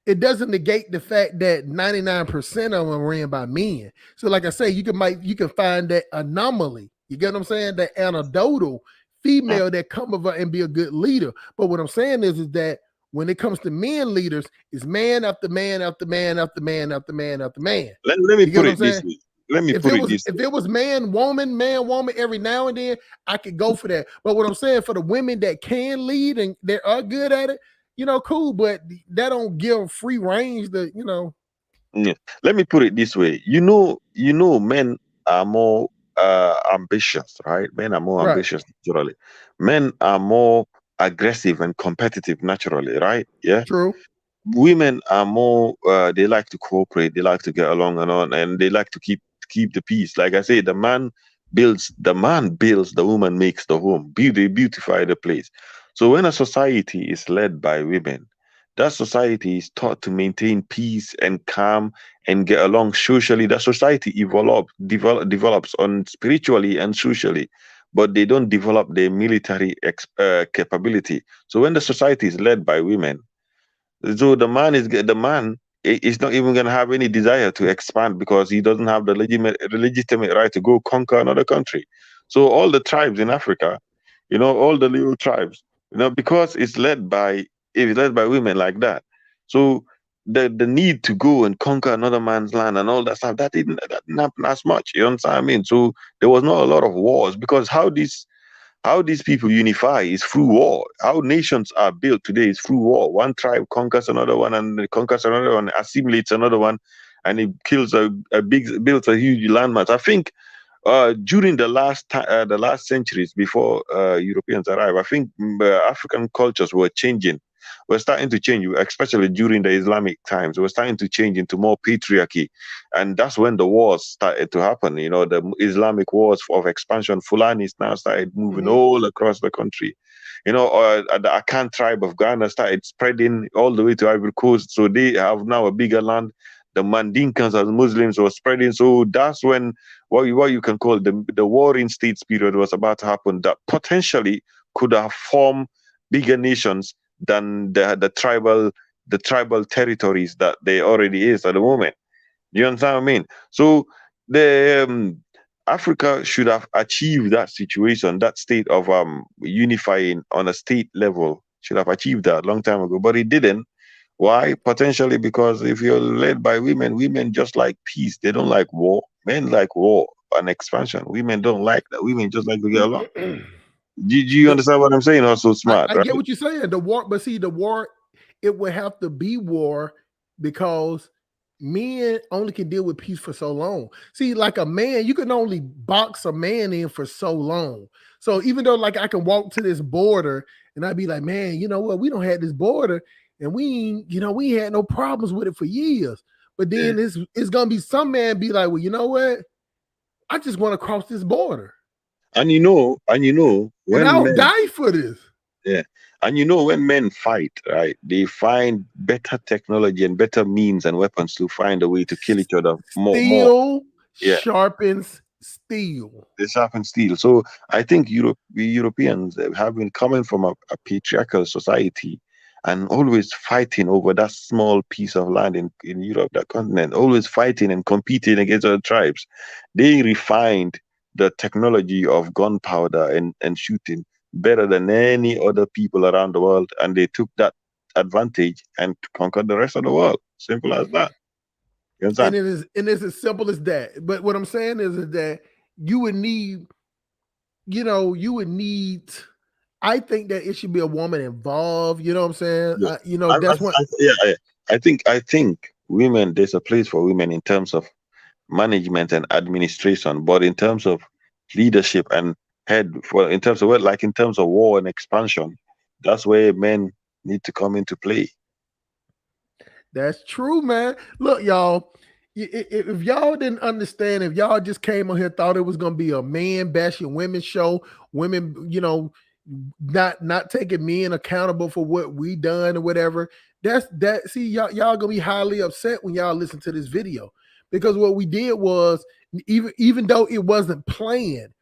It doesn't negate the fact that 99% of them are ran by men. So, like I say, you can find that anomaly. You get what I'm saying? That anecdotal female that come over and be a good leader. But what I'm saying is that when it comes to men leaders, it's man after man after man after man after man after man. Let me put it this way. If it was man, woman, every now and then, I could go for that. But what I'm saying, for the women that can lead and that are good at it, cool. But that don't give free range to, Yeah. Let me put it this way. Men are more ambitious, right? Men are more ambitious naturally. Men are more aggressive and competitive naturally, right? Yeah. True. Women are more they like to cooperate, they like to get along and they like to keep the peace. Like I say, the man builds, the woman makes the home. They beautify the place. So when a society is led by women, that society is taught to maintain peace and calm and get along socially. That society develops on spiritually and socially, but they don't develop their military capability. So when the society is led by women, so the man is not even going to have any desire to expand because he doesn't have the legitimate right to go conquer another country. So all the tribes in Africa, all the little tribes, because it's led by women like that. So the need to go and conquer another man's land and all that stuff, that didn't happen as much. You understand what I mean? So there was not a lot of wars, because how these people unify is through war. How nations are built today is through war. One tribe conquers another one, and it conquers another one, assimilates another one, and it kills builds a huge landmass. I think during the last centuries before Europeans arrived, I think African cultures were changing. We're starting to change, especially during the Islamic times. We're starting to change into more patriarchy, and that's when the wars started to happen. The Islamic wars of expansion. Fulanis now started moving all across the country. The Akan tribe of Ghana started spreading all the way to Ivory Coast, so they have now a bigger land. The Mandinkas as Muslims were spreading, so that's when what you can call the warring states period was about to happen. That potentially could have formed bigger nations than the tribal territories that they already is at the moment. You understand what I mean? So the Africa should have achieved that situation, that state of unifying on a state level, should have achieved that a long time ago, but it didn't. Why? Potentially because if you're led by women just like peace. They don't like war. Men like war and expansion. Women don't like that. Women just like to get along. Do you understand what I'm saying? Also smart, I right? get what you're saying. The war, but see, the war, it would have to be war because men only can deal with peace for so long. See, like a man, you can only box a man in for so long. So even though, like, I can walk to this border and I'd be like, man, you know what? We don't have this border, and we ain't had no problems with it for years. But then it's gonna be some man be like, well, you know what? I just want to cross this border. And when I'll die for this. Yeah. And when men fight, right, they find better technology and better means and weapons to find a way to kill each other more. Steel sharpens steel. They sharpen steel. So I think Europeans have been coming from a patriarchal society and always fighting over that small piece of land in Europe, that continent, always fighting and competing against other tribes. They refined the technology of gunpowder and shooting better than any other people around the world, and they took that advantage and conquered the rest of the world. Simple as that. You understand? And it's as simple as that. But what I'm saying is that you would need, I think that it should be a woman involved. You know what I'm saying? Yeah. I think women, there's a place for women in terms of management and administration, but in terms of leadership and in terms of war and expansion, that's where men need to come into play. That's true, man. Look, y'all, if y'all didn't understand, if y'all just came on here, thought it was gonna be a man bashing women show, women, not taking men accountable for what we done or whatever. See, y'all gonna be highly upset when y'all listen to this video, because what we did was, even though it wasn't planned,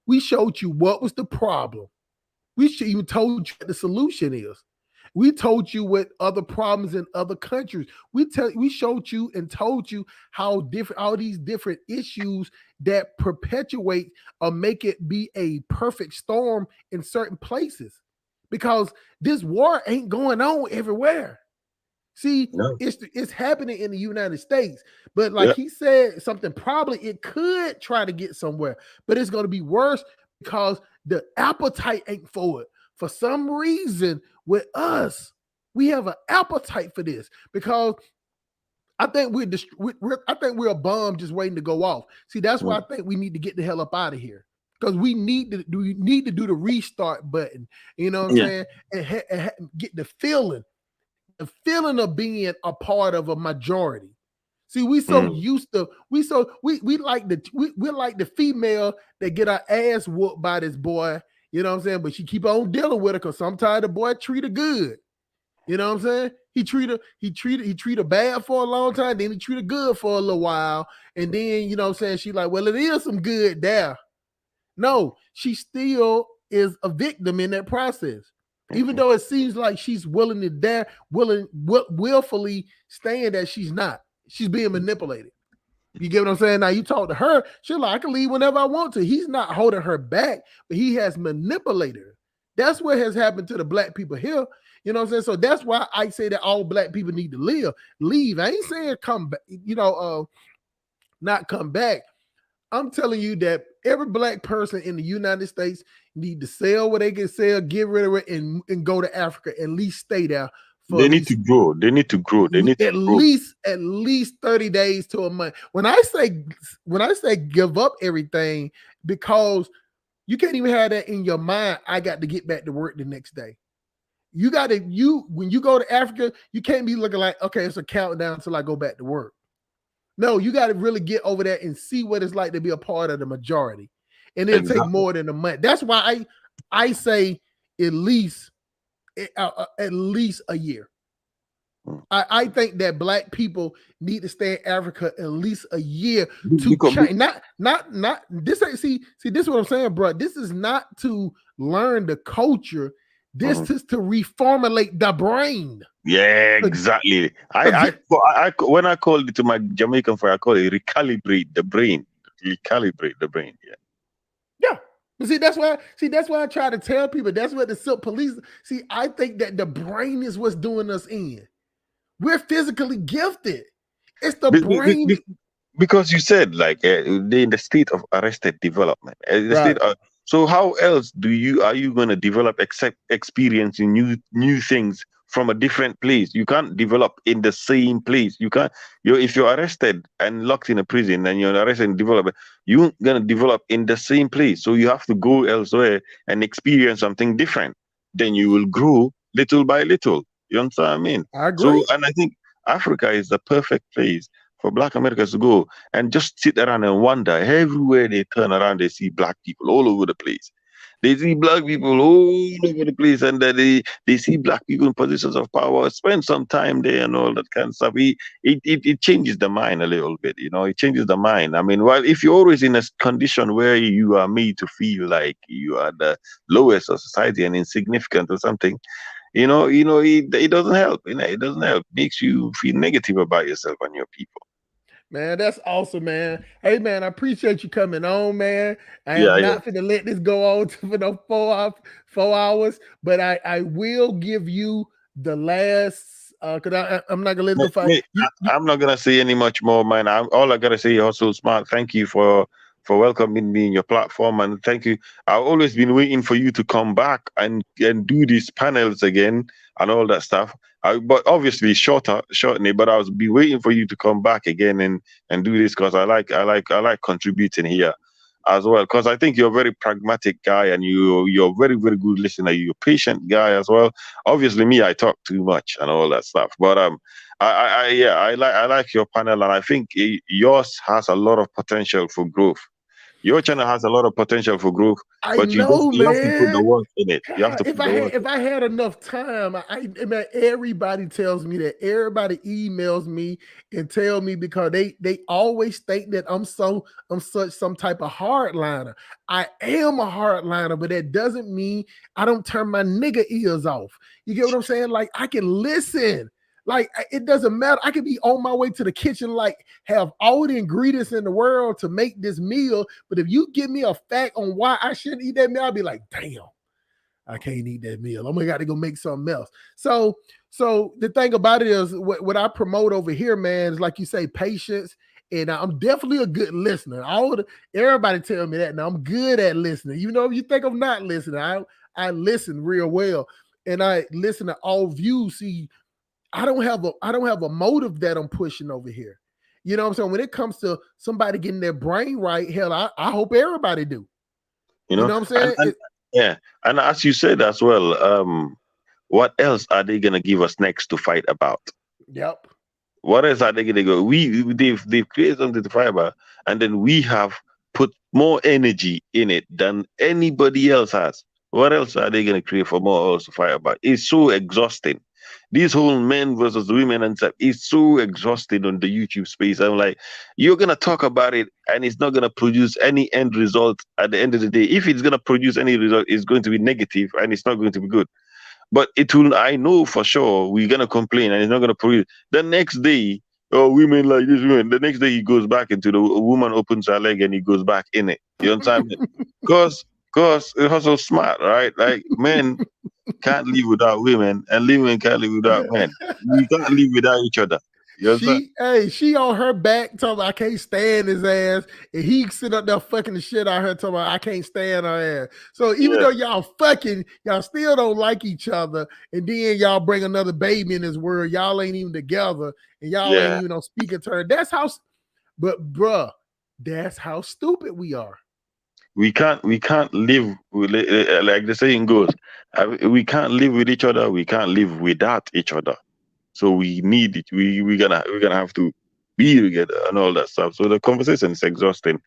we showed you what was the problem. We even told you what the solution is. We told you what other problems in other countries. We showed you and told you how different all these different issues that perpetuate or make it be a perfect storm in certain places. Because this war ain't going on everywhere. See, No. it's happening in the United States, but like he said, something probably it could try to get somewhere, but it's going to be worse because the appetite ain't for it. For some reason, with us, we have an appetite for this because I think we're a bomb just waiting to go off. See, that's why I think we need to get the hell up out of here because we need to do the restart button. You know what I'm saying? And get the feeling of being a part of a majority. See, we so used to we like we're like the female that get our ass whooped by this boy. You know what I'm saying? But she keep on dealing with her because sometimes the boy treat her good. You know what I'm saying? He treat her bad for a long time, then he treat her good for a little while, and then you know what I'm saying? She like, well, it is some good there. No, she still is a victim in that process. Even though it seems like she's willfully staying that she's not. She's being manipulated. You get what I'm saying? Now you talk to her, she's like, I can leave whenever I want to. He's not holding her back, but he has manipulated her. That's what has happened to the black people here. You know what I'm saying? So that's why I say that all black people need to leave. I ain't saying come back, not come back. I'm telling you that every black person in the United States need to sell what they can sell, get rid of it, and go to Africa. At least stay there. They need to grow. They need to grow. They need at least 30 days to a month. When I say give up everything, because you can't even have that in your mind. I got to get back to work the next day. When you go to Africa, you can't be looking like, okay, it's a countdown until I go back to work. No, you got to really get over that and see what it's like to be a part of the majority. And it'll take more than a month. That's why I say at least a year. I think that black people need to stay in Africa at least a year to change. Not this ain't see this is what I'm saying, bro. This is not to learn the culture. This is to reformulate the brain. Yeah, exactly. I when I called it to my Jamaican friend, I call it recalibrate the brain. Recalibrate the brain. Yeah. But see, that's why I try to tell people. That's what the silk police. See, I think that the brain is what's doing us in. We're physically gifted. It's the brain. Because you said like they're in the state of arrested development. So how else are you going to develop except experiencing new things from a different place? You can't develop in the same place. You can't. If you're arrested and locked in a prison and you're arrested and development, you're gonna develop in the same place. So you have to go elsewhere and experience something different. Then you will grow little by little. You understand what I mean? I agree. So, and I think Africa is the perfect place for Black Americans to go and just sit around and wonder. Everywhere they turn around, they see Black people all over the place. They see Black people all over the place, and they see Black people in positions of power. Spend some time there and all that kind of stuff. It changes the mind a little bit, It changes the mind. I mean, while if you're always in a condition where you are made to feel like you are the lowest of society and insignificant or something, it doesn't help. It doesn't help. It makes you feel negative about yourself and your people. Man, that's awesome, man. Hey, man, I appreciate you coming on, man. I am not going to let this go on for no 4 hours, but I will give you the last, because I'm not going to let it go fight. I'm not going to say any much more, man. All I got to say, also, Smart, thank you for welcoming me in your platform, and thank you. I've always been waiting for you to come back and do these panels again and all that stuff. But obviously shortly. But I was be waiting for you to come back again and do this because I like contributing here as well. Because I think you're a very pragmatic guy and you're very, very good listener. You're a patient guy as well. Obviously, me, I talk too much and all that stuff. But I like your panel, and I think yours has a lot of potential for growth. Your channel has a lot of potential for growth, I but know, you have to put the man. work in it. You have to If put the work. if I had enough time, man, everybody tells me that. Everybody emails me and tell me because they always think that I'm such some type of hardliner. I am a hardliner, but that doesn't mean I don't turn my nigga ears off. You get what I'm saying? Like I can listen. Like it doesn't matter. I could be on my way to the kitchen, like have all the ingredients in the world to make this meal. But if you give me a fact on why I shouldn't eat that meal, I'll be like, damn, I can't eat that meal. I'm gonna got to go make something else. So the thing about it is what I promote over here, man, is like you say, patience. And I'm definitely a good listener. Everybody tell me that. Now I'm good at listening. You know, if you think I'm not listening, I listen real well. And I listen to all views. See, I don't have a motive that I'm pushing over here. You know what I'm saying? When it comes to somebody getting their brain right, hell, I hope everybody do. You know what I'm saying? Yeah, and as you said as well, what else are they gonna give us next to fight about? Yep. What else are they gonna go? They've created something to fight about, and then we have put more energy in it than anybody else has. What else are they gonna create for more else to fight about? It's so exhausting. This whole men versus women and stuff is so exhausting on the YouTube space. I'm like, you're gonna talk about it, and it's not gonna produce any end result at the end of the day. If it's gonna produce any result, it's going to be negative, and it's not going to be good. But it will, I know for sure we're gonna complain and it's not gonna produce. The next day, oh, women like this, women. The next day he goes back into the woman opens her leg and he goes back in it. You understand me? Because it was so smart, right? Like men can't live without women, and women can't live without men. We can't live without each other. You understand? She on her back talking about I can't stand his ass, and he sit up there fucking the shit out of her talking about I can't stand her ass. So even though y'all fucking, y'all still don't like each other, and then y'all bring another baby in this world, y'all ain't even together, and y'all ain't even on speaking terms. That's how, but bruh, that's how stupid we are. We can't live with, like the saying goes, we can't live with each other. We can't live without each other. So we need it. We're gonna have to be together and all that stuff. So the conversation is exhausting.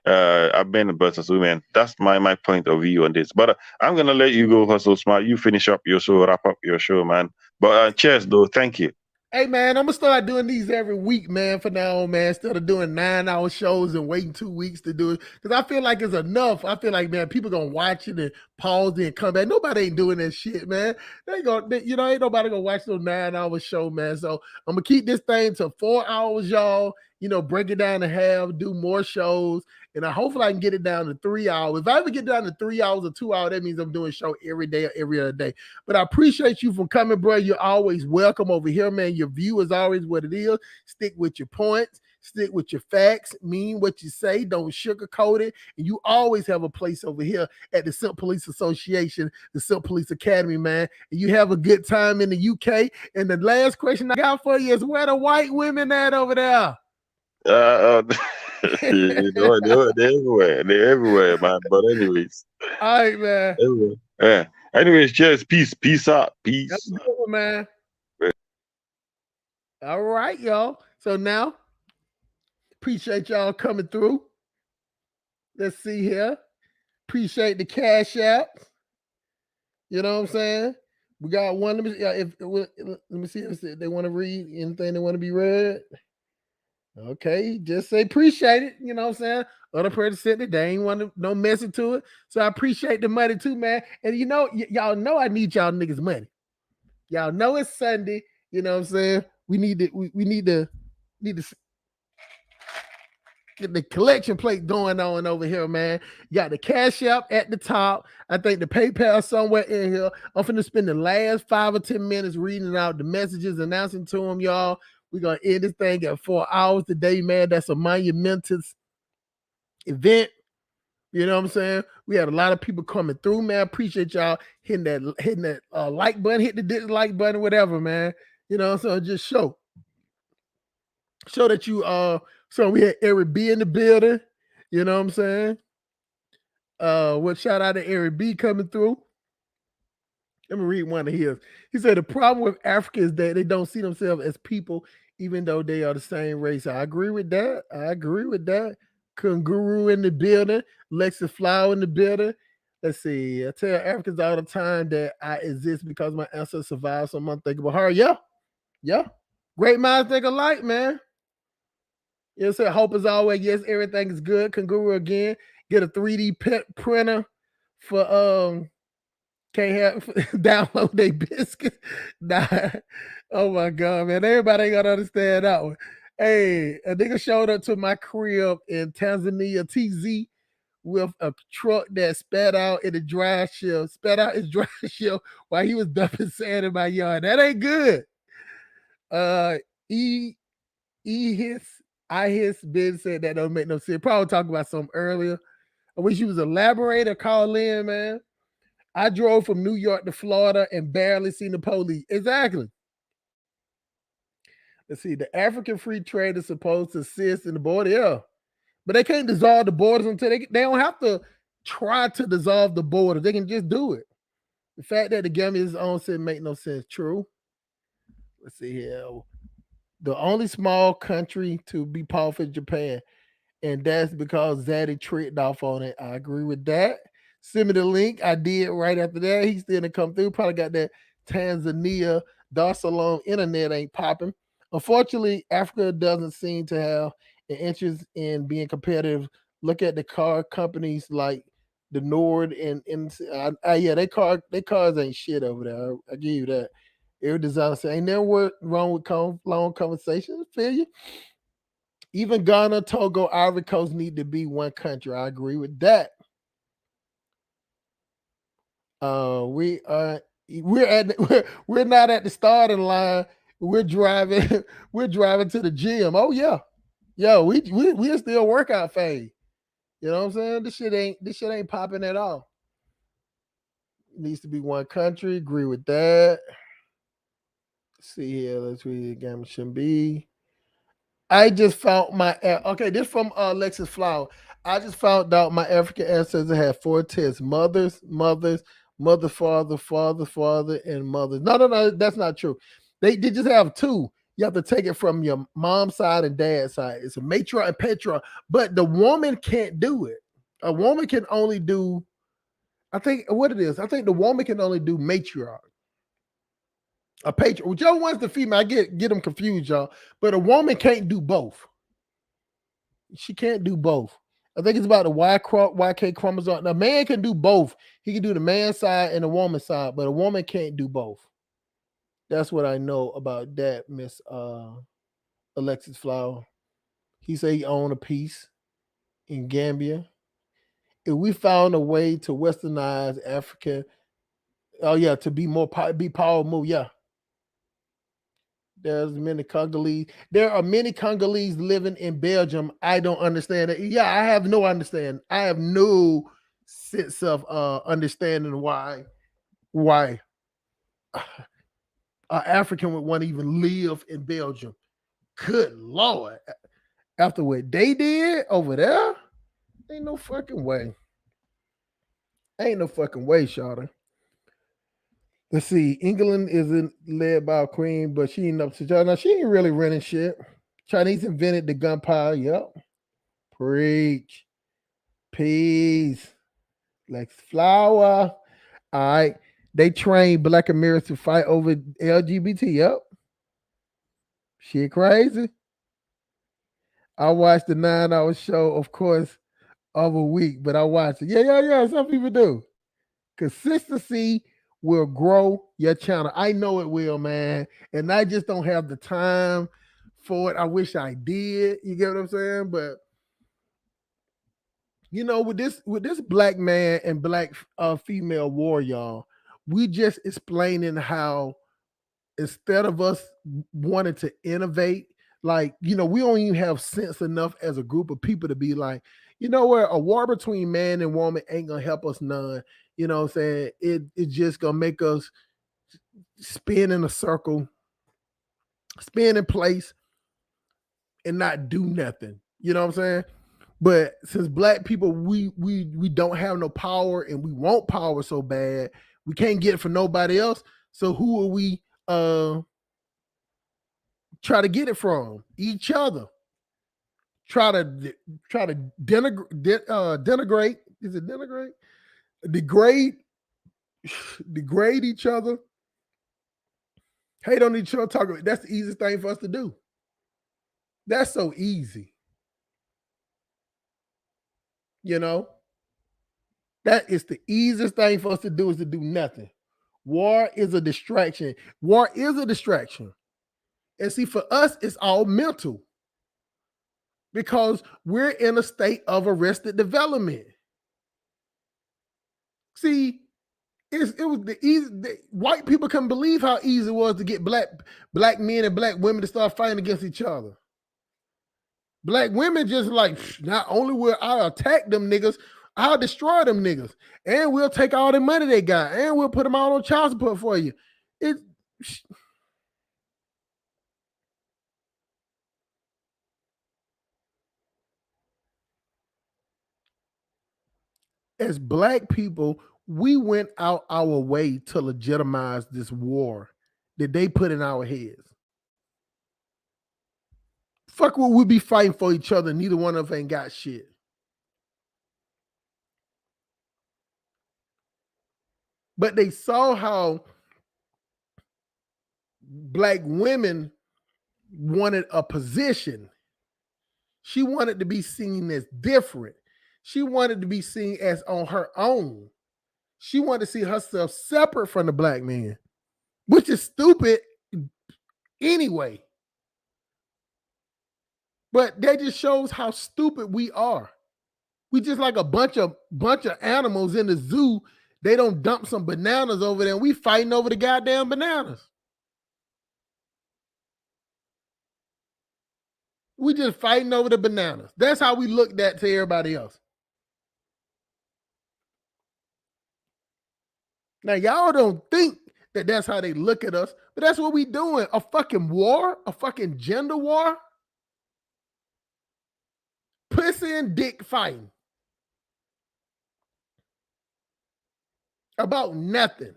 Men versus women. That's my point of view on this. But I'm gonna let you go, Hustle Smart. You finish up your show, wrap up your show, man. But cheers, though. Thank you. Hey man, I'm gonna start doing these every week, man. For now on, man, instead of doing 9-hour shows and waiting 2 weeks to do it, because I feel like it's enough. I feel like, man, people gonna watch it and pause it and come back. Nobody ain't doing that shit, man. Ain't nobody gonna watch no 9-hour show, man. So I'm gonna keep this thing to 4 hours, y'all. Break it down to half, do more shows, and hopefully I can get it down to 3 hours. If I ever get down to 3 hours or 2 hours, that means I'm doing a show every day or every other day. But I appreciate you for coming, bro. You're always welcome over here, man. Your view is always what it is. Stick with your points. Stick with your facts. Mean what you say. Don't sugarcoat it. And you always have a place over here at the Simp Police Association, the Simp Police Academy, man. And you have a good time in the UK. And the last question I got for you is, where the white women at over there? They're everywhere. They're everywhere, man. But anyways. All right, man. Everywhere. Yeah. Anyways, cheers. Peace out. Peace. That's good, man. All right, y'all. So now, appreciate y'all coming through. Let's see here. Appreciate the cash app. You know what I'm saying? We got one. Let me see if they want to read anything they want to be read. Okay, just say appreciate it. You know what I'm saying? Other person said that they ain't want no message to it. So I appreciate the money too, man. And y'all know I need y'all niggas money. Y'all know it's Sunday. You know what I'm saying? We need to get the collection plate going on over here, man. You got the Cash App at the top. I think the PayPal somewhere in here. I'm finna spend the last 5 or 10 minutes reading out the messages, announcing to them, y'all. We're gonna end this thing at 4 hours today, man. That's a monumentous event. You know what I'm saying? We had a lot of people coming through, man. Appreciate y'all hitting that like button, hit the dislike button, whatever, man. You know, so just show that you so we had Eric B in the building. You know what I'm saying? Shout out to Eric B coming through. Let me read one of his. He said the problem with Africa is that they don't see themselves as people, even though they are the same race. I agree with that. Kangaroo in the building. Lexus Flower in the building. Let's see. I tell Africans all the time that I exist because my ancestors survived some unthinkable horror. Yeah. Yeah. Great minds think alike, man. You know what I'm saying? Hope is always, yes, everything is good. Kangaroo again. Get a 3D printer for can't have download their biscuits. Nah. Oh my god, man. Everybody ain't gonna understand that one. Hey, a nigga showed up to my crib in Tanzania, TZ, with a truck that spat out in the dry shell, spat out his dry shell while he was dumping sand in my yard. That ain't good. I his Ben said that don't make no sense. Probably talking about something earlier. I wish you was elaborate or call in, man. I drove from New York to Florida and barely seen the police. Exactly. Let's see. The African free trade is supposed to assist in the border. Yeah. But they can't dissolve the borders until they don't have to try to dissolve the border. They can just do it. The fact that the Gambia is on said make no sense. True. Let's see here. The only small country to be powerful is Japan. And that's because Zaddy tricked off on it. I agree with that. Send me the link. I did right after that. He still didn't come through. Probably got that Tanzania Dar es Salaam internet ain't popping. Unfortunately, Africa doesn't seem to have an interest in being competitive. Look at the car companies like the Nord and yeah, they cars ain't shit over there. I give you that. Every designer say ain't never wrong with long conversations. Feel you? Even Ghana, Togo, Ivory Coast need to be one country. I agree with that. We're not at the starting line. We're driving. We're driving to the gym. Oh yeah, we're still workout phase. You know what I'm saying? This shit ain't popping at all. It needs to be one country. Agree with that. Let's see here. Let's read it again. Shouldn't be. I just found my this from Lexus Flower. I just found out my African ancestors had 4 tests: mother, father, and mother. No, that's not true. They just have 2. You have to take it from your mom's side and dad's side. It's a matriarch and patriarch, but the woman can't do it. A woman can only do, I think what it is. I think the woman can only do matriarch. A patriarch, whichever one's the female, I get them confused, y'all. But a woman can't do both. She can't do both. I think it's about the YK chromosome. A man can do both. He can do the man's side and the woman's side, but a woman can't do both. That's what I know about that, Miss Alexis Flower. He said he owned a piece in Gambia. If we found a way to westernize Africa, to be more be power move, yeah. There's many Congolese. There are many Congolese living in Belgium. I don't understand it. Yeah, I have no understanding. I have no sense of understanding why an African would want to even live in Belgium. Good Lord. After what they did over there, ain't no fucking way. Ain't no fucking way, Shawty. Let's see. England isn't led by a queen, but she ain't up to job. Now, she ain't really running shit. Chinese invented the gunpowder. Yep. Preach. Peace. Like flower. All right. They train Black Americans to fight over LGBT. Yep. Shit crazy. I watched the 9-hour show, of course, of a week, but I watched it. Yeah. Some people do. Consistency will grow your channel. I know it will, man. And I just don't have the time for it. I wish I did. You get what I'm saying? But with this black man and black female war, y'all, we just explaining how instead of us wanting to innovate, we don't even have sense enough as a group of people to be like, you know what, a war between man and woman ain't gonna help us none. You know what I'm saying? It's just gonna make us spin in a circle, spin in place, and not do nothing. You know what I'm saying? But since black people, we don't have no power and we want power so bad, we can't get it from nobody else. So who are we try to get it from? Each other. try to denigrate. Is it denigrate? Degrade each other. Hate on each other. Talk. That's the easiest thing for us to do. That's so easy. You know, that is the easiest thing for us to do is to do nothing. War is a distraction. War is a distraction. And see, for us, it's all mental because we're in a state of arrested development. See, it was the easy. White people couldn't believe how easy it was to get black men and black women to start fighting against each other. Black women just like, not only will I attack them niggas, I'll destroy them niggas. And we'll take all the money they got. And we'll put them all on child support for you. As black people, we went out our way to legitimize this war that they put in our heads. Fuck what we be fighting for each other. Neither one of us ain't got shit. But they saw how black women wanted a position. She wanted to be seen as different. She wanted to be seen as on her own. She wanted to see herself separate from the black man, which is stupid anyway. But that just shows how stupid we are. We just like a bunch of animals in the zoo. They don't dump some bananas over there and we fighting over the goddamn bananas. We just fighting over the bananas. That's how we looked at to everybody else. Now, y'all don't think that that's how they look at us, but that's what we doing. A fucking war, a fucking gender war. Pussy and dick fighting. About nothing.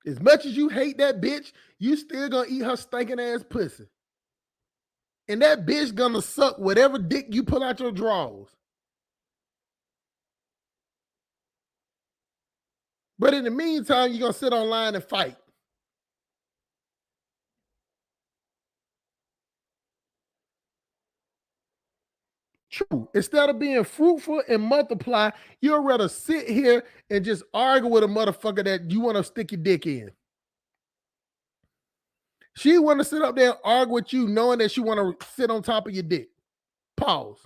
As much as you hate that bitch, you still gonna eat her stinking ass pussy. And that bitch gonna suck whatever dick you pull out your drawers. But in the meantime, you're gonna sit online and fight. True. Instead of being fruitful and multiply, you'd rather sit here and just argue with a motherfucker that you want to stick your dick in. She want to sit up there and argue with you knowing that she want to sit on top of your dick. Pause.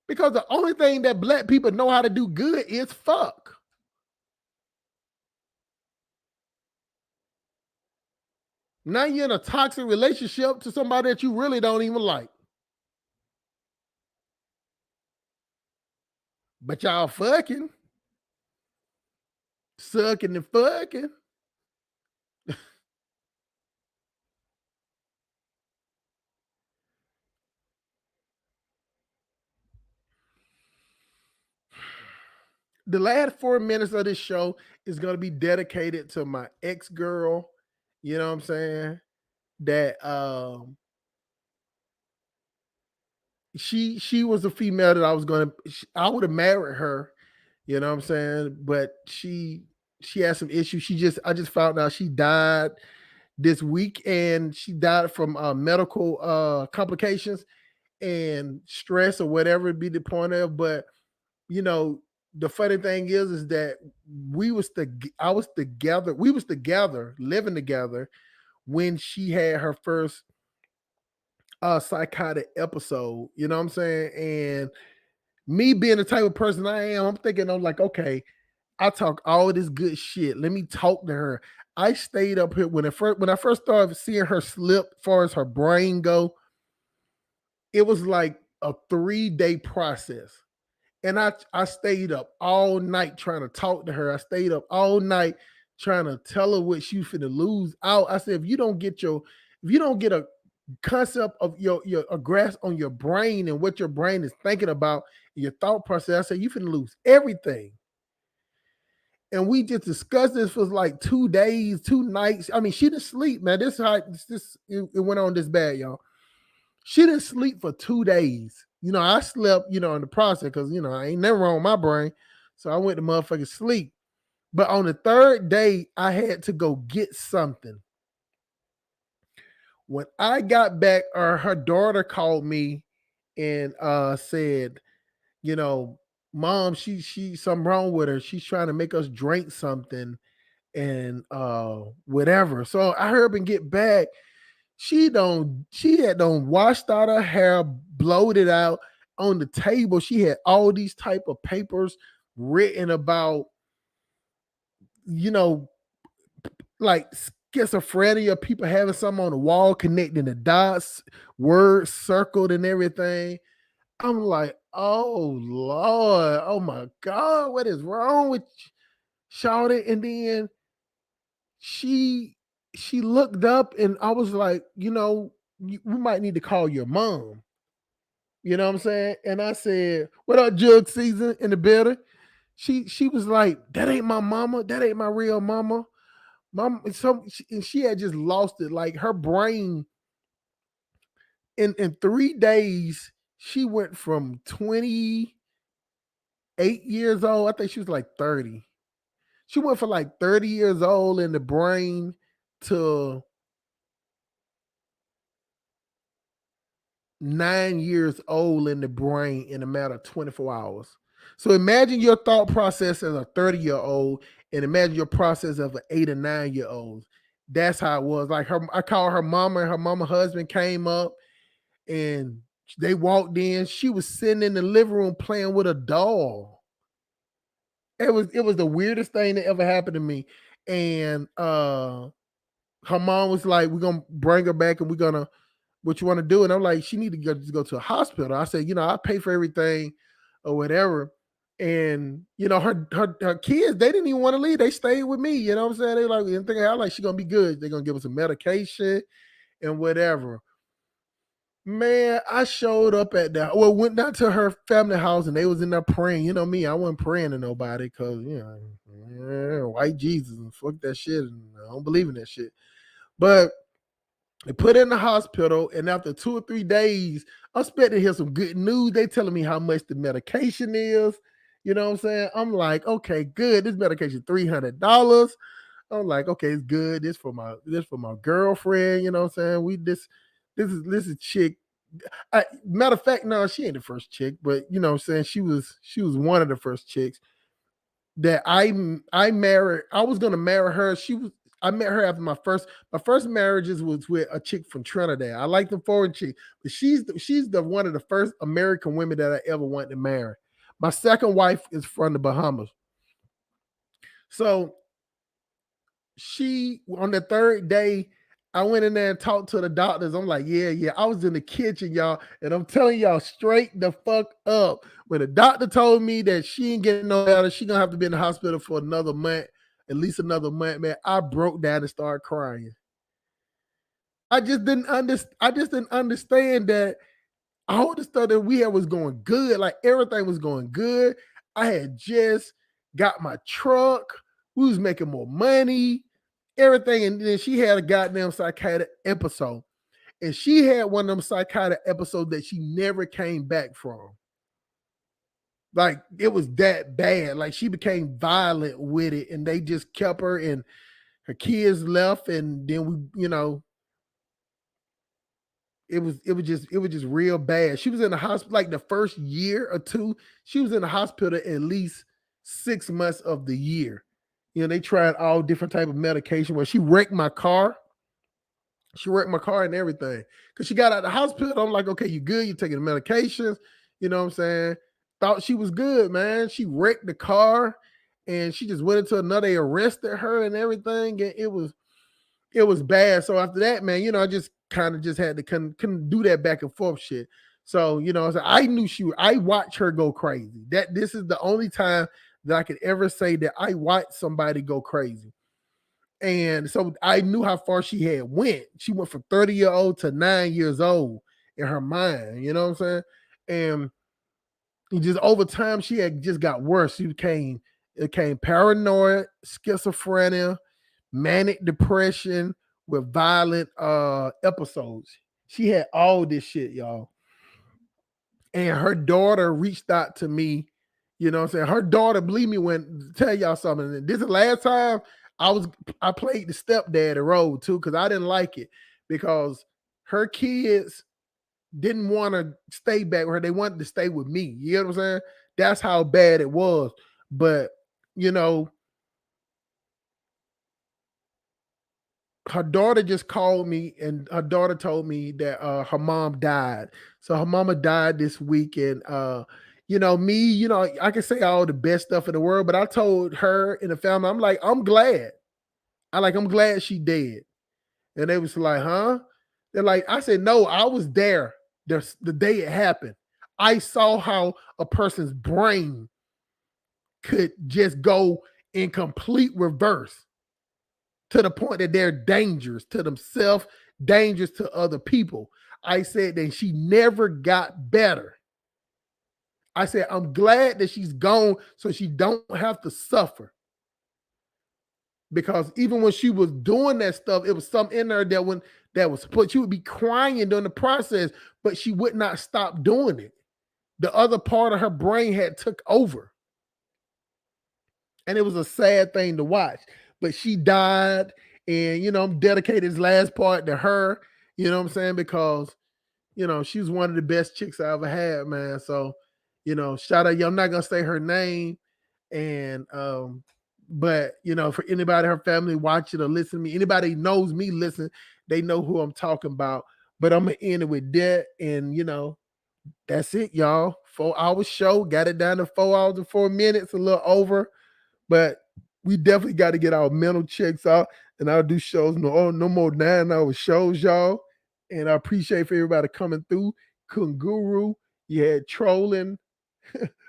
Because the only thing that black people know how to do good is fuck. Now you're in a toxic relationship to somebody that you really don't even like. But y'all fucking. Sucking and fucking. The last 4 minutes of this show is going to be dedicated to my ex-girl. You know what I'm saying? That she was a female that I would have married her, you know what I'm saying? But she had some issues. I just found out she died this week, and she died from medical complications and stress or whatever it be the point of. But you know, the funny thing is that we was together, living together when she had her first psychotic episode, you know what I'm saying? And me being the type of person I am, I'm thinking, I'm like, okay, I talk all this good shit. Let me talk to her. I stayed up here when I first started seeing her slip as far as her brain go. It was like a 3-day process. And I stayed up all night trying to talk to her. I stayed up all night trying to tell her what she finna lose out. I said, if you don't get a concept of a grasp on your brain and what your brain is thinking about, your thought process, I said, you finna lose everything. And we just discussed this for like 2 days, 2 nights. I mean, she didn't sleep, man. This is how it went on this bad, y'all. She didn't sleep for 2 days. I slept, in the process because, I ain't never wrong with my brain. So I went to motherfucking sleep. But on the 3rd day, I had to go get something. When I got back, her daughter called me and said, Mom, she something wrong with her. She's trying to make us drink something and whatever. So I hurry up and get back. She had washed out her hair, blowed it out on the table. She had all these type of papers written about, like schizophrenia, people having something on the wall, connecting the dots, words circled and everything. I'm like, oh Lord, oh my God, what is wrong with Shawty? And then she looked up and I was like, we might need to call your mom. You know what I'm saying? And I said, what up, Jug Season in the building? She was like, that ain't my mama. That ain't my real mama. Mom, she had just lost it. Like her brain in 3 days, she went from 28 years old. I think she was like 30. She went from like 30 years old in the brain to 9 years old in the brain in a matter of 24 hours. So imagine your thought process as a 30-year-old and imagine your process of an 8 or 9-year-old. That's how it was. Like I called her mama and her mama husband came up and they walked in. She was sitting in the living room playing with a doll. It was the weirdest thing that ever happened to me. And her mom was like, we're gonna bring her back and we're gonna what you want to do. And I'm like, she need to go to a hospital. I said, I pay for everything or whatever. And her kids, they didn't even want to leave. They stayed with me. You know what I'm saying? They like, I like she's gonna be good. They're gonna give us some medication and whatever. Man, I showed up at that. Well, went down to her family house and they was in there praying. You know me, I wasn't praying to nobody because white Jesus and fuck that shit. And I don't believe in that shit. But they put her in the hospital, and after 2 or 3 days, I'm expecting to hear some good news. They telling me how much the medication is. You know what I'm saying? I'm like, okay, good. This medication $300. I'm like, okay, it's good. This for my girlfriend. You know what I'm saying? This is chick. Matter of fact, no, she ain't the first chick, but you know what I'm saying? She was one of the first chicks that I married. I was gonna marry her. I met her after my first marriages was with a chick from Trinidad. I like the foreign chick, but she's the one of the first American women that I ever wanted to marry. My second wife is from the Bahamas. So on the 3rd day, I went in there and talked to the doctors. I'm like, yeah. I was in the kitchen, y'all, and I'm telling y'all straight the fuck up. When the doctor told me that she ain't getting no better, she gonna have to be in the hospital for another month, at least another month, man, I broke down and started crying. I just didn't understand that all the stuff that we had was going good. Like everything was going good. I had just got my truck. We was making more money, everything. And then she had a goddamn psychotic episode. And she had one of them psychotic episodes that she never came back from. Like it was that bad. Like she became violent with it and they just kept her and her kids left. And then we, it was just real bad. She was in the hospital like the first year or two. She was in the hospital at least 6 months of the year. They tried all different type of medication. Well, she wrecked my car. She wrecked my car and everything. Because she got out of the hospital. I'm like, okay, you good? You taking the medications? You know what I'm saying? Thought she was good, man. She wrecked the car and she just went into another. They arrested her and everything. And it was bad. So after that, man, I just kind of just had to couldn't do that back and forth shit. So, I knew I watched her go crazy. This is the only time that I could ever say that I watched somebody go crazy. And so I knew how far she had went. She went from 30-year-old to 9 years old in her mind. You know what I'm saying? And just over time, she had just got worse. She became It came paranoid, schizophrenia, manic depression with violent episodes. She had all this shit, y'all. And her daughter reached out to me. You know what I'm saying? Her daughter, believe me, when tell y'all something. This is the last time I played the stepdaddy role too, because I didn't like it, because her kids didn't want to stay back with her. They wanted to stay with me. You know what I'm saying? That's how bad it was. But you know, her daughter just called me, and her daughter told me that her mom died. So her mama died this week, and you know, me, you know, I can say all the best stuff in the world, but I told her and the family, I'm like, I'm glad. I'm glad she dead. And they was like, huh? They're like, I said, no, I was there the day it happened. I saw how a person's brain could just go in complete reverse to the point that they're dangerous to themselves, dangerous to other people. I said that she never got better. I said, I'm glad that she's gone so she don't have to suffer. Because even when she was doing that stuff, it was something in her that was put. She would be crying during the process, but she would not stop doing it. The other part of her brain had took over. And it was a sad thing to watch. But she died, and, you know, I'm dedicated this last part to her, you know what I'm saying? Because, you know, she was one of the best chicks I ever had, man. So, you know, shout out, I'm not going to say her name. And, but, you know, for anybody, her family watching or listening to me, anybody knows me, listen, they know who I'm talking about. But I'm going to end it with that. And, you know, that's it, y'all. 4-hour show. Got it down to 4 hours and 4 minutes, a little over. But we definitely got to get our mental checks out. And I'll do shows, no more 9-hour shows, y'all. And I appreciate for everybody coming through. Kunguru, you had trolling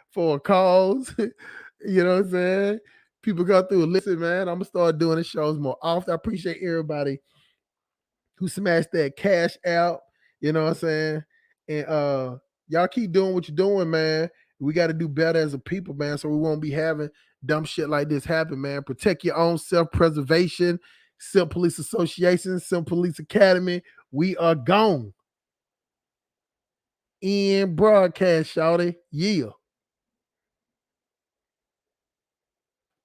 for a cause. You know what I'm saying? People got through. Listen, man, I'm gonna start doing the shows more often. I appreciate everybody who smashed that cash out. You know what I'm saying? And y'all keep doing what you're doing, man. We got to do better as a people, man, so we won't be having dumb shit like this happen, man. Protect your own self-preservation. Simp Police Association, Simp Police Academy. We are gone. In broadcast, shawty. Yeah.